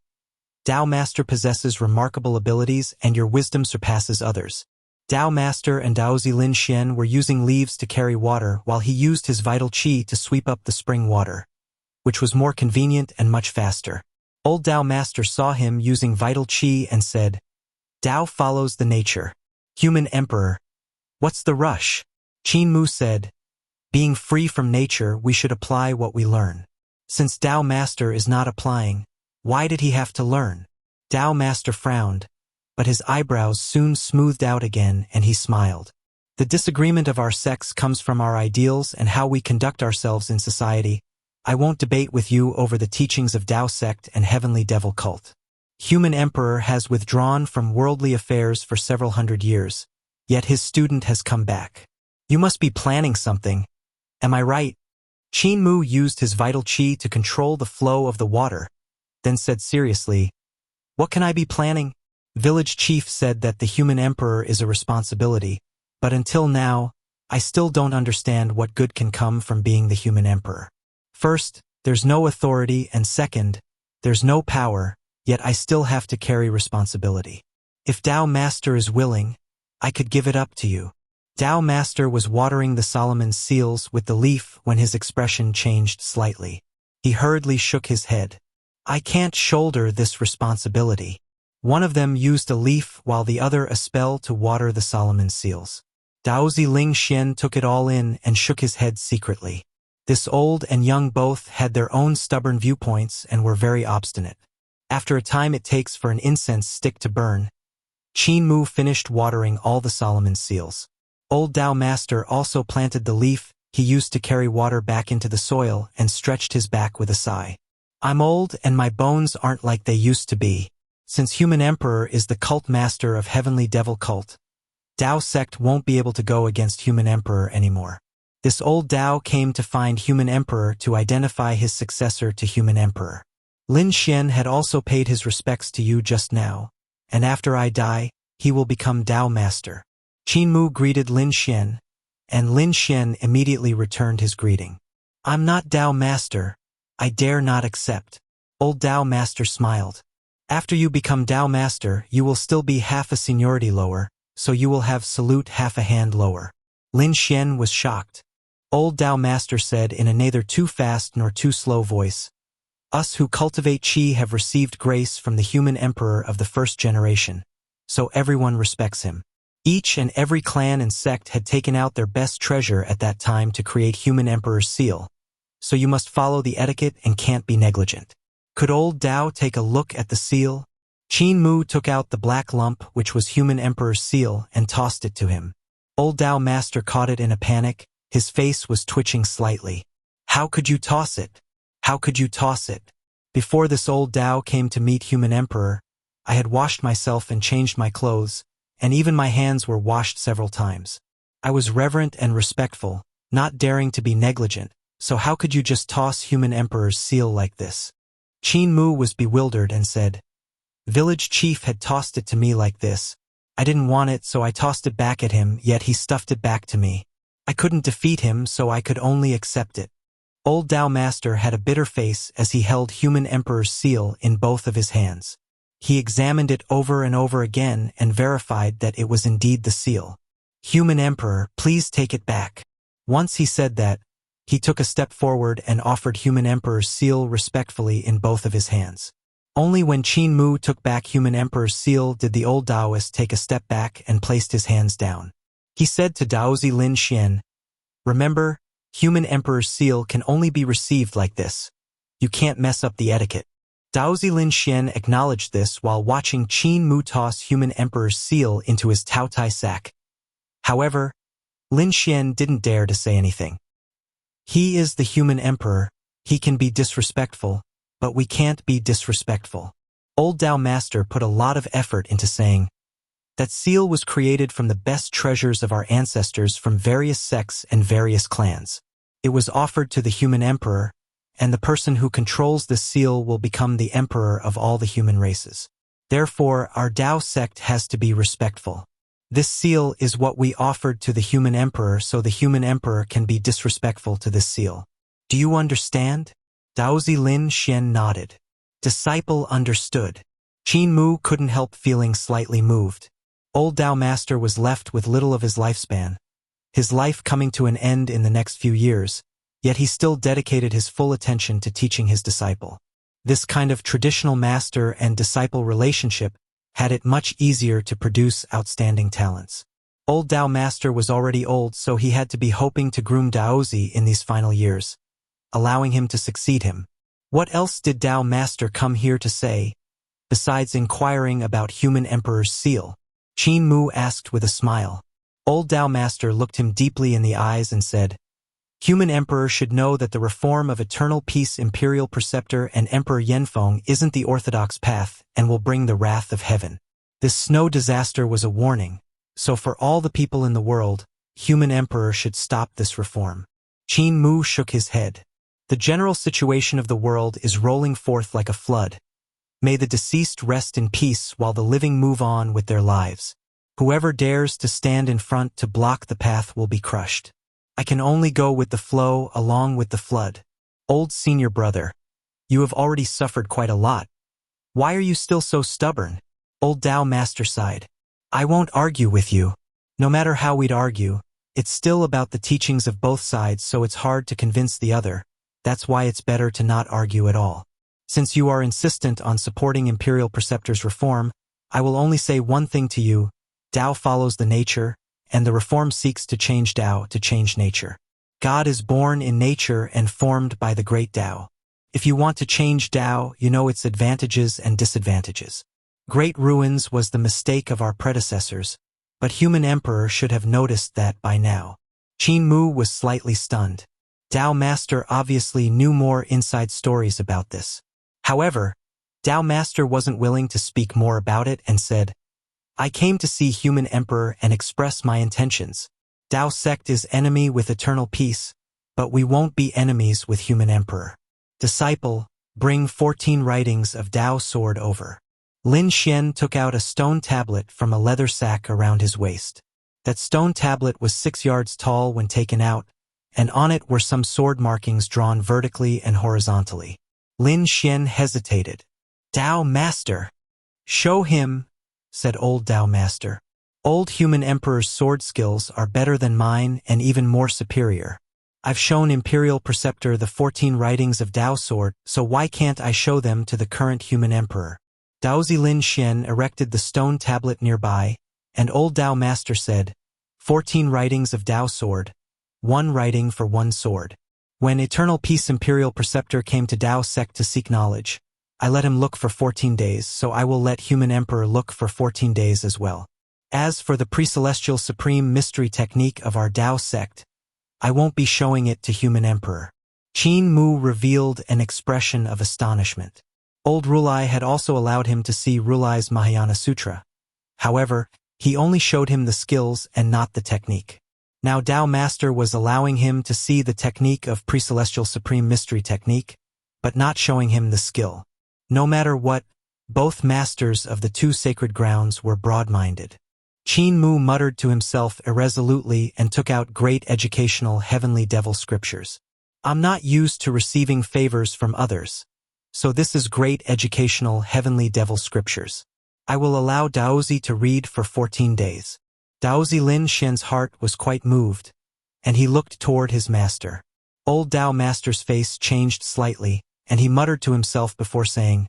"Tao Master possesses remarkable abilities and your wisdom surpasses others." Tao Master and Daozi Lin Xian were using leaves to carry water while he used his vital qi to sweep up the spring water, which was more convenient and much faster. Old Tao Master saw him using vital qi and said, "Tao follows the nature. Human emperor, what's the rush?" Qin Mu said, "Being free from nature, we should apply what we learn." Since Tao Master is not applying, why did he have to learn? Tao Master frowned, but his eyebrows soon smoothed out again and he smiled. The disagreement of our sects comes from our ideals and how we conduct ourselves in society. I won't debate with you over the teachings of Tao sect and Heavenly Devil cult. Human Emperor has withdrawn from worldly affairs for several hundred years, yet his student has come back. You must be planning something. Am I right? Qin Mu used his vital qi to control the flow of the water, then said seriously, "What can I be planning?" Village chief said that the human emperor is a responsibility, but until now, I still don't understand what good can come from being the human emperor. First, there's no authority, and second, there's no power, yet I still have to carry responsibility. If Tao Master is willing, I could give it up to you. Tao Master was watering the Solomon's seals with the leaf when his expression changed slightly. He hurriedly shook his head. I can't shoulder this responsibility. One of them used a leaf while the other a spell to water the Solomon's seals. Daozi Ling Xian took it all in and shook his head secretly. This old and young both had their own stubborn viewpoints and were very obstinate. After a time it takes for an incense stick to burn, Qin Mu finished watering all the Solomon's seals. Old Tao Master also planted the leaf he used to carry water back into the soil and stretched his back with a sigh. I'm old and my bones aren't like they used to be. Since Human Emperor is the cult master of Heavenly Devil cult, Tao sect won't be able to go against Human Emperor anymore. This old Tao came to find Human Emperor to identify his successor to Human Emperor. Lin Xian had also paid his respects to you just now, and after I die, he will become Tao Master. Qin Mu greeted Lin Xian, and Lin Xian immediately returned his greeting. I'm not Tao Master. I dare not accept. Old Tao Master smiled. After you become Tao Master, you will still be half a seniority lower, so you will have salute half a hand lower. Lin Xian was shocked. Old Tao Master said in a neither too fast nor too slow voice, us who cultivate qi have received grace from the Human Emperor of the first generation, so everyone respects him. Each and every clan and sect had taken out their best treasure at that time to create Human Emperor's seal, so you must follow the etiquette and can't be negligent. Could old Tao take a look at the seal? Qin Mu took out the black lump which was Human Emperor's seal and tossed it to him. Old Tao Master caught it in a panic. His face was twitching slightly. How could you toss it? How could you toss it? Before this old Tao came to meet Human Emperor, I had washed myself and changed my clothes, and even my hands were washed several times. I was reverent and respectful, not daring to be negligent, so how could you just toss Human Emperor's seal like this? Qin Mu was bewildered and said, Village chief had tossed it to me like this. I didn't want it, so I tossed it back at him, yet he stuffed it back to me. I couldn't defeat him, so I could only accept it. Old Tao Master had a bitter face as he held Human Emperor's seal in both of his hands. He examined it over and over again and verified that it was indeed the seal. Human Emperor, please take it back. Once he said that, he took a step forward and offered Human Emperor's seal respectfully in both of his hands. Only when Qin Mu took back Human Emperor's seal did the old Taoist take a step back and placed his hands down. He said to Daozi Lin Xian, remember, Human Emperor's seal can only be received like this. You can't mess up the etiquette. Daozi Lin Xian acknowledged this while watching Qin Mu toss Human Emperor's seal into his Taotai sack. However, Lin Xian didn't dare to say anything. He is the Human Emperor. He can be disrespectful, but we can't be disrespectful. Old Tao Master put a lot of effort into saying, that seal was created from the best treasures of our ancestors from various sects and various clans. It was offered to the Human Emperor, and the person who controls this seal will become the emperor of all the human races. Therefore, our Tao sect has to be respectful. This seal is what we offered to the Human Emperor, so the Human Emperor can be disrespectful to this seal. Do you understand? Daozi Lin Xian nodded. Disciple understood. Qin Mu couldn't help feeling slightly moved. Old Tao Master was left with little of his lifespan, his life coming to an end in the next few years, yet he still dedicated his full attention to teaching his disciple. This kind of traditional master and disciple relationship had it much easier to produce outstanding talents. Old Tao Master was already old, so he had to be hoping to groom Daozi in these final years, allowing him to succeed him. What else did Tao Master come here to say, besides inquiring about human emperor's seal? Qin Mu asked with a smile. Old Tao Master looked him deeply in the eyes and said, Human emperor should know that the reform of eternal peace imperial preceptor and Emperor Yanfeng isn't the orthodox path and will bring the wrath of heaven. This snow disaster was a warning, so for all the people in the world, human emperor should stop this reform. Qin Mu shook his head. The general situation of the world is rolling forth like a flood. May the deceased rest in peace while the living move on with their lives. Whoever dares to stand in front to block the path will be crushed. I can only go with the flow along with the flood. Old senior brother, you have already suffered quite a lot. Why are you still so stubborn? Old Tao Master sighed. I won't argue with you. No matter how we'd argue, it's still about the teachings of both sides, so it's hard to convince the other. That's why it's better to not argue at all. Since you are insistent on supporting imperial preceptor's reform, I will only say one thing to you. Tao follows the nature, and the reform seeks to change Tao to change nature. God is born in nature and formed by the great Tao. If you want to change Tao, you know its advantages and disadvantages. Great ruins was the mistake of our predecessors, but human emperor should have noticed that by now. Qin Mu was slightly stunned. Tao Master obviously knew more inside stories about this. However, Tao Master wasn't willing to speak more about it and said, I came to see human emperor and express my intentions. Tao sect is enemy with eternal peace, but we won't be enemies with human emperor. Disciple, bring 14 writings of Tao sword over. Lin Xian took out a stone tablet from a leather sack around his waist. That stone tablet was 6 yards tall when taken out, and on it were some sword markings drawn vertically and horizontally. Lin Xian hesitated. Tao Master. Show him, said old Tao Master. Old human emperor's sword skills are better than mine and even more superior. I've shown imperial preceptor the 14 writings of Tao sword, so why can't I show them to the current human emperor? Daozi Lin Xian erected the stone tablet nearby, and old Tao Master said, 14 writings of Tao sword, 1 writing for 1 sword. When eternal peace imperial preceptor came to Tao sect to seek knowledge, I let him look for 14 days, so I will let human emperor look for 14 days as well. As for the pre-celestial supreme mystery technique of our Tao sect, I won't be showing it to human emperor. Qin Mu revealed an expression of astonishment. Old Rulai had also allowed him to see Rulai's Mahayana Sutra. However, he only showed him the skills and not the technique. Now Tao Master was allowing him to see the technique of pre-celestial supreme mystery technique, but not showing him the skill. No matter what, both masters of the 2 sacred grounds were broad-minded. Qin Mu muttered to himself irresolutely and took out great educational heavenly devil scriptures. I'm not used to receiving favors from others, so this is great educational heavenly devil scriptures. I will allow Daozi to read for 14 days. Daozi Lin Xian's heart was quite moved, and he looked toward his master. Old Tao Master's face changed slightly, and he muttered to himself before saying,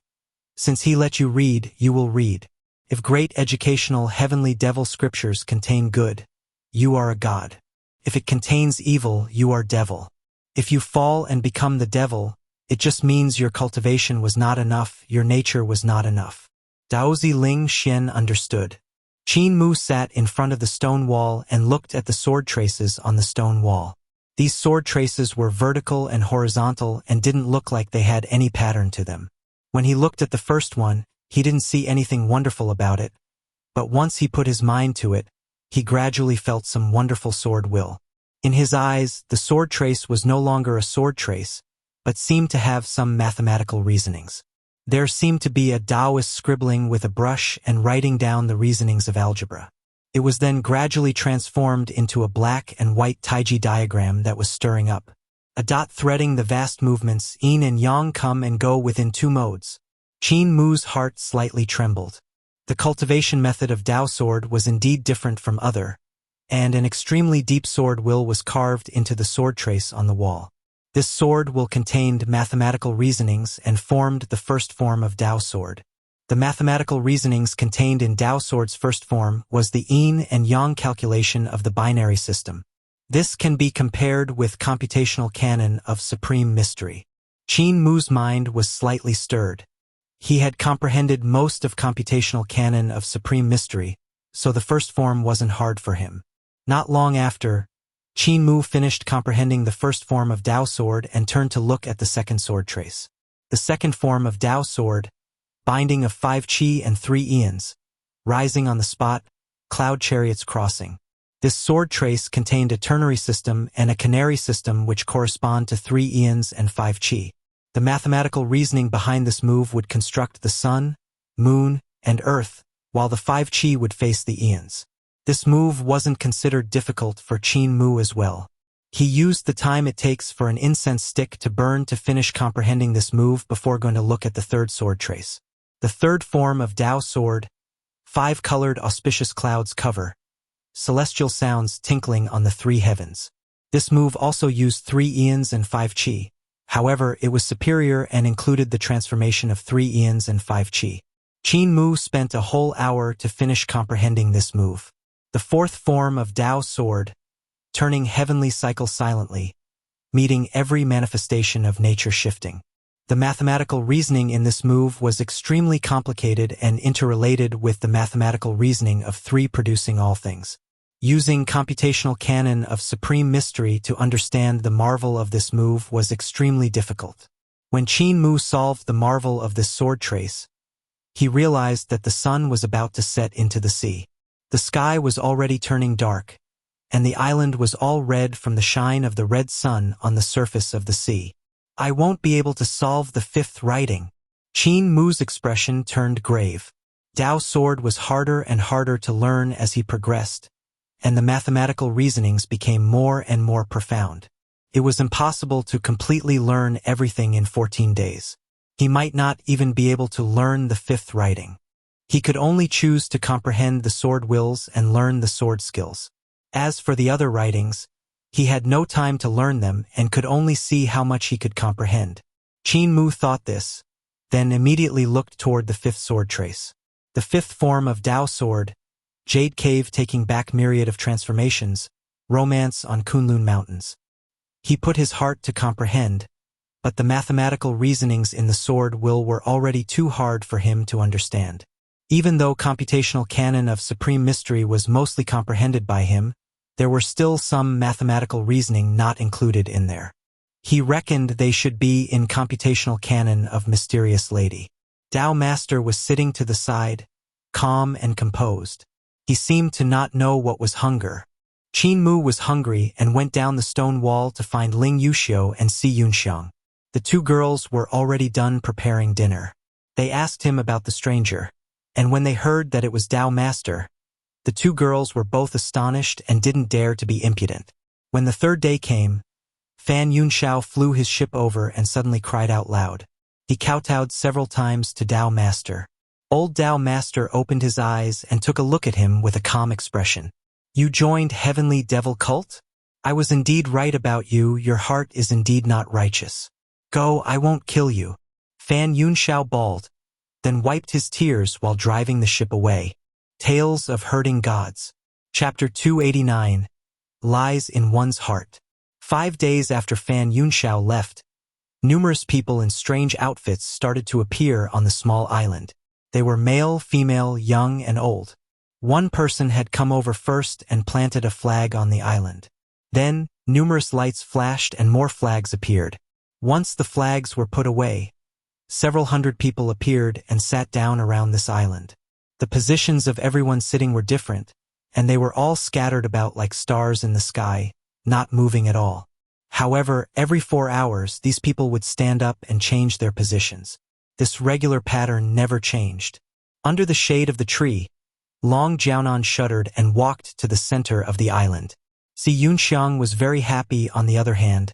Since he let you read, you will read. If great educational heavenly devil scriptures contain good, you are a god. If it contains evil, you are devil. If you fall and become the devil, it just means your cultivation was not enough, your nature was not enough. Daozi Ling Xian understood. Qin Mu sat in front of the stone wall and looked at the sword traces on the stone wall. These sword traces were vertical and horizontal and didn't look like they had any pattern to them. When he looked at the first one, he didn't see anything wonderful about it, but once he put his mind to it, he gradually felt some wonderful sword will. In his eyes, the sword trace was no longer a sword trace, but seemed to have some mathematical reasonings. There seemed to be a Taoist scribbling with a brush and writing down the reasonings of algebra. It was then gradually transformed into a black and white Taiji diagram that was stirring up. A dot threading the vast movements yin and yang come and go within 2 modes. Qin Mu's heart slightly trembled. The cultivation method of Tao sword was indeed different from other, and an extremely deep sword will was carved into the sword trace on the wall. This sword will contained mathematical reasonings and formed the first form of Tao sword. The mathematical reasonings contained in Tao sword's first form was the yin and yang calculation of the binary system. This can be compared with computational canon of supreme mystery. Qin Mu's mind was slightly stirred. He had comprehended most of computational canon of supreme mystery, so the first form wasn't hard for him. Not long after, Qin Mu finished comprehending the first form of Dao sword and turned to look at the second sword trace. The second form of Dao sword, binding of 5 qi and 3 eons, rising on the spot, cloud chariots crossing. This sword trace contained a ternary system and a canary system which correspond to 3 eons and 5 qi. The mathematical reasoning behind this move would construct the sun, moon, and earth, while the 5 qi would face the eons. This move wasn't considered difficult for Qin Mu as well. He used the time it takes for an incense stick to burn to finish comprehending this move before going to look at the third sword trace. The third form of Dao sword, 5-colored auspicious clouds cover, celestial sounds tinkling on the 3 heavens. This move also used 3 eons and 5 qi. However, it was superior and included the transformation of 3 eons and 5 qi. Qin Mu spent a whole hour to finish comprehending this move. The fourth form of Dao sword, turning heavenly cycle silently, meeting every manifestation of nature shifting. The mathematical reasoning in this move was extremely complicated and interrelated with the mathematical reasoning of 3 producing all things. Using computational canon of supreme mystery to understand the marvel of this move was extremely difficult. When Qin Mu solved the marvel of this sword trace, he realized that the sun was about to set into the sea. The sky was already turning dark, and the island was all red from the shine of the red sun on the surface of the sea. I won't be able to solve the 5th writing. Qin Mu's expression turned grave. Dao sword was harder and harder to learn as he progressed, and the mathematical reasonings became more and more profound. It was impossible to completely learn everything in 14 days. He might not even be able to learn the 5th writing. He could only choose to comprehend the sword wills and learn the sword skills. As for the other writings, he had no time to learn them and could only see how much he could comprehend. Qin Mu thought this, then immediately looked toward the 5th sword trace. The 5th form of Dao sword, Jade Cave taking back myriad of transformations, romance on Kunlun Mountains. He put his heart to comprehend, but the mathematical reasonings in the sword will were already too hard for him to understand. Even though computational canon of supreme mystery was mostly comprehended by him, there were still some mathematical reasoning not included in there. He reckoned they should be in computational canon of mysterious lady. Dao Master was sitting to the side, calm and composed. He seemed to not know what was hunger. Qin Mu was hungry and went down the stone wall to find Ling Yuxiu and Si Yunxiang. The 2 girls were already done preparing dinner. They asked him about the stranger, and when they heard that it was Dao Master, the 2 girls were both astonished and didn't dare to be impudent. When the 3rd day came, Fan Yunxiao flew his ship over and suddenly cried out loud. He kowtowed several times to Dao Master. Old Dao Master opened his eyes and took a look at him with a calm expression. You joined Heavenly Devil Cult? I was indeed right about you, your heart is indeed not righteous. Go, I won't kill you. Fan Yunxiao bawled, then wiped his tears while driving the ship away. Tales of Hurting Gods. Chapter 289. Lies in One's Heart. 5 days after Fan Yunxiao left, numerous people in strange outfits started to appear on the small island. They were male, female, young, and old. One person had come over first and planted a flag on the island. Then, numerous lights flashed and more flags appeared. Once the flags were put away, several hundred people appeared and sat down around this island. The positions of everyone sitting were different, and they were all scattered about like stars in the sky, not moving at all. However, every 4 hours, these people would stand up and change their positions. This regular pattern never changed. Under the shade of the tree, Long Jiaonan shuddered and walked to the center of the island. Si Yunxiang was very happy on the other hand,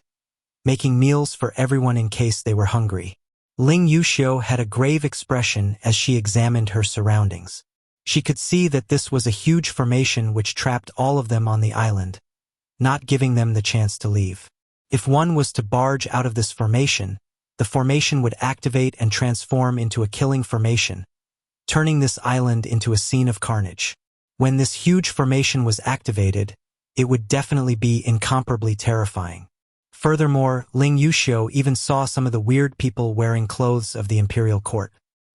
making meals for everyone in case they were hungry. Ling Yuxiu had a grave expression as she examined her surroundings. She could see that this was a huge formation which trapped all of them on the island, not giving them the chance to leave. If one was to barge out of this formation, the formation would activate and transform into a killing formation, turning this island into a scene of carnage. When this huge formation was activated, it would definitely be incomparably terrifying. Furthermore, Ling Yuxiu even saw some of the weird people wearing clothes of the imperial court.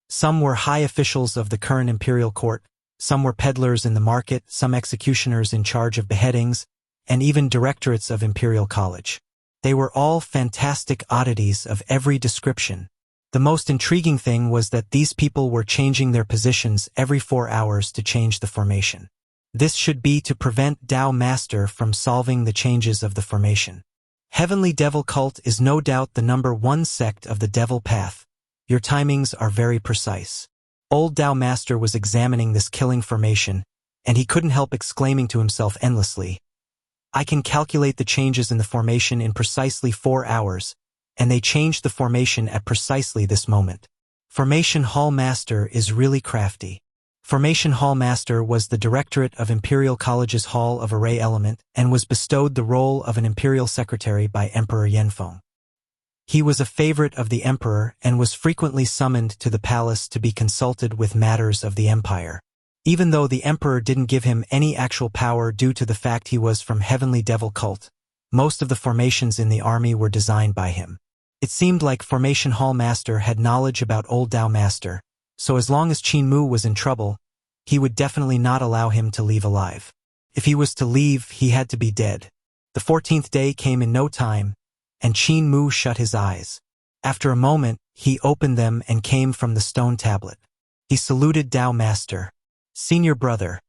Some were high officials of the current imperial court, some were peddlers in the market, some executioners in charge of beheadings, and even directorates of imperial college. They were all fantastic oddities of every description. The most intriguing thing was that these people were changing their positions every 4 hours to change the formation. This should be to prevent Tao Master from solving the changes of the formation. Heavenly Devil Cult is no doubt the #1 sect of the Devil Path. Your timings are very precise. Old Tao Master was examining this killing formation, and he couldn't help exclaiming to himself endlessly, I can calculate the changes in the formation in precisely 4 hours, and they changed the formation at precisely this moment. Formation Hall Master is really crafty. Formation Hall Master was the directorate of Imperial College's Hall of Array Element and was bestowed the role of an Imperial Secretary by Emperor Yanfeng. He was a favorite of the Emperor and was frequently summoned to the palace to be consulted with matters of the Empire. Even though the Emperor didn't give him any actual power due to the fact he was from Heavenly Devil Cult, most of the formations in the army were designed by him. It seemed like Formation Hall Master had knowledge about Old Tao Master, so as long as Qin Mu was in trouble, he would definitely not allow him to leave alive. If he was to leave, he had to be dead. The 14th day came in no time, and Qin Mu shut his eyes. After a moment, he opened them and came from the stone tablet. He saluted Tao Master. Senior brother,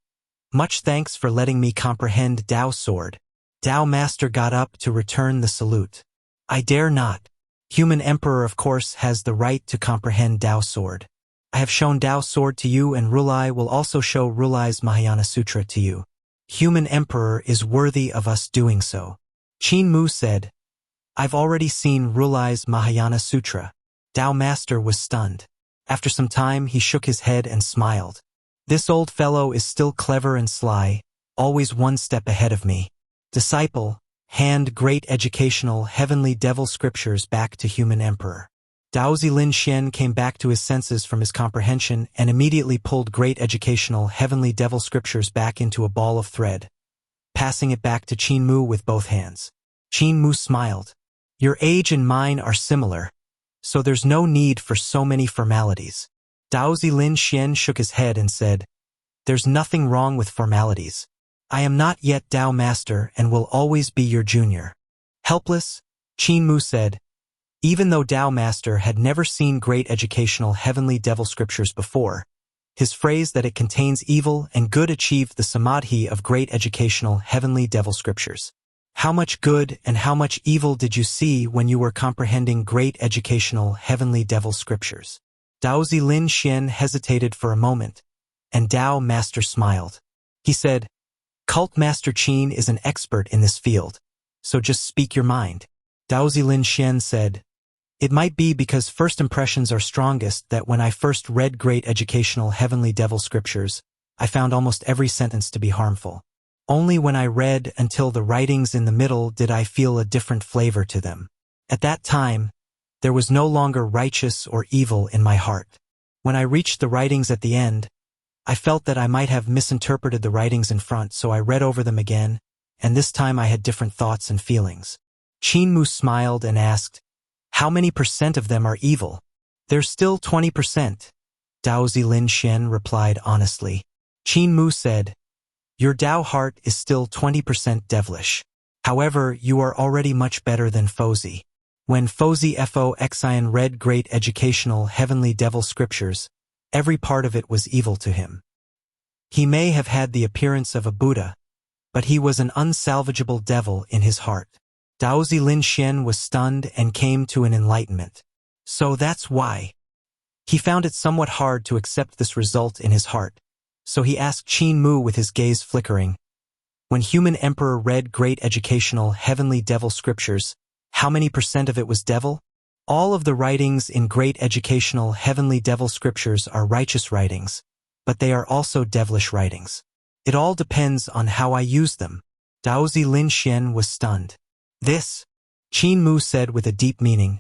much thanks for letting me comprehend Tao Sword. Tao Master got up to return the salute. I dare not. Human Emperor of course has the right to comprehend Tao Sword. I have shown Tao Sword to you and Rulai will also show Rulai's Mahayana Sutra to you. Human Emperor is worthy of us doing so. Qin Mu said, I've already seen Rulai's Mahayana Sutra. Tao Master was stunned. After some time he shook his head and smiled. This old fellow is still clever and sly, always one step ahead of me. Disciple, hand great educational heavenly devil scriptures back to human emperor. Daozi Lin Xian came back to his senses from his comprehension and immediately pulled great educational heavenly devil scriptures back into a ball of thread, passing it back to Qin Mu with both hands. Qin Mu smiled. Your age and mine are similar, so there's no need for so many formalities. Daozi Lin Xian shook his head and said, There's nothing wrong with formalities. I am not yet Tao Master and will always be your junior. Helpless, Qin Mu said. Even though Tao Master had never seen great educational heavenly devil scriptures before, his phrase that it contains evil and good achieved the samadhi of great educational heavenly devil scriptures. How much good and how much evil did you see when you were comprehending great educational heavenly devil scriptures? Daozi Lin Xian hesitated for a moment, and Tao Master smiled. He said, Cult Master Qin is an expert in this field, so just speak your mind. Daozi Lin Xian said, It might be because first impressions are strongest that when I first read great educational heavenly devil scriptures, I found almost every sentence to be harmful. Only when I read until the writings in the middle did I feel a different flavor to them. At that time, there was no longer righteous or evil in my heart. When I reached the writings at the end, I felt that I might have misinterpreted the writings in front, so I read over them again, and this time I had different thoughts and feelings. Qin Mu smiled and asked, How many % of them are evil? There's still 20%. Daozi Lin Xian replied honestly. Qin Mu said, Your Tao heart is still 20% devilish. However, you are already much better than Fozi. When Fozi Fo Xian read great educational heavenly devil scriptures, every part of it was evil to him. He may have had the appearance of a Buddha, but he was an unsalvageable devil in his heart. Daozi Lin Xian was stunned and came to an enlightenment. So that's why. He found it somewhat hard to accept this result in his heart, so he asked Qin Mu with his gaze flickering, When human emperor read great educational heavenly devil scriptures, how many % of it was devil? All of the writings in great educational heavenly devil scriptures are righteous writings, but they are also devilish writings. It all depends on how I use them. Daozi Lin Xian was stunned. This, Qin Mu said with a deep meaning,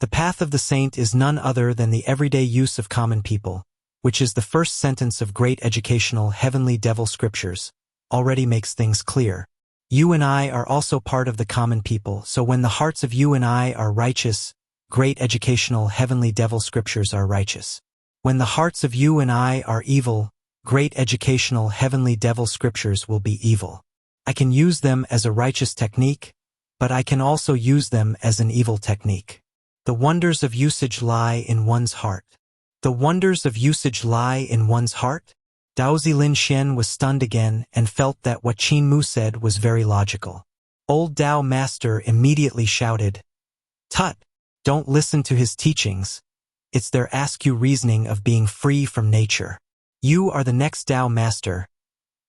the path of the saint is none other than the everyday use of common people, which is the first sentence of great educational heavenly devil scriptures, already makes things clear. You and I are also part of the common people, so when the hearts of you and I are righteous, great educational heavenly devil scriptures are righteous. When the hearts of you and I are evil, great educational heavenly devil scriptures will be evil. I can use them as a righteous technique, but I can also use them as an evil technique. The wonders of usage lie in one's heart. The wonders of usage lie in one's heart? Daozi Lin Xian was stunned again and felt that what Qin Mu said was very logical. Old Dao Master immediately shouted, "Tut! Don't listen to his teachings. It's their askew reasoning of being free from nature. You are the next Dao Master.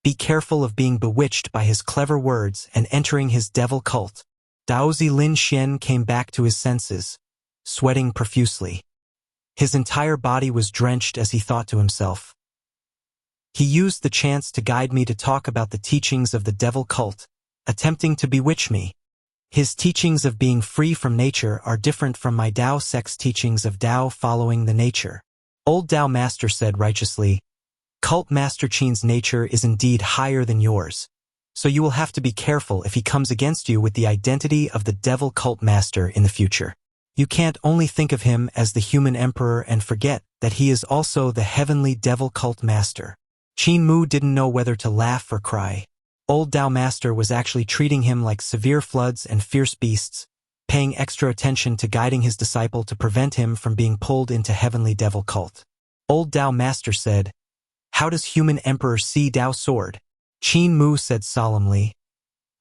Be careful of being bewitched by his clever words and entering his devil cult." Daozi Lin Xian came back to his senses, sweating profusely. His entire body was drenched as he thought to himself. He used the chance to guide me to talk about the teachings of the devil cult, attempting to bewitch me. His teachings of being free from nature are different from my Dao sect's teachings of Dao following the nature. Old Dao Master said righteously, "Cult Master Qin's nature is indeed higher than yours, so you will have to be careful if he comes against you with the identity of the devil cult master in the future. You can't only think of him as the human emperor and forget that he is also the heavenly devil cult master." Qin Mu didn't know whether to laugh or cry. Old Dao Master was actually treating him like severe floods and fierce beasts, paying extra attention to guiding his disciple to prevent him from being pulled into heavenly devil cult. Old Dao Master said, "How does human emperor see Dao sword?" Qin Mu said solemnly,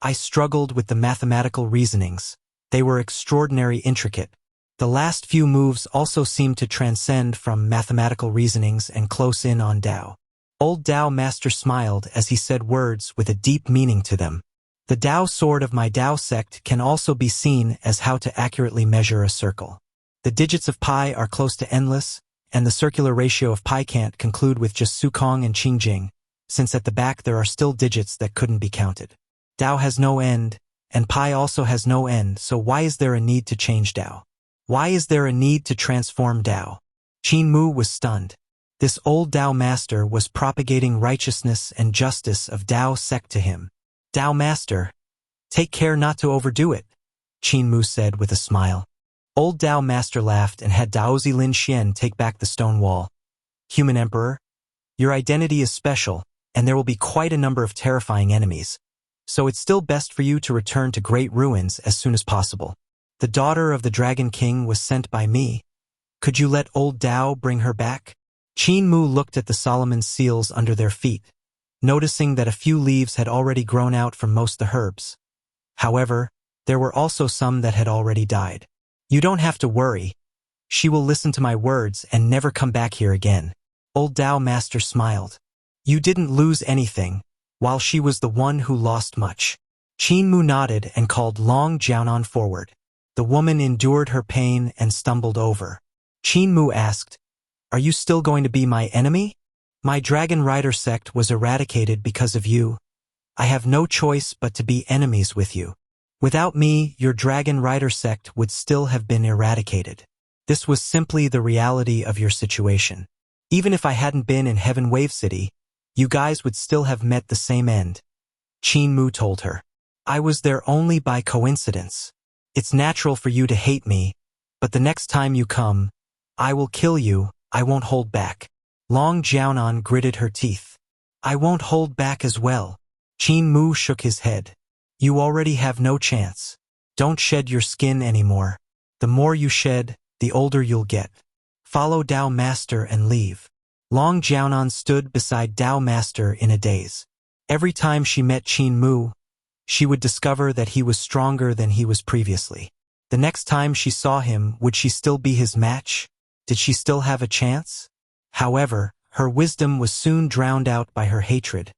"I struggled with the mathematical reasonings. They were extraordinarily intricate. The last few moves also seemed to transcend from mathematical reasonings and close in on Dao." Old Dao Master smiled as he said words with a deep meaning to them. "The Dao sword of my Dao sect can also be seen as how to accurately measure a circle. The digits of pi are close to endless, and the circular ratio of pi can't conclude with just Sukong and Qingjing, since at the back there are still digits that couldn't be counted. Dao has no end, and pi also has no end, so why is there a need to change Dao? Why is there a need to transform Dao?" Qin Mu was stunned. This old Dao Master was propagating righteousness and justice of Dao sect to him. "Dao Master, take care not to overdo it," Qin Mu said with a smile. Old Dao Master laughed and had Daozi Lin Xian take back the stone wall. "Human Emperor, your identity is special, and there will be quite a number of terrifying enemies, so it's still best for you to return to Great Ruins as soon as possible. The daughter of the Dragon King was sent by me. Could you let old Dao bring her back?" Qin Mu looked at the Solomon's seals under their feet, noticing that a few leaves had already grown out from most the herbs. However, there were also some that had already died. "You don't have to worry. She will listen to my words and never come back here again." Old Dao Master smiled. "You didn't lose anything, while she was the one who lost much." Qin Mu nodded and called Long Jiaonan forward. The woman endured her pain and stumbled over. Qin Mu asked, "Are you still going to be my enemy? My Dragon Rider sect was eradicated because of you. I have no choice but to be enemies with you. Without me, your Dragon Rider sect would still have been eradicated. This was simply the reality of your situation. Even if I hadn't been in Heaven Wave City, you guys would still have met the same end." Qin Mu told her. "I was there only by coincidence. It's natural for you to hate me, but the next time you come, I will kill you. I won't hold back." Long Jiaonan gritted her teeth. "I won't hold back as well." Qin Mu shook his head. "You already have no chance. Don't shed your skin anymore. The more you shed, the older you'll get. Follow Dao Master and leave." Long Jiaonan stood beside Dao Master in a daze. Every time she met Qin Mu, she would discover that he was stronger than he was previously. The next time she saw him, would she still be his match? Did she still have a chance? However, her wisdom was soon drowned out by her hatred,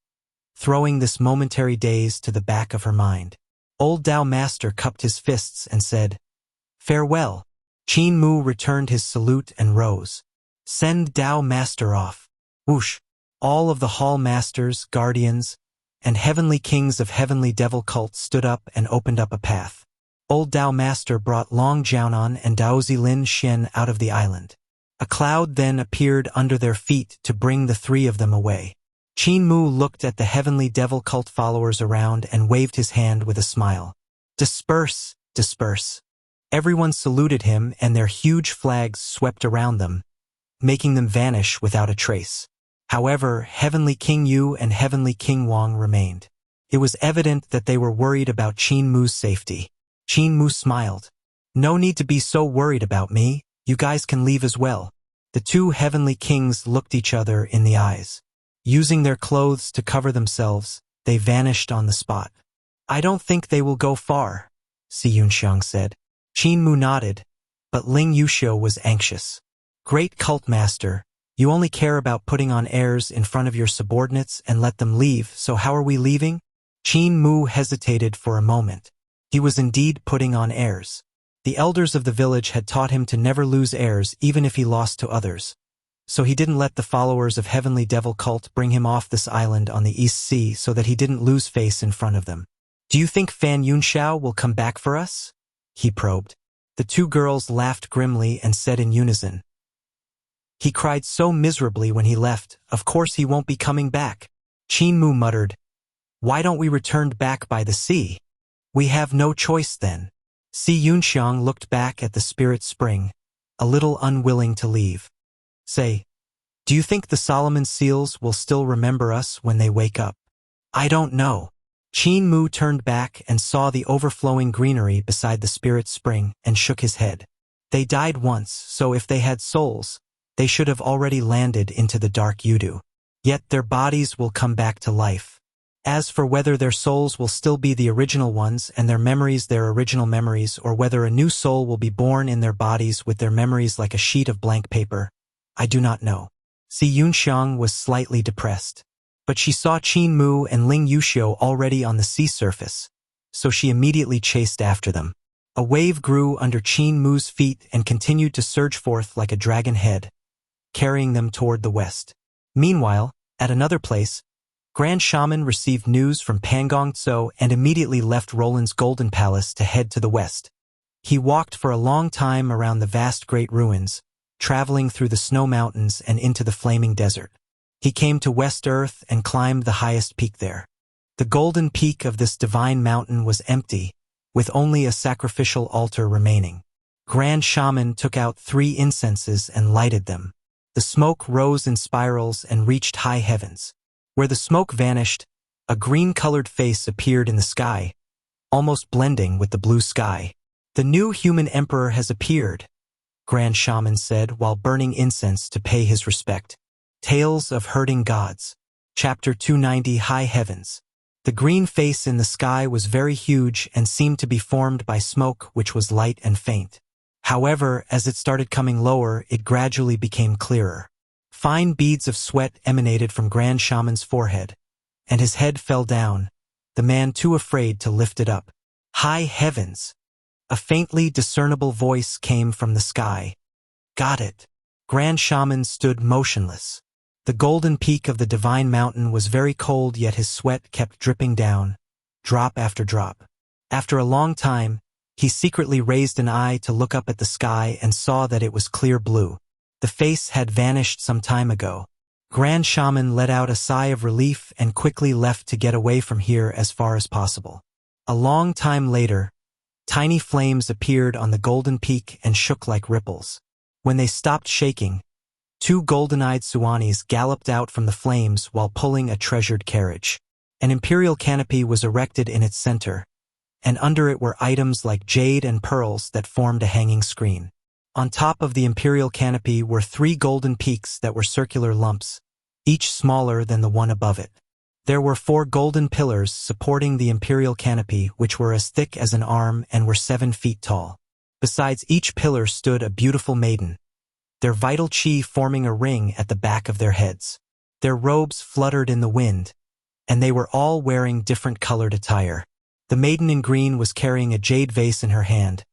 throwing this momentary daze to the back of her mind. Old Dao Master cupped his fists and said, "Farewell." Qin Mu returned his salute and rose. "Send Dao Master off." Whoosh! All of the Hall Masters, Guardians, and Heavenly Kings of Heavenly Devil Cult stood up and opened up a path. Old Dao Master brought Long Jiaonan and Daozi Lin Xian out of the island. A cloud then appeared under their feet to bring the three of them away. Qin Mu looked at the heavenly devil cult followers around and waved his hand with a smile. Disperse, disperse. Everyone saluted him and their huge flags swept around them, making them vanish without a trace. However, Heavenly King Yu and Heavenly King Wang remained. It was evident that they were worried about Qin Mu's safety. Qin Mu smiled. No need to be so worried about me, you guys can leave as well. The two heavenly kings looked each other in the eyes. Using their clothes to cover themselves, they vanished on the spot. I don't think they will go far, Si Yunxiang said. Qin Mu nodded, but Ling Yuxiu was anxious. Great cult master, you only care about putting on airs in front of your subordinates and let them leave, so how are we leaving? Qin Mu hesitated for a moment. He was indeed putting on airs. The elders of the village had taught him to never lose heirs even if he lost to others. So he didn't let the followers of Heavenly Devil Cult bring him off this island on the East Sea so that he didn't lose face in front of them. Do you think Fan Yunxiao will come back for us? He probed. The two girls laughed grimly and said in unison. He cried so miserably when he left, of course he won't be coming back. Qin Mu muttered, why don't we return back by the sea? We have no choice then. Si Yunxiang looked back at the spirit spring, a little unwilling to leave. Say, do you think the Solomon seals will still remember us when they wake up? I don't know. Qin Mu turned back and saw the overflowing greenery beside the spirit spring and shook his head. They died once, so if they had souls, they should have already landed into the dark Yudu. Yet their bodies will come back to life. As for whether their souls will still be the original ones and their memories their original memories, or whether a new soul will be born in their bodies with their memories like a sheet of blank paper, I do not know. Si Yunxiang was slightly depressed. But she saw Qin Mu and Ling Yuxiu already on the sea surface, so she immediately chased after them. A wave grew under Qin Mu's feet and continued to surge forth like a dragon head, carrying them toward the west. Meanwhile, at another place, Grand Shaman received news from Pangong Tso and immediately left Roland's Golden Palace to head to the west. He walked for a long time around the vast great ruins, traveling through the snow mountains and into the flaming desert. He came to West Earth and climbed the highest peak there. The golden peak of this divine mountain was empty, with only a sacrificial altar remaining. Grand Shaman took out 3 incenses and lighted them. The smoke rose in spirals and reached high heavens. Where the smoke vanished, a green-colored face appeared in the sky, almost blending with the blue sky. The new human emperor has appeared, Grand Shaman said while burning incense to pay his respect. Tales of Hurting Gods. Chapter 290 High Heavens. The green face in the sky was very huge and seemed to be formed by smoke which was light and faint. However, as it started coming lower, it gradually became clearer. Fine beads of sweat emanated from Grand Shaman's forehead, and his head fell down, the man too afraid to lift it up. High heavens! A faintly discernible voice came from the sky. Got it. Grand Shaman stood motionless. The golden peak of the divine mountain was very cold, yet his sweat kept dripping down, drop after drop. After a long time, he secretly raised an eye to look up at the sky and saw that it was clear blue. The face had vanished some time ago. Grand Shaman let out a sigh of relief and quickly left to get away from here as far as possible. A long time later, tiny flames appeared on the golden peak and shook like ripples. When they stopped shaking, 2 golden-eyed Suanis galloped out from the flames while pulling a treasured carriage. An imperial canopy was erected in its center, and under it were items like jade and pearls that formed a hanging screen. On top of the imperial canopy were 3 golden peaks that were circular lumps, each smaller than the one above it. There were 4 golden pillars supporting the imperial canopy which were as thick as an arm and were 7 feet tall. Besides each pillar stood a beautiful maiden, their vital chi forming a ring at the back of their heads. Their robes fluttered in the wind, and they were all wearing different colored attire. The maiden in green was carrying a jade vase in her hand.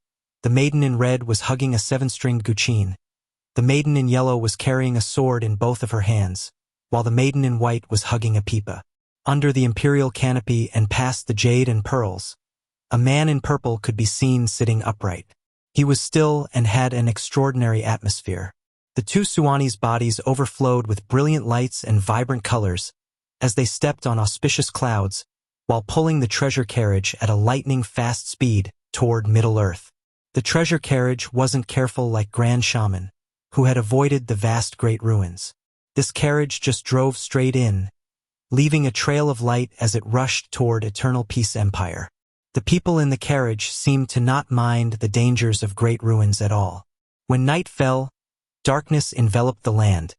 The maiden in red was hugging a 7-stringed guqin. The maiden in yellow was carrying a sword in both of her hands, while the maiden in white was hugging a pipa. Under the imperial canopy and past the jade and pearls, a man in purple could be seen sitting upright. He was still and had an extraordinary atmosphere. The 2 Suani's bodies overflowed with brilliant lights and vibrant colors, as they stepped on auspicious clouds, while pulling the treasure carriage at a lightning-fast speed toward Middle-earth. The treasure carriage wasn't careful like Grand Shaman, who had avoided the vast great ruins. This carriage just drove straight in, leaving a trail of light as it rushed toward Eternal Peace Empire. The people in the carriage seemed to not mind the dangers of great ruins at all. When night fell, darkness enveloped the land,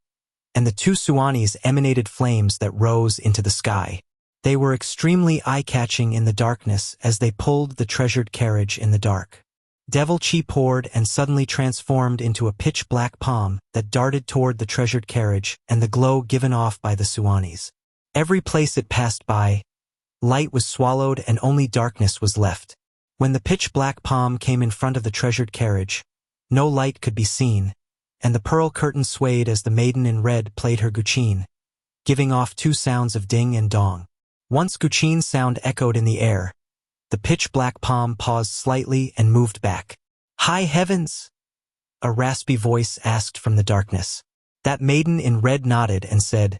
and the two Suanis emanated flames that rose into the sky. They were extremely eye-catching in the darkness as they pulled the treasured carriage in the dark. Devil Chi poured and suddenly transformed into a pitch-black palm that darted toward the treasured carriage and the glow given off by the Suanis. Every place it passed by, light was swallowed and only darkness was left. When the pitch-black palm came in front of the treasured carriage, no light could be seen, and the pearl curtain swayed as the maiden in red played her guqin, giving off two sounds of ding and dong. Once guqin's sound echoed in the air, the pitch-black palm paused slightly and moved back. "High heavens!" a raspy voice asked from the darkness. That maiden in red nodded and said,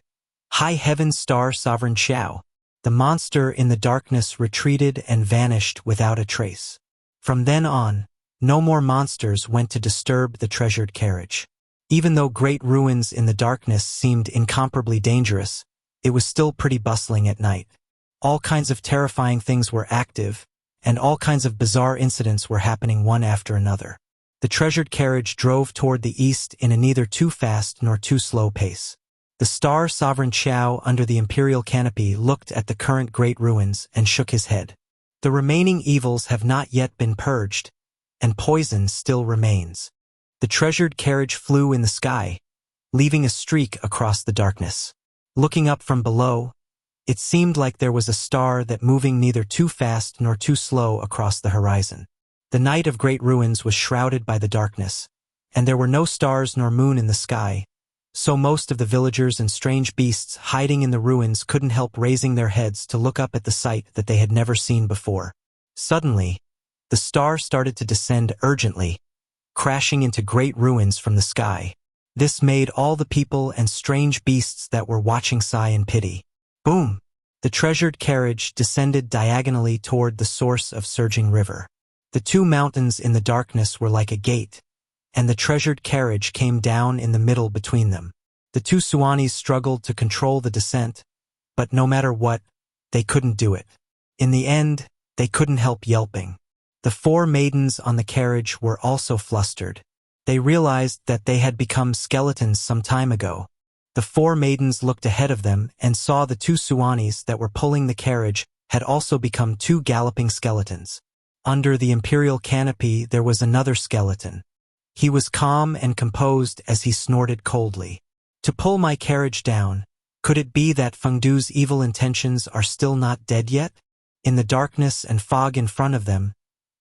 "High heavens, star sovereign Xiao." The monster in the darkness retreated and vanished without a trace. From then on, no more monsters went to disturb the treasured carriage. Even though great ruins in the darkness seemed incomparably dangerous, it was still pretty bustling at night. All kinds of terrifying things were active, and all kinds of bizarre incidents were happening one after another. The treasured carriage drove toward the east in a neither too fast nor too slow pace. The star sovereign Qiao under the imperial canopy looked at the current great ruins and shook his head. The remaining evils have not yet been purged, and poison still remains. The treasured carriage flew in the sky, leaving a streak across the darkness. Looking up from below, it seemed like there was a star that moving neither too fast nor too slow across the horizon. The night of great ruins was shrouded by the darkness, and there were no stars nor moon in the sky, so most of the villagers and strange beasts hiding in the ruins couldn't help raising their heads to look up at the sight that they had never seen before. Suddenly, the star started to descend urgently, crashing into great ruins from the sky. This made all the people and strange beasts that were watching sigh in pity. Boom! The treasured carriage descended diagonally toward the source of surging river. The two mountains in the darkness were like a gate, and the treasured carriage came down in the middle between them. The two Suanis struggled to control the descent, but no matter what, they couldn't do it. In the end, they couldn't help yelping. The four maidens on the carriage were also flustered. They realized that they had become skeletons some time ago. The four maidens looked ahead of them and saw the two Suanis that were pulling the carriage had also become two galloping skeletons. Under the imperial canopy there was another skeleton. He was calm and composed as he snorted coldly. "To pull my carriage down, could it be that Fengdu's evil intentions are still not dead yet?" In the darkness and fog in front of them,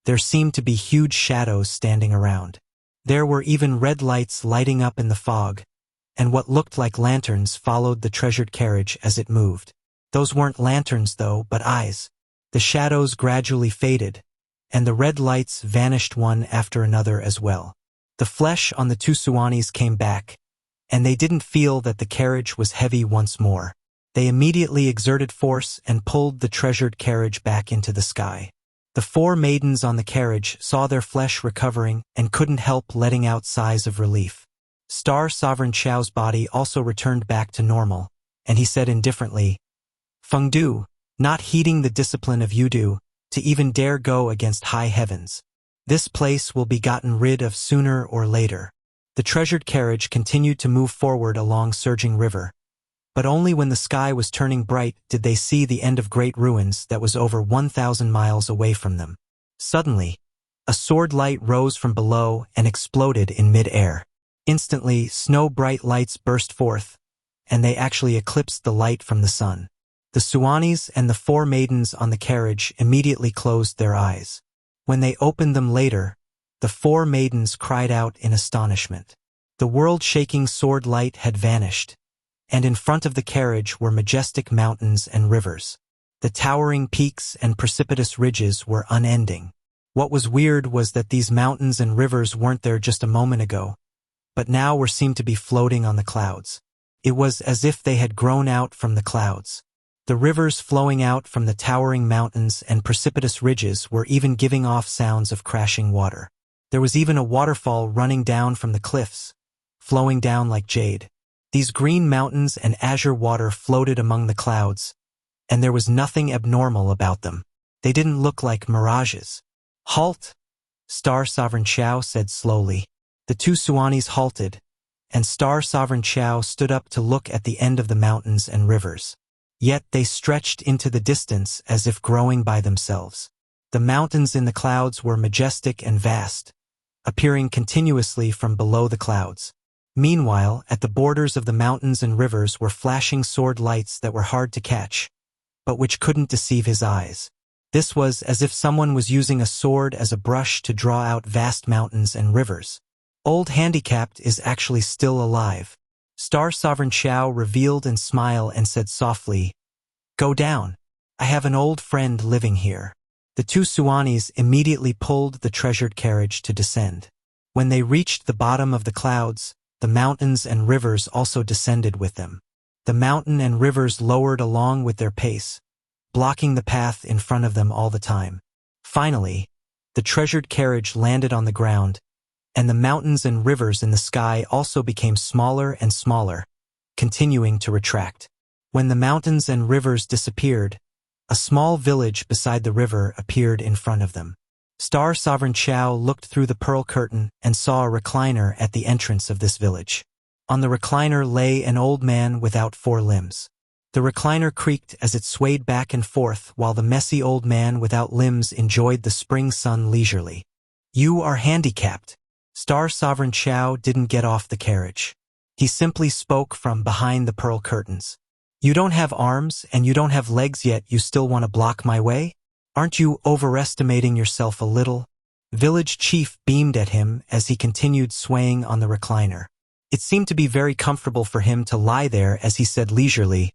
there seemed to be huge shadows standing around. There were even red lights lighting up in the fog, and what looked like lanterns followed the treasured carriage as it moved. Those weren't lanterns though, but eyes. The shadows gradually faded, and the red lights vanished one after another as well. The flesh on the two Suanis came back, and they didn't feel that the carriage was heavy once more. They immediately exerted force and pulled the treasured carriage back into the sky. The four maidens on the carriage saw their flesh recovering and couldn't help letting out sighs of relief. Star Sovereign Xiao's body also returned back to normal, and he said indifferently, "Fengdu, not heeding the discipline of Yudu, to even dare go against high heavens. This place will be gotten rid of sooner or later." The treasured carriage continued to move forward along surging river, but only when the sky was turning bright did they see the end of great ruins that was over 1,000 miles away from them. Suddenly, a sword light rose from below and exploded in mid-air. Instantly, snow-bright lights burst forth, and they actually eclipsed the light from the sun. The Suanis and the four maidens on the carriage immediately closed their eyes. When they opened them later, the four maidens cried out in astonishment. The world-shaking sword light had vanished, and in front of the carriage were majestic mountains and rivers. The towering peaks and precipitous ridges were unending. What was weird was that these mountains and rivers weren't there just a moment ago, but now were seemed to be floating on the clouds. It was as if they had grown out from the clouds. The rivers flowing out from the towering mountains and precipitous ridges were even giving off sounds of crashing water. There was even a waterfall running down from the cliffs, flowing down like jade. These green mountains and azure water floated among the clouds, and there was nothing abnormal about them. They didn't look like mirages. "Halt!" Star Sovereign Xiao said slowly. The two Suanis halted, and Star Sovereign Xiao stood up to look at the end of the mountains and rivers. Yet they stretched into the distance as if growing by themselves. The mountains in the clouds were majestic and vast, appearing continuously from below the clouds. Meanwhile, at the borders of the mountains and rivers were flashing sword lights that were hard to catch, but which couldn't deceive his eyes. This was as if someone was using a sword as a brush to draw out vast mountains and rivers. Old Handicapped is actually still alive. Star Sovereign Xiao revealed and smiled and said softly, "Go down. I have an old friend living here." The two Suanis immediately pulled the treasured carriage to descend. When they reached the bottom of the clouds, the mountains and rivers also descended with them. The mountain and rivers lowered along with their pace, blocking the path in front of them all the time. Finally, the treasured carriage landed on the ground, and the mountains and rivers in the sky also became smaller and smaller, continuing to retract. When the mountains and rivers disappeared, a small village beside the river appeared in front of them. Star Sovereign Xiao looked through the pearl curtain and saw a recliner at the entrance of this village. On the recliner lay an old man without 4 limbs. The recliner creaked as it swayed back and forth while the messy old man without limbs enjoyed the spring sun leisurely. "You are handicapped." Star Sovereign Xiao didn't get off the carriage. He simply spoke from behind the pearl curtains. "You don't have arms and you don't have legs yet you still want to block my way? Aren't you overestimating yourself a little?" Village Chief beamed at him as he continued swaying on the recliner. It seemed to be very comfortable for him to lie there as he said leisurely,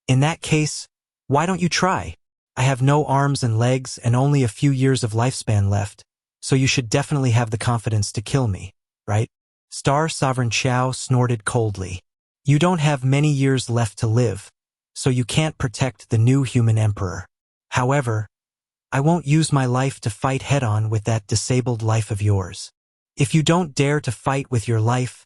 "In that case, why don't you try? I have no arms and legs and only a few years of lifespan left, so you should definitely have the confidence to kill me, right?" Star Sovereign Xiao snorted coldly. "You don't have many years left to live, so you can't protect the new human emperor. However, I won't use my life to fight head-on with that disabled life of yours. If you don't dare to fight with your life,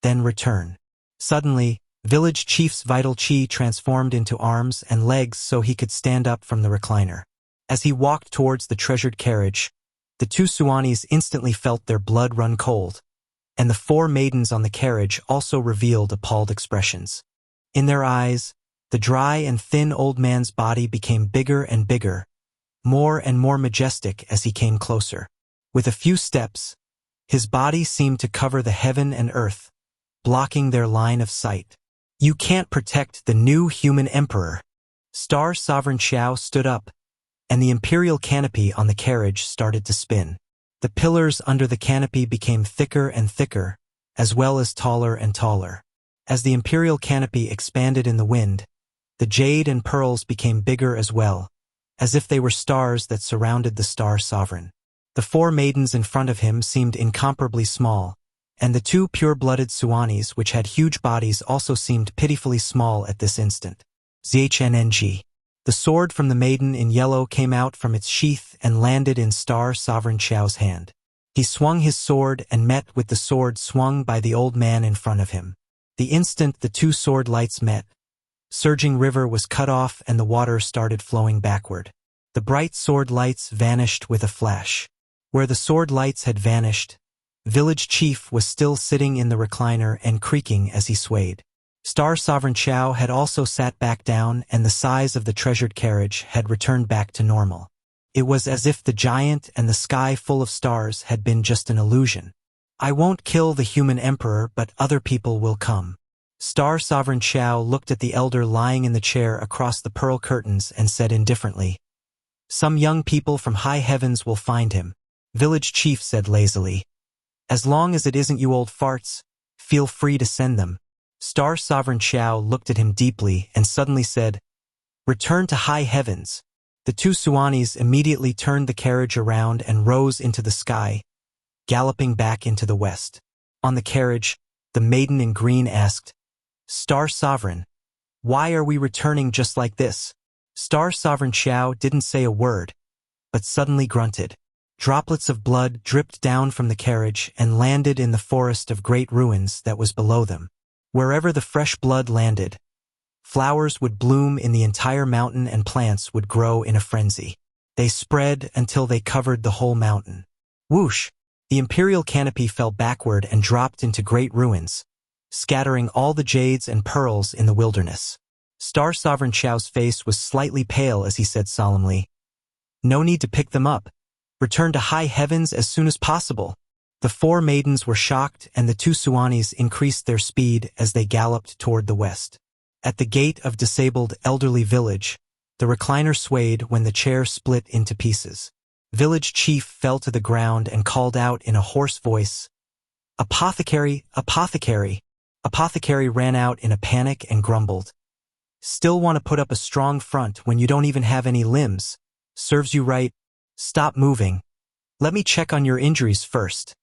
then return." Suddenly, Village Chief's vital chi transformed into arms and legs so he could stand up from the recliner. As he walked towards the treasured carriage, the two Suanis instantly felt their blood run cold, and the 4 maidens on the carriage also revealed appalled expressions. In their eyes, the dry and thin old man's body became bigger and bigger, more and more majestic as he came closer. With a few steps, his body seemed to cover the heaven and earth, blocking their line of sight. "You can't protect the new human emperor." Star Sovereign Xiao stood up, and the imperial canopy on the carriage started to spin. The pillars under the canopy became thicker and thicker, as well as taller and taller. As the imperial canopy expanded in the wind, the jade and pearls became bigger as well, as if they were stars that surrounded the Star Sovereign. The 4 maidens in front of him seemed incomparably small, and the 2 pure-blooded Suanis which had huge bodies also seemed pitifully small at this instant. Zhng. The sword from the maiden in yellow came out from its sheath and landed in Star Sovereign Xiao's hand. He swung his sword and met with the sword swung by the old man in front of him. The instant the 2 sword lights met, surging river was cut off and the water started flowing backward. The bright sword lights vanished with a flash. Where the sword lights had vanished, Village Chief was still sitting in the recliner and creaking as he swayed. Star Sovereign Xiao had also sat back down and the size of the treasured carriage had returned back to normal. It was as if the giant and the sky full of stars had been just an illusion. "I won't kill the human emperor, but other people will come." Star Sovereign Xiao looked at the elder lying in the chair across the pearl curtains and said indifferently, "Some young people from high heavens will find him." Village Chief said lazily, "As long as it isn't you old farts, feel free to send them." Star Sovereign Xiao looked at him deeply and suddenly said, "Return to high heavens." The 2 Suanis immediately turned the carriage around and rose into the sky, galloping back into the west. On the carriage, the maiden in green asked, "Star Sovereign, Why are we returning just like this? Star Sovereign Xiao didn't say a word, but suddenly grunted. Droplets of blood dripped down from the carriage and landed in the forest of great ruins that was below them. Wherever the fresh blood landed, flowers would bloom in the entire mountain and plants would grow in a frenzy. They spread until they covered the whole mountain. Whoosh! The imperial canopy fell backward and dropped into great ruins, scattering all the jades and pearls in the wilderness. Star Sovereign Xiao's face was slightly pale as he said solemnly, "No need to pick them up. Return to high heavens as soon as possible." The four maidens were shocked, and the two Suanis increased their speed as they galloped toward the west. At the gate of disabled elderly village, the recliner swayed when the chair split into pieces. Village chief fell to the ground and called out in a hoarse voice, "Apothecary, apothecary." Apothecary ran out in a panic and grumbled, "Still want to put up a strong front when you don't even have any limbs? Serves you right. Stop moving. Let me check on your injuries first."